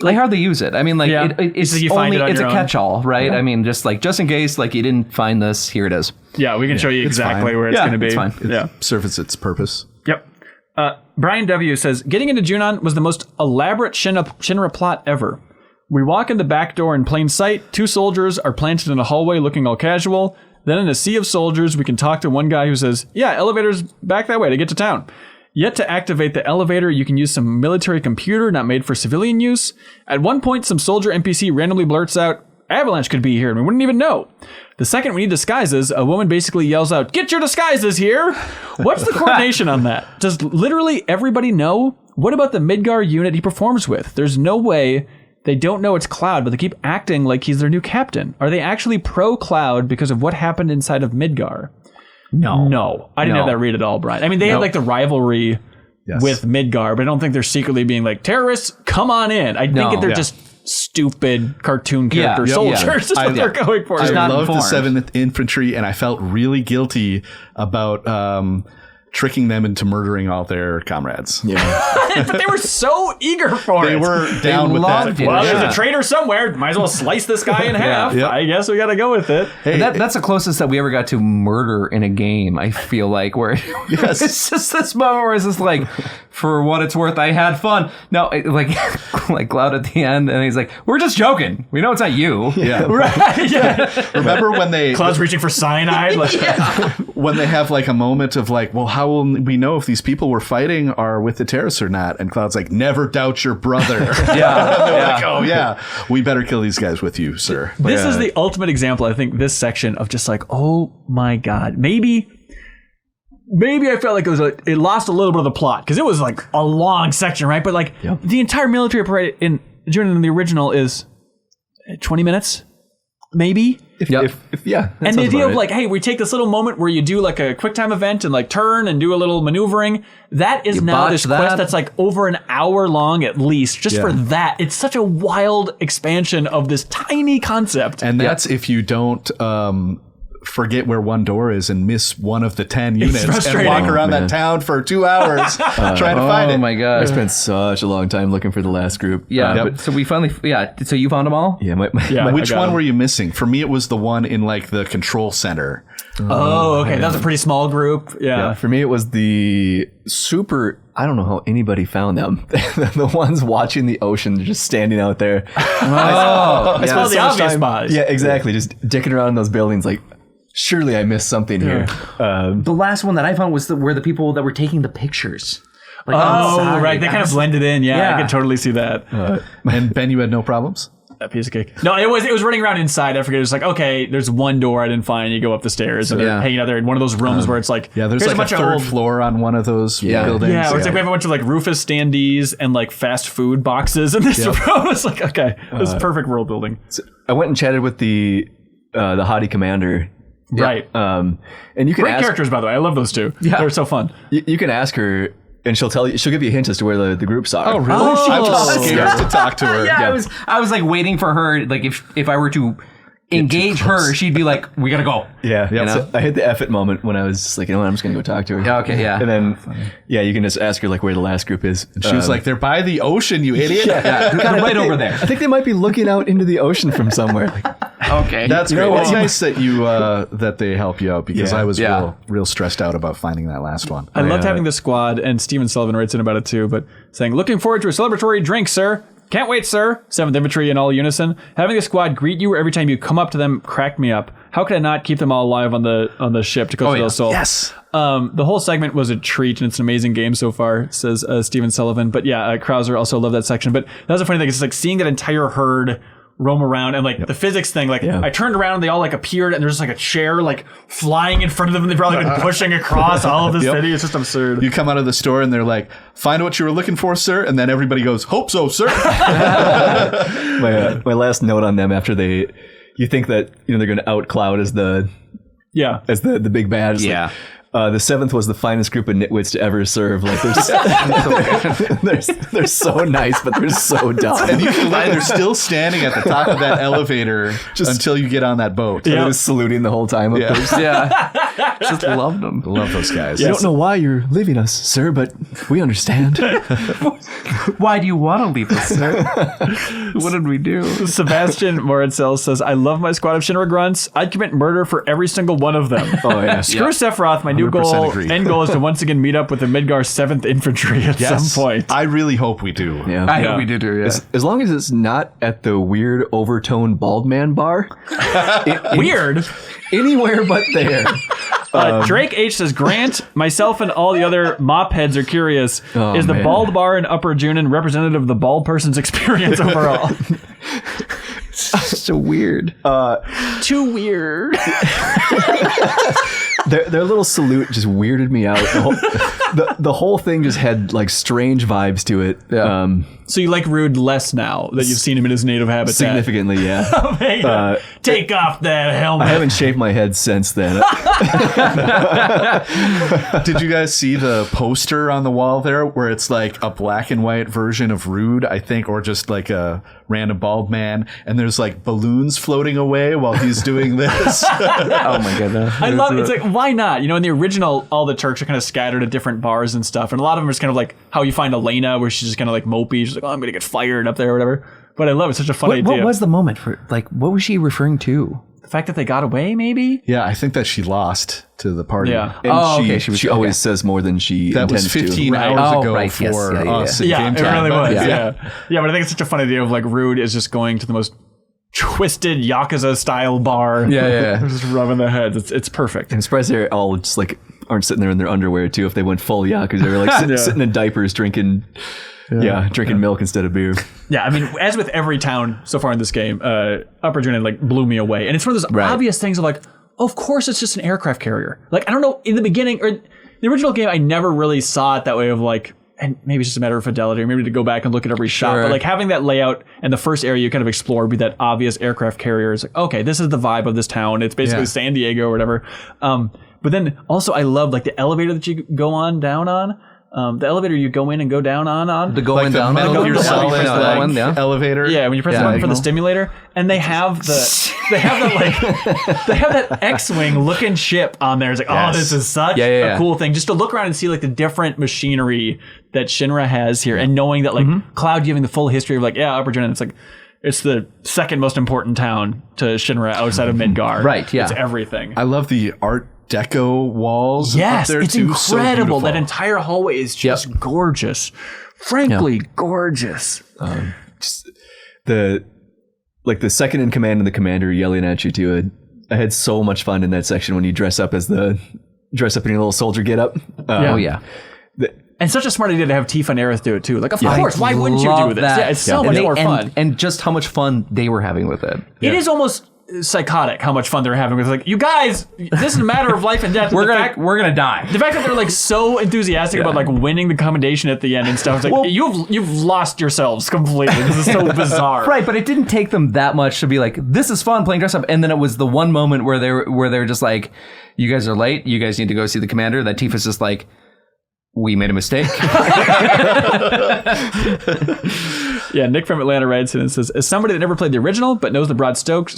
Like, hardly use it. I mean, like, it's
you find it on
it's
your
a
own.
catch-all, right? I mean, just in case, like, you didn't find this, here it is.
Yeah, we can show you exactly where it's going to be.
It's fine.
It serves its purpose.
Yep. Brian W. says, getting into Junon was the most elaborate Shinra plot ever. We walk in the back door in plain sight. 2 soldiers are planted in a hallway looking all casual. Then in a sea of soldiers, we can talk to one guy who says, yeah, elevator's back that way to get to town. Yet to activate the elevator, you can use some military computer not made for civilian use. At one point, some soldier NPC randomly blurts out, Avalanche could be here, and we wouldn't even know. The second we need disguises, a woman basically yells out, get your disguises here! What's the coordination on that? Does literally everybody know? What about the Midgar unit he performs with? There's no way they don't know it's Cloud, but they keep acting like he's their new captain. Are they actually pro-Cloud because of what happened inside of Midgar? No. I didn't have that read at all, Brian. I mean, they had like the rivalry with Midgar, but I don't think they're secretly being like, terrorists, come on in. I think they're just stupid cartoon character soldiers is what they're going for.
I
not
love the
informed.
7th Infantry, and I felt really guilty about tricking them into murdering all their comrades.
But they were so eager for it.
They were down with that.
loved it.
Well,
Yeah.
there's a traitor somewhere. Might as well slice this guy in half.
Yep.
I guess we got to go with it.
That's the closest that we ever got to murder in a game, I feel like, where
Yes.
it's just this moment where it's just like, for what it's worth, I had fun. No, like Cloud at the end, and he's like, we're just joking. We know it's not you.
Yeah.
Right? Yeah.
Remember when they
Cloud's reaching for cyanide. Like,
when they have like a moment of like, well, how will we know if these people we're fighting are with the terrorists or not? And Cloud's like, never doubt your brother. Like, oh yeah, we better kill these guys with you, sir.
This is the ultimate example, I think, this section of just like, oh my God, maybe I felt like it lost a little bit of the plot because it was like a long section, right? But like the entire military parade in the original is 20 minutes, maybe.
If that
And the
sounds
idea
about
of
right.
like, hey, we take this little moment where you do like a quick time event and like turn and do a little maneuvering. That is now
botch
this
that.
quest that's like over an hour long at least, just for that. It's such a wild expansion of this tiny concept.
And that's if you don't forget where one door is and miss one of the 10 units and
frustrating.
walk around
man.
that town for 2 hours trying to find it.
Oh my
I
God.
spent such a long time looking for the last group.
Yeah, but so we finally, so you found them all?
Yeah,
Which
I got
one
him.
were you missing? For me, it was the one in like the control center.
Oh, okay. That was a pretty small group. Yeah.
For me, it was the super. I don't know how anybody found them. The ones watching the ocean, just standing out there.
I
spent
saw the
so much
obvious
time-
spots.
Yeah, exactly. Just dicking around in those buildings, like surely I missed something here.
The last one that I found was where the people that were taking the pictures. Like
Oh,
outside.
right. They kind of blended in. Yeah,
Yeah.
I can totally see that.
And Ben, you had no problems?
That piece of cake. No, it was running around inside. I forget. It was like, okay, there's one door I didn't find. You go up the stairs and they're hanging out there in one of those rooms where it's like,
Yeah, there's
here's
like a
of
third
old.
floor on one of those buildings.
Yeah, where it's like we have a bunch of like Rufus standees and like fast food boxes in this room. It's like, okay, this is perfect world building.
I went and chatted with the haughty commander.
Right.
And you can
Great
ask
characters, by the way. I love those two. Yeah. They're so fun.
you can ask her, and she'll give you a hint as to where the groups are.
Oh, really? I'm just scared to talk to her.
Yeah, I was like waiting for her. Like if I were to engage her, she'd be like, "We gotta go."
Yeah,
You know?
So I hit the F it moment when I was just like, you know what, I'm just gonna go talk to her.
Yeah, okay, yeah.
And then, you can just ask her like where the last group is.
She was like, they're by the ocean, you idiot.
They're right over there.
I think they might be looking out into the ocean from somewhere. Like,
Okay,
That's
You
great.
know what?
It's nice that you that they help you out because
Yeah.
I was
Yeah.
real stressed out about finding that last one.
I loved having the squad, and Steven Sullivan writes in about it too, but saying, looking forward to a celebratory drink, sir. Can't wait, sir. 7th Infantry in all unison. Having the squad greet you every time you come up to them cracked me up. How could I not keep them all alive on the ship to go through those souls?
Yes.
The whole segment was a treat, and it's an amazing game so far, says Steven Sullivan. But yeah, Krauser also loved that section. But that was a funny thing. It's like seeing that entire herd roam around and like the physics thing. Like I turned around and they all like appeared and there's just like a chair like flying in front of them and they've probably been pushing across all of the city. It's just absurd.
You come out of the store and they're like, find what you were looking for, sir. And then everybody goes, hope so, sir.
my last note on them after you think that they're going to out Cloud as the big bad. It's
Yeah.
Like, the 7th was the finest group of nitwits to ever serve. Like they're so nice, but they're so dumb.
And you can look, they're still standing at the top of that elevator until you get on that boat.
They're just saluting the whole time. Up there.
yeah, just loved them.
Love those guys.
We don't know why you're leaving us, sir, but we understand.
Why do you want to leave us, sir? What did we do?
Sebastian Moritzel says, I love my squad of Shinra grunts. I'd commit murder for every single one of them.
Oh yeah.
Screw Sephiroth. My new
100% agree.
end goal is to once again meet up with the Midgar 7th Infantry at some point.
I really hope we do.
Yeah.
I hope we do too. Yeah.
As long as it's not at the weird overtone bald man bar.
Weird.
Anywhere but there.
Drake H says, Grant, myself, and all the other mop heads are curious.
Oh,
is the
man.
bald bar in Upper Junin representative of the bald person's experience overall?
So weird.
Too weird.
Their little salute just weirded me out. The whole thing just had like strange vibes to it.
Yeah.
So you like Rude less now that you've seen him in his native habitat?
Significantly, yeah.
Take off that helmet.
I haven't shaved my head since then.
Did you guys see the poster on the wall there where it's like a black and white version of Rude, I think, or just like a random bald man, and there's like balloons floating away while he's doing this?
Oh my goodness.
I love it's like, why not? You know, in the original, all the Turks are kind of scattered at different bars and stuff, and a lot of them are just kind of like how you find Elena, where she's just kind of like mopey. She's like, oh, I'm gonna get fired up there or whatever. But I love it. It's such a fun idea.
What was the moment for, like, what was she referring to?
The fact that they got away, maybe?
Yeah, I think that she lost to the party.
Yeah.
And she always says more than she
That was
intends
15
to.
hours ago
right, yes,
for
yeah.
us. at
Yeah,
game
it
time.
really was.
But,
Yeah. But I think it's such a fun idea of like Rude is just going to the most twisted Yakuza style bar.
Yeah.
Just rubbing their heads. It's perfect.
I'm surprised they're all just like aren't sitting there in their underwear too. If they went full because they were like sitting in diapers drinking. Drinking milk instead of beer.
Yeah, I mean, as with every town so far in this game, Upper Junin like blew me away. And it's one of those obvious things of like, of course it's just an aircraft carrier. Like, I don't know, in the beginning, or the original game, I never really saw it that way of like, and maybe it's just a matter of fidelity, or maybe to go back and look at every shot. But like having that layout and the first area you kind of explore be that obvious aircraft carrier. It's like, okay, this is the vibe of this town. It's basically San Diego or whatever. But then also I love like the elevator that you go on down on. The elevator you go in and go down on.
The going
Like the
down
Metal
on?
Gear
the
Solid
one,
that one, yeah.
elevator.
Yeah, when you press the button for the stimulator, and they have that X-wing looking ship on there. It's like, oh, this is such a cool thing. Just to look around and see like the different machinery that Shinra has here, and knowing that like Cloud giving the full history of like, Upper Junin, it's like it's the second most important town to Shinra outside of Midgar.
Right, yeah.
It's everything.
I love the Art Deco walls up there
it's
too.
incredible.
So beautiful.
That entire hallway is just gorgeous. Frankly, gorgeous.
The second in command and the commander yelling at you too. I had so much fun in that section when you dress up in your little soldier getup.
And such a smart idea to have Tifa and Aerith do it too. Like, of course, why wouldn't you do this?
That.
Yeah, it's so much more fun.
And just how much fun they were having with it.
It is almost psychotic how much fun they're having with it. Like, you guys, this is a matter of life and death.
We're gonna die.
The fact that they're like so enthusiastic about like winning the commendation at the end and stuff. It's like, you've lost yourselves completely. This is so bizarre.
Right, but it didn't take them that much to be like, this is fun playing dress up. And then it was the one moment where they're just like, you guys are late. You guys need to go see the commander. That Tifa's just like, we made a mistake.
Yeah, Nick from Atlanta writes in and says, as somebody that never played the original but knows the broad strokes,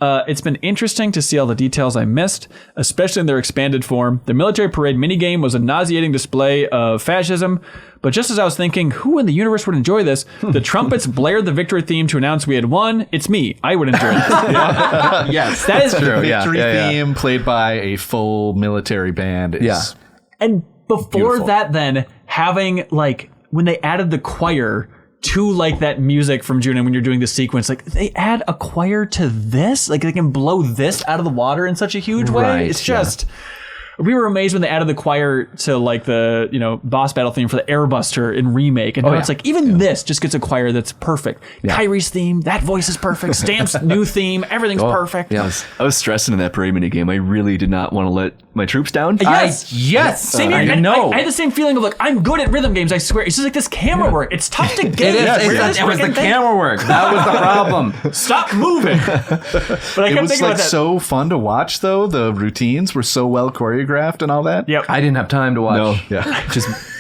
it's been interesting to see all the details I missed, especially in their expanded form. The military parade minigame was a nauseating display of fascism, but just as I was thinking, who in the universe would enjoy this? The trumpets blared the victory theme to announce we had won. It's me. I would enjoy this.
Yes,
that is
true. Victory theme played by a full military band.
And before
beautiful.
that, then having like when they added the choir to like that music from Junin when you're doing the sequence, like they add a choir to this, like they can blow this out of the water in such a huge way.
Right,
It's just. We were amazed when they added the choir to like the boss battle theme for the Airbuster in Remake, and now it's like even this just gets a choir that's perfect. Kyrie's theme, that voice is perfect. Stamp's new theme, everything's perfect.
Yes.
I was stressing in that parade mini game. I really did not want to let my troops down.
Yes,
Same
here.
I
And
know.
I had the same feeling of like I'm good at rhythm games. I swear, it's just like this camera work. It's tough to get.
It was the camera work. That was the problem.
Stop moving. But I
It
kept
was
thinking
like
about that.
so fun to watch, though. The routines were so well choreographed and all that.
Yep.
I didn't have time to watch.
No,
Yeah.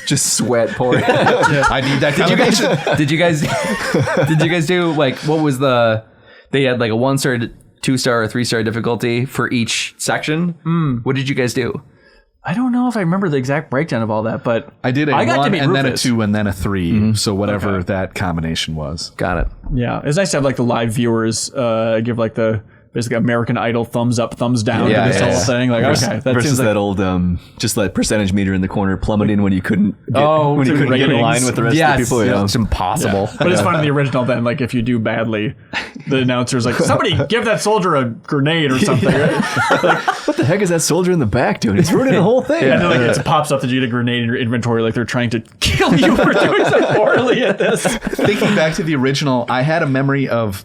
just sweat pouring.
I need that kind of action.
Did you guys do like what was they had like a 1-star, 2-star, or 3-star difficulty for each section? What did you guys do?
I don't know if I remember the exact breakdown of all that, but
I did a
I got to
1
meet
and then a
Rufus.
2 and then a 3. So whatever that combination was.
Got it.
Yeah, it's nice to have like the live viewers give like the basically American Idol thumbs up, thumbs down to this whole thing. Like, okay, that
Versus
seems like
that old just that percentage meter in the corner plummeting when you couldn't get,
to
get in
ratings.
line with the rest of the people. Yeah.
It's impossible.
But it's fun in the original then, like if you do badly, the announcer's like, somebody give that soldier a grenade or something.
What the heck is that soldier in the back doing? He's ruining the whole thing.
And then like it pops up that you get a grenade in your inventory, like they're trying to kill you for doing so poorly at this.
Thinking back to the original, I had a memory of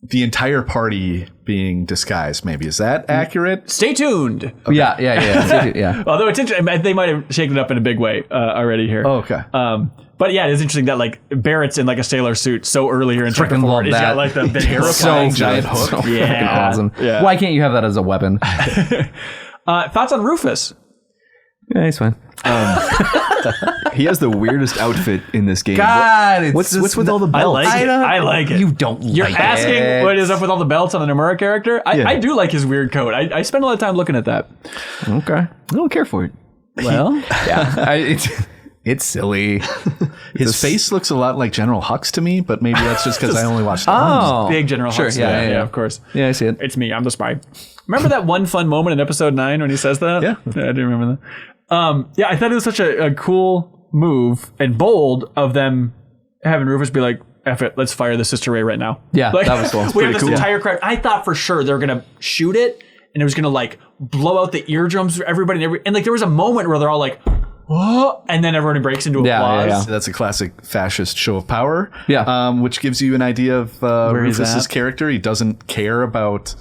the entire party being disguised. Maybe is that accurate?
Stay tuned.
Okay.
Yeah.
Although it's interesting, they might have shaken it up in a big way already here.
Oh, okay.
But yeah, it is interesting that like Barrett's in like a sailor suit so early here in chapter
Freaking
4.
love
He's
that.
got like the big
Terrifying
So
giant
good.
hook.
So
Yeah.
freaking awesome.
Yeah.
Why can't you have that as a weapon?
Thoughts on Rufus?
Yeah, he's fine.
He has the weirdest outfit in this game.
God, it's
what's
just
with all the
I
belts?
like it. I like it.
You don't
You're
like
asking
it.
what is up with all the belts on the Nomura character? I do like his weird coat. I spend a lot of time looking at that.
Okay.
I don't care for it.
Well,
Yeah. It's silly.
His face looks a lot like General Hux to me, but maybe that's just because I only watched the
Oh.
big General
Sure,
Hux.
yeah,
of course.
Yeah, I see it.
It's me. I'm the spy. Remember that one fun moment in episode 9 when he says that?
Yeah.
I do remember that. Yeah, I thought it was such a cool move and bold of them having Rufus be like, F it, let's fire the Sister Ray right now.
Yeah,
like,
that was cool.
We have this entire crowd. I thought for sure they were going to shoot it and it was going to like blow out the eardrums for everybody. And like there was a moment where they're all like, whoa, and then everybody breaks into applause.
Yeah.
That's a classic fascist show of power.
Yeah.
Which gives you an idea of
he's
Rufus's
at.
character. He doesn't care about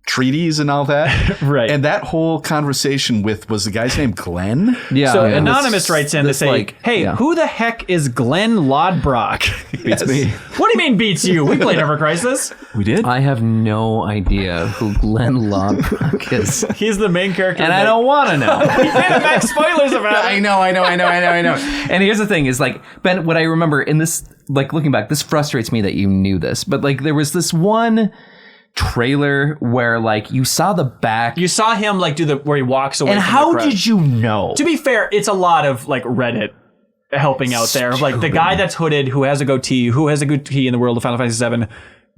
treaties and all that.
Right.
And that whole conversation was the guy's name Glenn?
Yeah.
So
yeah.
Anonymous writes in to
this,
say,
like,
hey,
yeah.
who the heck is Glenn Lodbrock?
Beats me.
What do you mean beats you? We played Ever Crisis.
We did?
I have no idea who Glenn Lodbrock is.
He's the main character.
And I don't want to know.
We can't make spoilers about it.
I know. And here's the thing is like, Ben, what I remember in this, like looking back, this frustrates me that you knew this, but like there was this one trailer where like you saw the back.
You saw him like do where he walks away.
And
from
how
the crowd.
did you know?
To be fair, it's a lot of like Reddit helping out there. Like the guy that's hooded, who has a goatee in the world of Final Fantasy VII,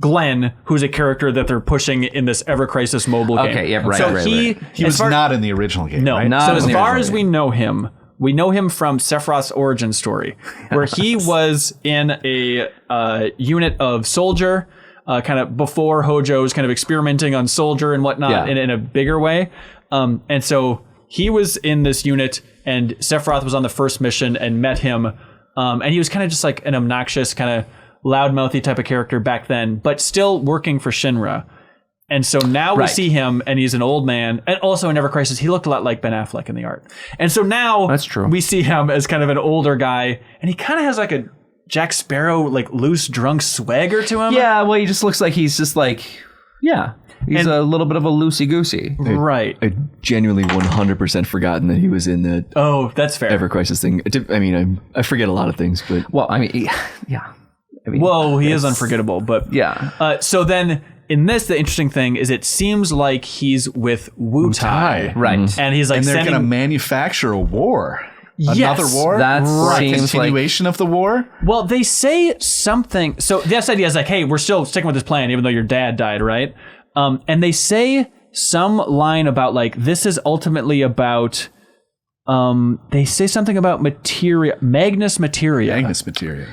Glenn, who's a character that they're pushing in this Ever Crisis mobile game.
Okay, yeah, right,
So
right.
He was not in the original game,
No.
right?
Not
So
in
as
the
far
original
as we know him from Sephiroth's origin story, where he was in a unit of soldier, kind of before Hojo was kind of experimenting on soldier and whatnot in a bigger way. And so he was in this unit, and Sephiroth was on the first mission and met him. And he was kind of just like an obnoxious, kind of loudmouthy type of character back then, but still working for Shinra. And so now we see him, and he's an old man. And also in Ever Crisis, he looked a lot like Ben Affleck in the art. And so now
That's true.
we see him as kind of an older guy, and he kind of has like a Jack Sparrow, like loose, drunk swagger to him.
Yeah, well, he just looks like he's just like, he's a little bit of a loosey-goosey.
Right.
I genuinely 100% forgotten that he was in the
Oh, that's fair.
Ever Crisis thing. I mean, I forget a lot of things, but
Well, I mean, yeah. I mean,
Whoa, he is unforgettable. But
yeah.
so then in this, the interesting thing is it seems like he's with Wu-Tai.
Right.
And he's like
And they're
sending...
going to manufacture a war.
Yes.
Another war?
That
Right.
seems like-
Continuation of the war?
Well, they say something. So this idea is like, hey, we're still sticking with this plan, even though your dad died, right? And they say some line about like, this is ultimately about, they say something about Materia. Magnus Materia.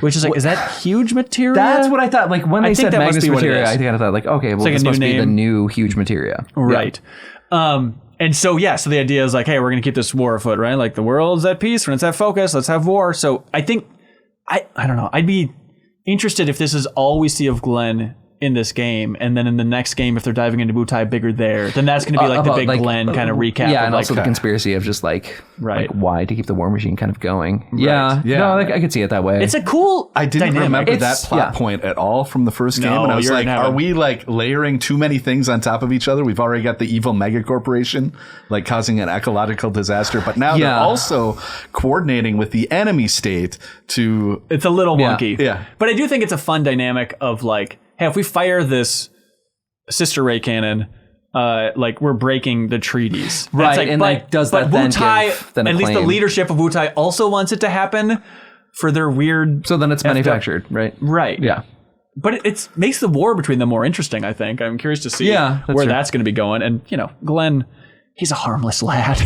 Which is like, is that huge Materia?
That's what I thought. Like when
I
they
think
said
that must
Magnus
be what it
Materia,
is.
I think I thought like, okay, well,
like
this
a new
must be the
name.
new huge Materia.
Right. And so, so the idea is like, hey, we're going to keep this war afoot, right? Like the world's at peace, let's have focus, let's have war. So I think, I don't know, I'd be interested if this is all we see of Glenn in this game, and then in the next game, if they're diving into Wu-Tai bigger there, then that's going to be like the big Glenn kind of recap.
Yeah,
of
and
like,
also the conspiracy of just like,
Right.
like why to keep the war machine kind of going. Yeah.
Yeah.
No, like, I could see it that way.
it's a cool
I didn't
dynamic.
remember that
It's-
plot
yeah.
point at all from the first game.
No,
And I was
you're
like,
gonna have
are
it.
we like layering too many things on top of each other? We've already got the evil mega corporation like causing an ecological disaster, but now they're
Yeah.
also coordinating with the enemy state to
It's a little
Yeah.
wonky.
Yeah.
But I do think it's a fun dynamic of like, hey, if we fire this sister ray cannon, like we're breaking the treaties.
Right,
It's like,
and,
but,
like, does
but
that then
Wu-Tai,
give then a
at least the
claim?
leadership of Wu-Tai also wants it to happen for their weird...
so then it's manufactured, right?
Right.
Yeah.
But it makes the war between them more interesting, I think. I'm curious to see
Yeah, that's
where
true.
that's going to be going. And, Glenn, he's a harmless lad.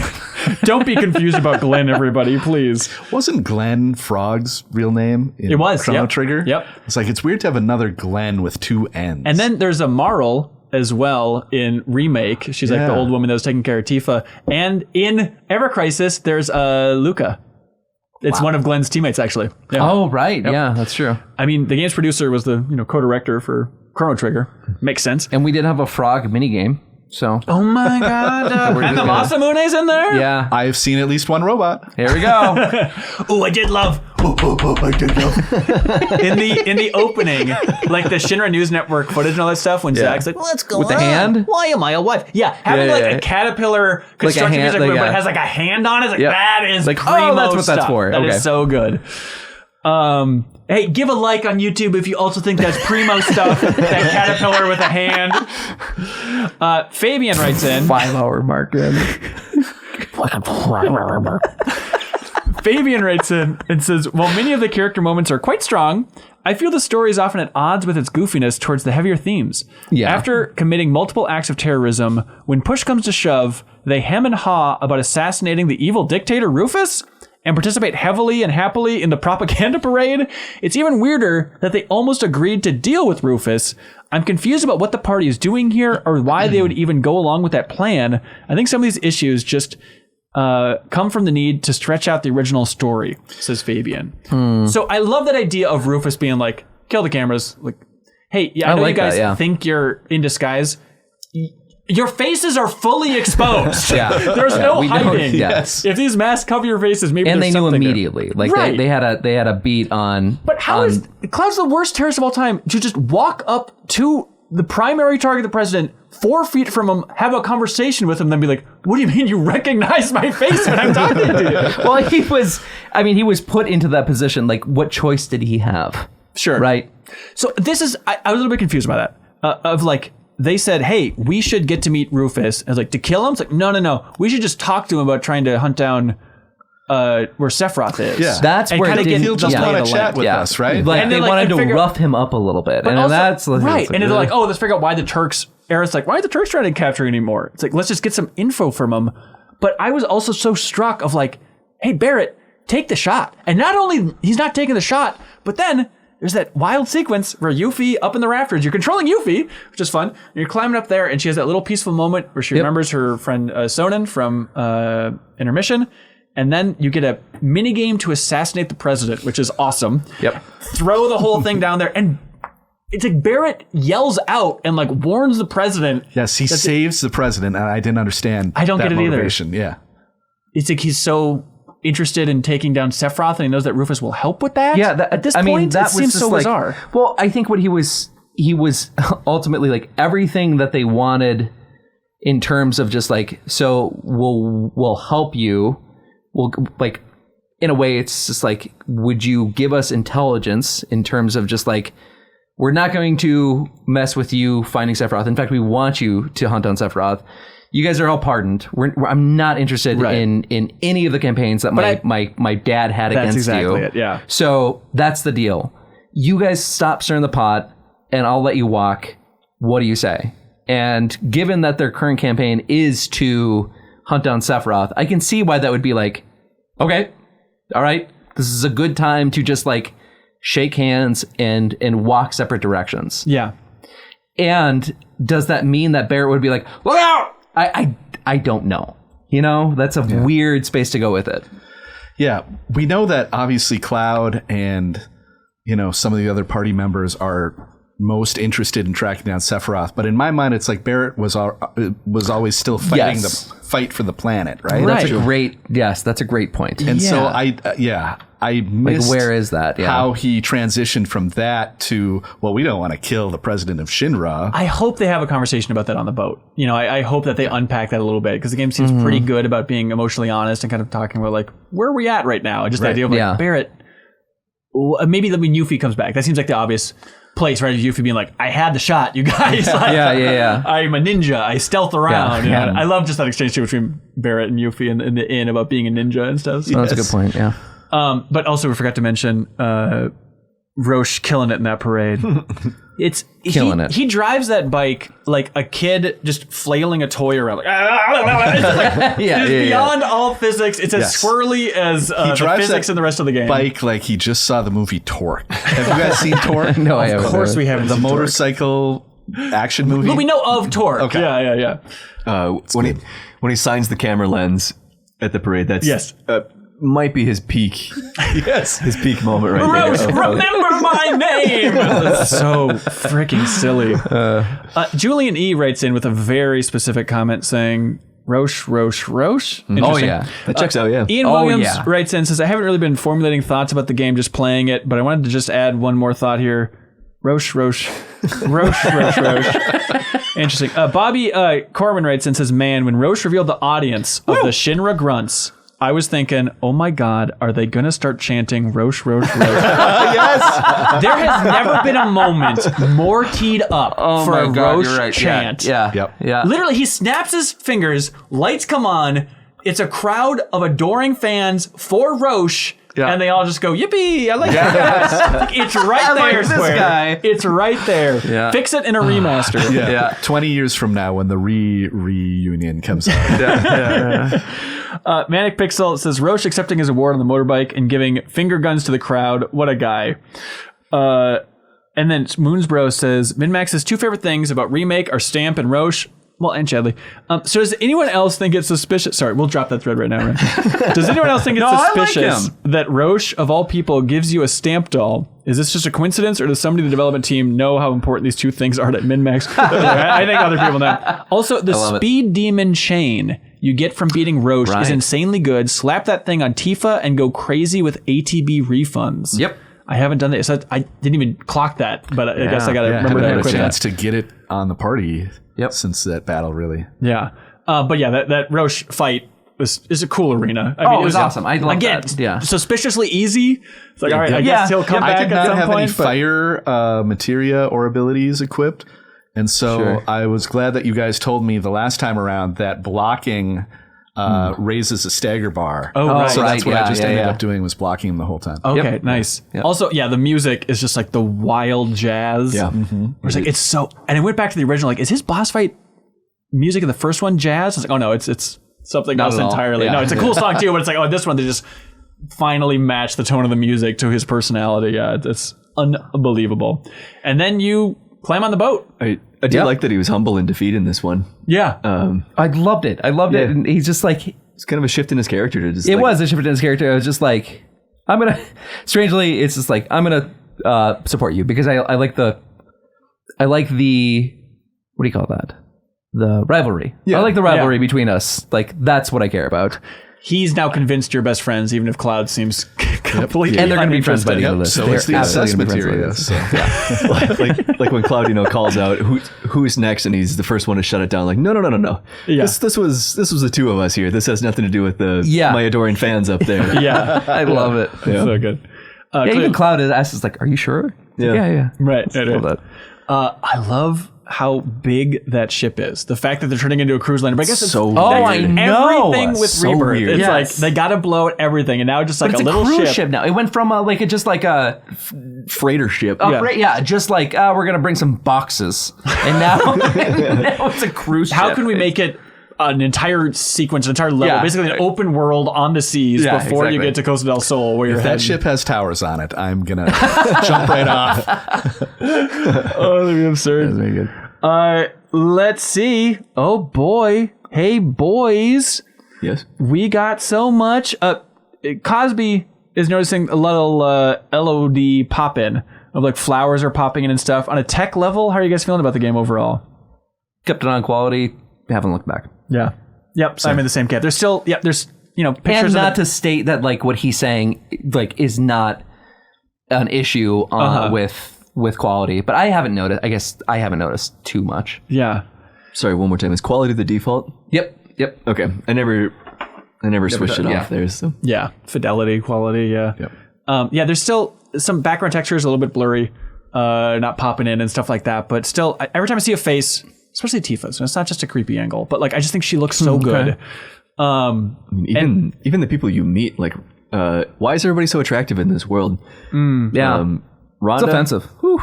Don't be confused about Glenn, everybody, please.
Wasn't Glenn Frog's real name in
It was,
Chrono
yep.
Trigger?
Yep.
It's like, it's weird to have another Glenn with two N's.
And then there's a Marl as well in Remake. She's like the
Yeah.
old woman that was taking care of Tifa. And in Ever Crisis, there's Luca. It's one of Glenn's teammates, actually. Yeah.
Oh, right. Yep. Yeah, that's true.
I mean, the game's producer was the co-director for Chrono Trigger. Makes sense.
And we did have a frog minigame. So.
Oh my God! And the Masamune's in there.
Yeah,
I have seen at least one robot.
Here we go.
Oh, I did love. I did love. in the opening, like the Shinra News Network footage and all that stuff, when Zack's like, "Let's go
with the hand."
Why am I a wife? Yeah, having a caterpillar construction music, but it has like a hand on it. Like that is
like
primo
that's what
stuff.
that's for.
That is so good. Hey, give a like on YouTube if you also think that's primo stuff. That caterpillar with a hand. Fabian writes in
5-hour mark.
Fabian writes in and says, while many of the character moments are quite strong, I feel the story is often at odds with its goofiness towards the heavier themes.
Yeah.
After committing multiple acts of terrorism, when push comes to shove, they hem and haw about assassinating the evil dictator Rufus and participate heavily and happily in the propaganda parade. It's even weirder that they almost agreed to deal with Rufus. I'm confused about what the party is doing here or why they would even go along with that plan. I think some of these issues just come from the need to stretch out the original story, says Fabian. So I love that idea of Rufus being like, kill the cameras. Like, hey, I know you guys think you're in disguise. Your faces are fully exposed. There's no hiding.
Yes.
If these masks cover your faces, maybe
and
there's
they knew
something
immediately.
There.
Like they had a beat on.
But how is Cloud's the worst terrorist of all time to just walk up to the primary target, the president, 4 feet from him, have a conversation with him, then be like, "What do you mean you recognize my face when I'm talking to you?"
Well, he was put into that position. Like, what choice did he have?
Sure.
Right.
So this is I was a little bit confused by that. Of like. They said, hey, we should get to meet Rufus. I was like, to kill him? It's like, no. We should just talk to him about trying to hunt down where Sephiroth is.
Yeah.
That's
and
where
he'll just want to chat with us, right?
Like
and
they wanted to rough him up a little bit. And
also,
that's
right.
Like,
and they're like, oh, let's figure out why the Turks. Aerith's like, why are the Turks trying to capture anymore? It's like, let's just get some info from him. But I was also so struck of like, hey, Barrett, take the shot. And not only he's not taking the shot, but then there's that wild sequence where Yuffie up in the rafters, you're controlling Yuffie, which is fun. And you're climbing up there and she has that little peaceful moment where she remembers her friend Sonnen from Intermission. And then you get a mini game to assassinate the president, which is awesome.
Yep.
Throw the whole thing down there. And it's like Barrett yells out and like warns the president.
Yes, he saves the president. And I didn't understand
I don't
that
get it
motivation.
either.
Yeah.
It's like he's so interested in taking down Sephiroth and he knows that Rufus will help with that.
Yeah,
at this point,
that
it seems so bizarre.
Well, I think what he was ultimately like everything that they wanted in terms of just like, so we'll help you. We'll like, in a way, it's just like, would you give us intelligence in terms of just like, we're not going to mess with you finding Sephiroth. In fact, we want you to hunt down Sephiroth. You guys are all pardoned. I'm not interested in any of the campaigns that my dad had against you.
That's exactly it, yeah.
So that's the deal. You guys stop stirring the pot, and I'll let you walk. What do you say? And given that their current campaign is to hunt down Sephiroth, I can see why that would be like, okay, all right, this is a good time to just like shake hands and walk separate directions.
Yeah.
And does that mean that Barrett would be like, look out? I don't know. You know, that's a weird space to go with it.
Yeah, we know that obviously Cloud and, some of the other party members are most interested in tracking down Sephiroth. But in my mind, it's like Barrett was always still fighting the fight for the planet, right?
That's a great point.
And so I missed
like, where is that? Yeah.
How he transitioned from that to, well, we don't want to kill the president of Shinra.
I hope they have a conversation about that on the boat. I hope that they unpack that a little bit because the game seems pretty good about being emotionally honest and kind of talking about like, where are we at right now? And just the idea of like, Barrett, maybe when Yuffie comes back, that seems like the obvious place, right? Yuffie being like, I had the shot, you guys. Like, I'm a ninja. I stealth around.
Yeah.
I love just that exchange too between Barrett and Yuffie in the inn about being a ninja and stuff. So
that's a good point. Yeah.
But also we forgot to mention Roche killing it in that parade. It's killing it. He drives that bike like a kid just flailing a toy around. Like, it's beyond all physics. It's as swirly as the physics in the rest of the game.
Bike like he just saw the movie Torque. Have you guys seen Torque?
No, I haven't.
Of course we haven't.
The motorcycle action movie.
But we know of Torque.
Okay.
Yeah.
When he signs the camera lens at the parade, that's might be his peak.
Yes.
His peak moment right
Roche,
there.
remember my name. That's so freaking silly. Julian E writes in with a very specific comment saying, Roche.
Oh, yeah.
That checks out, yeah.
Ian
Oh,
Williams
yeah.
writes in, says, I haven't really been formulating thoughts about the game, just playing it, but I wanted to just add one more thought here. Roche. Interesting. Bobby Corwin writes in, says, man, when Roche revealed the audience of the Shinra grunts, I was thinking, oh my God, are they going to start chanting Roche? Yes. There has never been a moment more keyed up for a Roche chant.
Yeah.
Yep.
Yeah.
Literally, he snaps his fingers, lights come on, it's a crowd of adoring fans for Roche, and they all just go, yippee, I like that. It's right there,
like this
Square.
guy.
It's right there.
Yeah.
Fix it in a remaster.
Yeah. 20 years from now when the reunion comes out.
Manic Pixel says, Roche accepting his award on the motorbike and giving finger guns to the crowd. What a guy. And then Moonsbro says, Minmax's two favorite things about Remake are Stamp and Roche. Well, and Chadley. So does anyone else think it's suspicious? Sorry, we'll drop that thread right now. Right? Does anyone else think it's suspicious that Roche, of all people, gives you a Stamp doll? Is this just a coincidence, or does somebody in the development team know how important these two things are to Min-Max? I think other people know. Also, the Speed Demon chain you get from beating Roche is insanely good. Slap that thing on Tifa and go crazy with ATB refunds.
Yep.
I haven't done that. So I didn't even clock that, but I guess I got to remember
haven't
that
had a
quick.
chance to get it on the party since that battle, really.
Yeah. But yeah, that Roche fight is a cool arena. I mean,
it was awesome. I love
again,
that. Yeah.
Suspiciously easy. It's like, all right, I guess he'll come
I
back
did
at
not
some
have
point.
any fire materia or abilities equipped. And so I was glad that you guys told me the last time around that blocking raises a stagger bar.
Oh, right.
So that's what
Yeah,
I just
yeah,
ended
yeah.
up doing was blocking him the whole time.
Okay, nice.
Yep.
Also, yeah, the music is just like the wild jazz.
Yeah.
Where it's like, it's so, and I went back to the original, like, is his boss fight music in the first one jazz? It's like, oh no, it's something else
at all.
entirely.
Yeah.
No, it's a cool song too, but it's like, oh, this one, they just finally match the tone of the music to his personality. Yeah, it's unbelievable. And then you climb on the boat.
I do like that he was humble in defeat in this one.
Yeah.
I loved it. And he's just like,
It's kind of a shift in his character to just
it was a shift in his character. I was just like, strangely, it's just like, I'm going to support you because I like the, what do you call that? The rivalry.
Yeah.
I like the rivalry between us. Like, that's what I care about.
He's now convinced you're best friends, even if Cloud seems completely
And they're going to be friends by the end of this.
So it's the
They're
assessment
absolutely gonna be
materia.
friends
So.
like when Cloud, calls out who's next, and he's the first one to shut it down. Like, no.
Yeah.
This was the two of us here. This has nothing to do with my adoring fans up there.
Yeah.
I love it.
So good.
Even Cloud asks, like, are you sure?
Yeah.
Right.
Love that.
I love how big that ship is. The fact that they're turning into a cruise liner. But I guess it's
So weird.
I know.
everything with
So
Rebirth.
weird.
It's
Yes.
like they got to blow at everything, and now just like
But it's
a little
cruise ship now. It went from just like a
Freighter ship.
just like we're gonna bring some boxes, and now it's a cruise ship.
How can we make it an entire sequence, an entire level, basically an open world on the seas before you
exactly.
get to Costa del Sol, where you're
If that
heading.
ship has towers on it, I'm going to jump right off.
Oh, that'd be absurd.
That's very good.
Let's see. Oh boy. Hey boys.
Yes.
We got so much. Cosby is noticing a little LOD pop in of like flowers are popping in and stuff. On a tech level, how are you guys feeling about the game overall?
Kept it on quality. Haven't looked back.
Yeah. Yep. I'm in the same camp. There's still, there's, pictures
And not
of
to state that like what he's saying like is not an issue with quality, but I haven't noticed. I guess I haven't noticed too much.
Yeah.
Sorry, one more time. Is quality the default?
Yep.
Okay. I never switched it off there. So
Yeah. Fidelity, quality. Yeah.
Yep.
There's still some background textures a little bit blurry, not popping in and stuff like that. But still, every time I see a face, especially Tifa's, and it's not just a creepy angle, but like I just think she looks so good.
even the people you meet, like, why is everybody so attractive in this world?
Yeah.
Rhonda,
It's offensive.
Whew.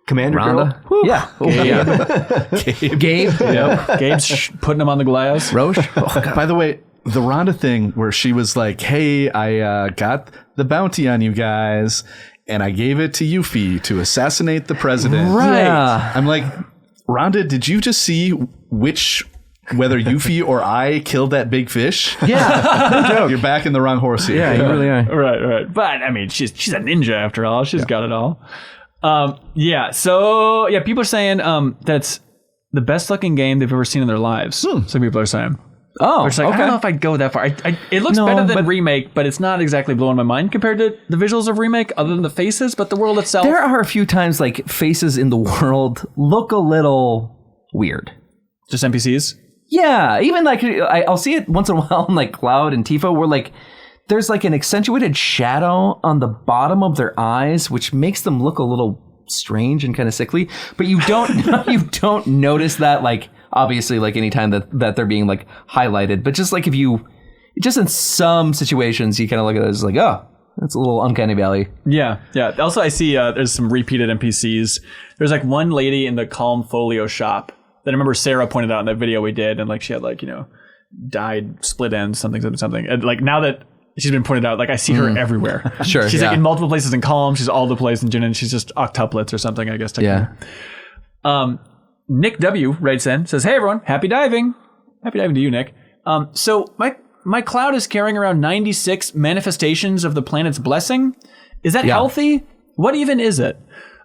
Commander
Rhonda.
Girl.
Yeah. Gabe.
Yep. Gabe's putting him on the glass.
Roche.
By the way, the Rhonda thing where she was like, hey, I got the bounty on you guys, and I gave it to Yuffie to assassinate the president.
Right. Yeah.
I'm like, Rhonda, did you just see which whether Yuffie or I killed that big fish,
Yeah.
you're back in the wrong horse here.
Yeah, you really are.
Right. But I mean, she's a ninja after all. She's got it all. So people are saying that it's the best looking game they've ever seen in their lives. Some people are saying.
Oh,
Which, like, I don't know if I'd go that far. It looks better than Remake, but it's not exactly blowing my mind compared to the visuals of Remake, other than the faces, but the world itself.
There are a few times like faces in the world look a little weird.
Just NPCs?
Yeah, even like I'll see it once in a while in like Cloud and Tifa where like there's like an accentuated shadow on the bottom of their eyes, which makes them look a little strange and kind of sickly. But you don't notice that like obviously like anytime that they're being like highlighted. But just like just in some situations you kind of look at it as like, oh, that's a little uncanny valley.
Yeah. Also, I see there's some repeated NPCs. There's like one lady in the Kalm folio shop that I remember Sarah pointed out in that video we did, and like she had like, dyed split ends, something. And like now that she's been pointed out, like I see her everywhere.
Sure.
She's like in multiple places in Kalm. She's all the place in Jinin. She's just octuplets or something, I guess.
Yeah.
Nick W writes in, says, "Hey everyone, happy diving." Happy diving to you, Nick. So my Cloud is carrying around 96 manifestations of the planet's blessing. Is that healthy? What even is it?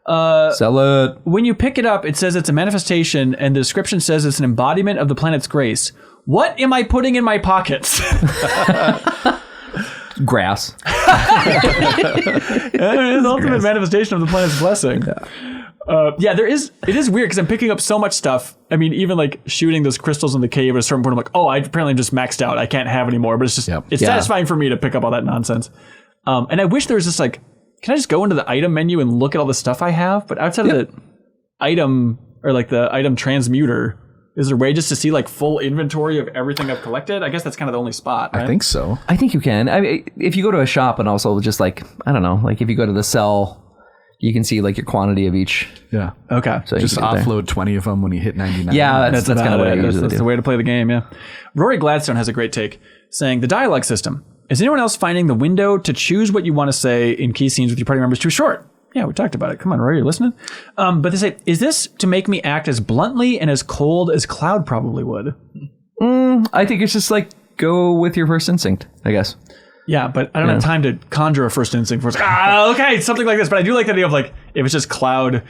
Sell it.
When you pick it up, it says it's a manifestation, and the description says it's an embodiment of the planet's grace. What am I putting in my pockets?
Grass.
It's the ultimate manifestation of the planet's blessing. It is weird because I'm picking up so much stuff. I mean, even like shooting those crystals in the cave at a certain point, I'm like, oh, I apparently just maxed out. I can't have any more. But it's just, it's satisfying for me to pick up all that nonsense. And I wish there was just like, can I just go into the item menu and look at all the stuff I have? But outside of the item or like the item transmuter, is there a way just to see like full inventory of everything I've collected? I guess that's kind of the only spot, right?
I think so.
I think you can. I mean, if you go to a shop and also just like, I don't know, like if you go to the cell, you can see like your quantity of each.
Yeah.
Okay.
So
just offload 20 of them when you hit 99.
Yeah, that's kind of what I usually do.
That's the way to play the game, yeah. Rory Gladstone has a great take, saying, the dialogue system. Is anyone else finding the window to choose what you want to say in key scenes with your party members too short? Yeah, we talked about it. Come on, Rory, you're listening? But they say, is this to make me act as bluntly and as cold as Cloud probably would?
I think it's just like, go with your first instinct, I guess.
Yeah, but I don't have time to conjure a first instinct for okay, something like this. But I do like the idea of like, if it's just Cloud,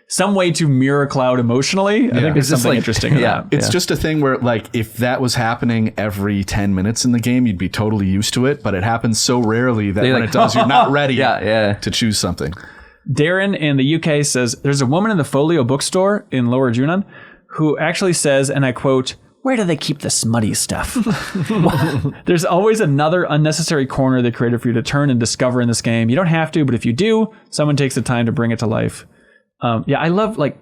some way to mirror Cloud emotionally. I think it's something interesting.
It's just a thing where like, if that was happening every 10 minutes in the game, you'd be totally used to it. But it happens so rarely that when it does, you're not ready to choose something.
Darren in the UK says, there's a woman in the Folio bookstore in Lower Junon who actually says, and I quote, where do they keep the smutty stuff? There's always another unnecessary corner they created for you to turn and discover in this game. You don't have to, but if you do, someone takes the time to bring it to life. I love like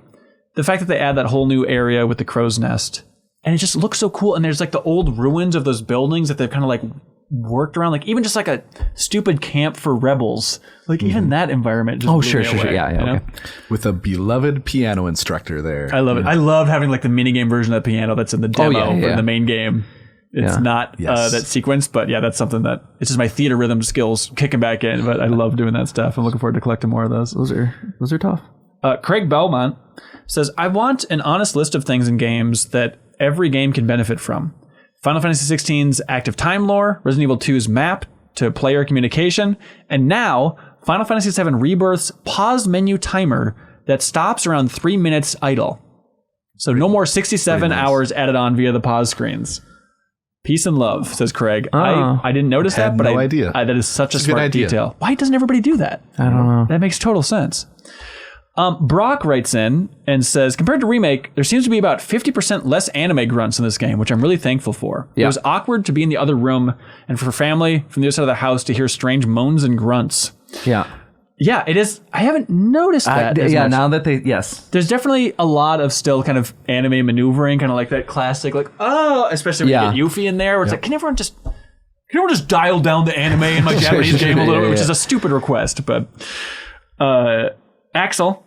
the fact that they add that whole new area with the crow's nest, and it just looks so cool. And there's like the old ruins of those buildings that they've kind of like worked around, like even just like a stupid camp for rebels, like even that environment just blew me away,
okay.
With a beloved piano instructor there.
I love it. I love having like the minigame version of the piano that's in the demo or in the main game. It's not that sequence, but that's something that it's just my theater rhythm skills kicking back in. But I love doing that stuff. I'm looking forward to collecting more of those.
Those are tough.
Craig Belmont says, I want an honest list of things in games that every game can benefit from. Final Fantasy XVI's active time lore, Resident Evil 2's map to player communication, and now Final Fantasy VII Rebirth's pause menu timer that stops around 3 minutes idle. So no more 67 hours added on via the pause screens. Peace and love, says Craig. I didn't notice that, but
no idea.
That is such a smart detail. Why doesn't everybody do that?
I don't know.
That makes total sense. Brock writes in and says, compared to Remake, there seems to be about 50% less anime grunts in this game, which I'm really thankful for. It was awkward to be in the other room and for family from the other side of the house to hear strange moans and grunts. Yeah, it is. I haven't noticed that. Much.
Now that
there's definitely a lot of still kind of anime maneuvering, kind of like that classic, like, especially when you get Yuffie in there, where it's like, can everyone just dial down the anime in my Japanese game a little bit, which is a stupid request, but Axel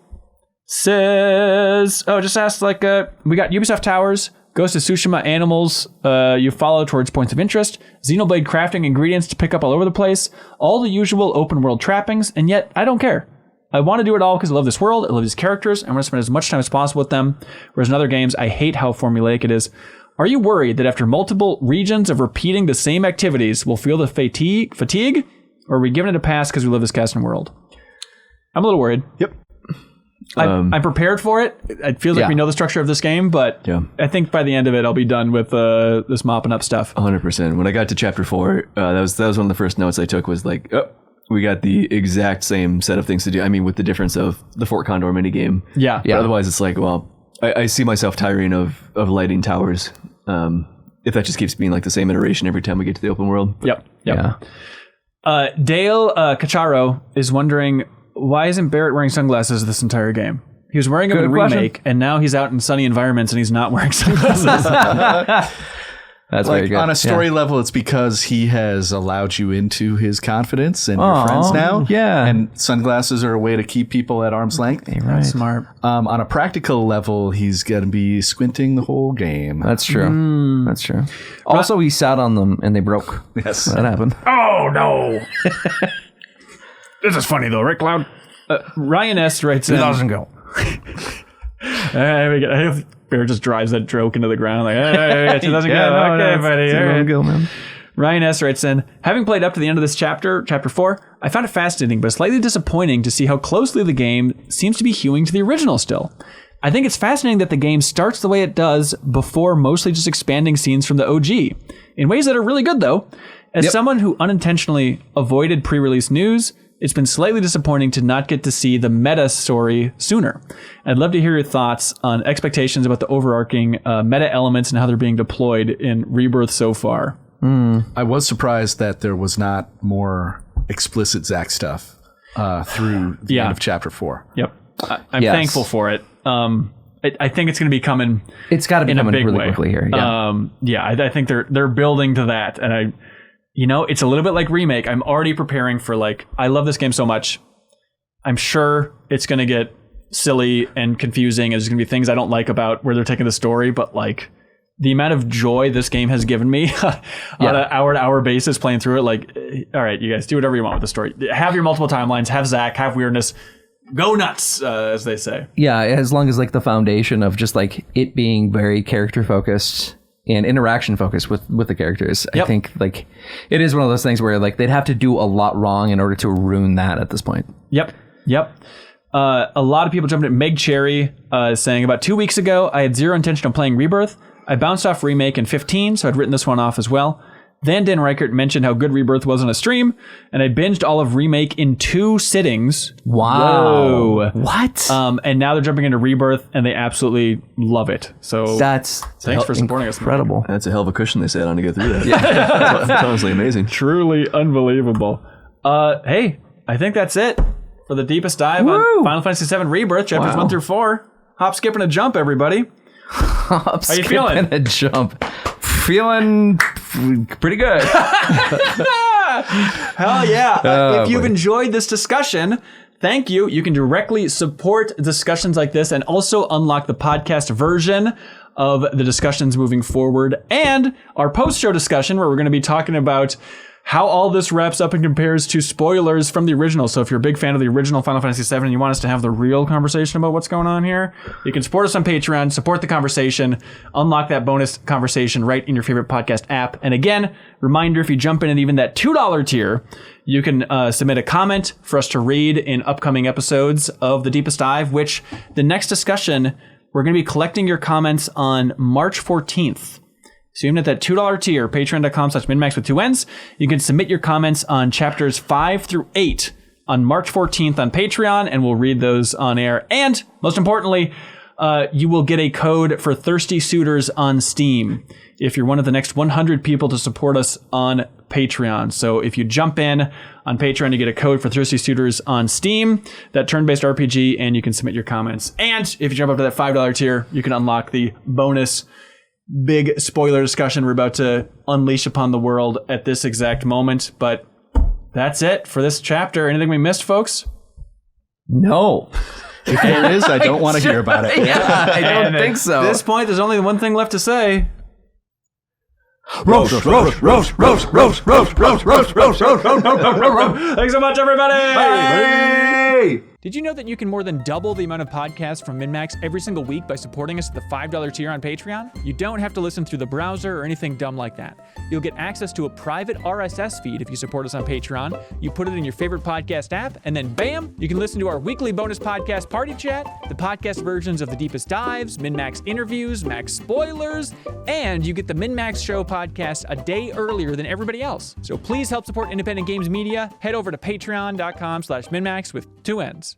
says, just asked, like, we got Ubisoft Towers, Ghost of Tsushima animals you follow towards points of interest, Xenoblade crafting ingredients to pick up all over the place, all the usual open world trappings, and yet I don't care. I want to do it all because I love this world, I love these characters, I want to spend as much time as possible with them, whereas in other games, I hate how formulaic it is. Are you worried that after multiple regions of repeating the same activities, we'll feel the fatigue? Or are we giving it a pass because we live this casting world? I'm a little worried.
Yep.
I'm prepared for it. It feels like we know the structure of this game, but I think by the end of it, I'll be done with this mopping up stuff.
100%. When I got to chapter 4, that was one of the first notes I took was like, we got the exact same set of things to do. I mean, with the difference of the Fort Condor minigame.
Yeah.
But otherwise, it's like, well, I see myself tiring of lighting towers. If that just keeps being like the same iteration every time we get to the open world.
Yep.
Yeah.
Dale Cacharo is wondering, why isn't Barrett wearing sunglasses this entire game? He was wearing them in Remake, and now he's out in sunny environments and he's not wearing sunglasses.
That's
like
very good.
On a story level, it's because he has allowed you into his confidence and you're friends now.
Yeah.
And sunglasses are a way to keep people at arm's length.
Right.
Smart.
On a practical level, he's going to be squinting the whole game.
That's true. That's true. Also, he sat on them and they broke.
Yes.
That happened.
Oh, no. This is funny, though, right, Cloud? Ryan S. writes in...
2000 go.
Bear just drives that joke into the ground. Like, hey, 2000 go. Okay, buddy. All right.
Go, man.
Ryan S. writes in, having played up to the end of this chapter 4, I found it fascinating but slightly disappointing to see how closely the game seems to be hewing to the original still. I think it's fascinating that the game starts the way it does before mostly just expanding scenes from the OG. In ways that are really good, though. As someone who unintentionally avoided pre-release news, it's been slightly disappointing to not get to see the meta story sooner. I'd love to hear your thoughts on expectations about the overarching meta elements and how they're being deployed in Rebirth so far.
I was surprised that there was not more explicit Zack stuff through the end of chapter 4.
Yep. I'm thankful for it. I think it's going to be coming.
It's got to be coming really quickly here. Yeah.
I think they're building to that, and it's a little bit like Remake. I'm already preparing for I love this game so much. I'm sure it's going to get silly and confusing. And there's going to be things I don't like about where they're taking the story, but the amount of joy this game has given me on an hour-to-hour basis playing through it. All right, you guys do whatever you want with the story. Have your multiple timelines. Have Zack. Have weirdness. Go nuts, as they say.
Yeah, as long as the foundation of just it being very character focused and interaction focused with the characters. I think it is one of those things where they'd have to do a lot wrong in order to ruin that at this point.
Yep. A lot of people jumped in. Meg Cherry saying, about 2 weeks ago, I had zero intention of playing Rebirth. I bounced off Remake in 15, so I'd written this one off as well. Then Dan Reichert mentioned how good Rebirth was on a stream, and I binged all of Remake in 2 sittings.
Wow.
Whoa.
What?
And now they're jumping into Rebirth, and they absolutely love it. So thanks for supporting us.
Incredible.
That's a hell of a cushion they sat on to get through that. That's honestly amazing.
Truly unbelievable. Hey, I think that's it for the deepest dive on Final Fantasy VII Rebirth, chapters 1 through 4. Hop, skip, and a jump, everybody.
How
you feeling?
A jump. Feeling pretty good.
Hell yeah. If you've enjoyed this discussion, thank you. You can directly support discussions like this and also unlock the podcast version of the discussions moving forward and our post-show discussion where we're going to be talking about how all this wraps up and compares to spoilers from the original. So if you're a big fan of the original Final Fantasy VII and you want us to have the real conversation about what's going on here, you can support us on Patreon, support the conversation, unlock that bonus conversation right in your favorite podcast app. And again, reminder, if you jump in at even that $2 tier, you can submit a comment for us to read in upcoming episodes of The Deepest Dive, which the next discussion, we're going to be collecting your comments on March 14th. So even at that $2 tier, patreon.com/minmax with 2 N's, you can submit your comments on chapters 5 through 8 on March 14th on Patreon, and we'll read those on air. And most importantly, you will get a code for Thirsty Suitors on Steam if you're one of the next 100 people to support us on Patreon. So if you jump in on Patreon, you get a code for Thirsty Suitors on Steam, that turn-based RPG, and you can submit your comments. And if you jump up to that $5 tier, you can unlock the bonus big spoiler discussion we're about to unleash upon the world at this exact moment. But that's it for this chapter. Anything we missed, folks?
No.
If there is, I don't want to hear about it.
I don't think so.
At this point, there's only one thing left to say.
Roast.
Thanks so much, everybody.
Bye.
Did you know that you can more than double the amount of podcasts from MinMax every single week by supporting us at the $5 tier on Patreon? You don't have to listen through the browser or anything dumb like that. You'll get access to a private RSS feed if you support us on Patreon. You put it in your favorite podcast app, and then bam, you can listen to our weekly bonus podcast Party Chat, the podcast versions of The Deepest Dives, MinMax interviews, Max spoilers, and you get the MinMax Show podcast a day earlier than everybody else. So please help support independent games media. Head over to patreon.com/MinMax with 2 N's.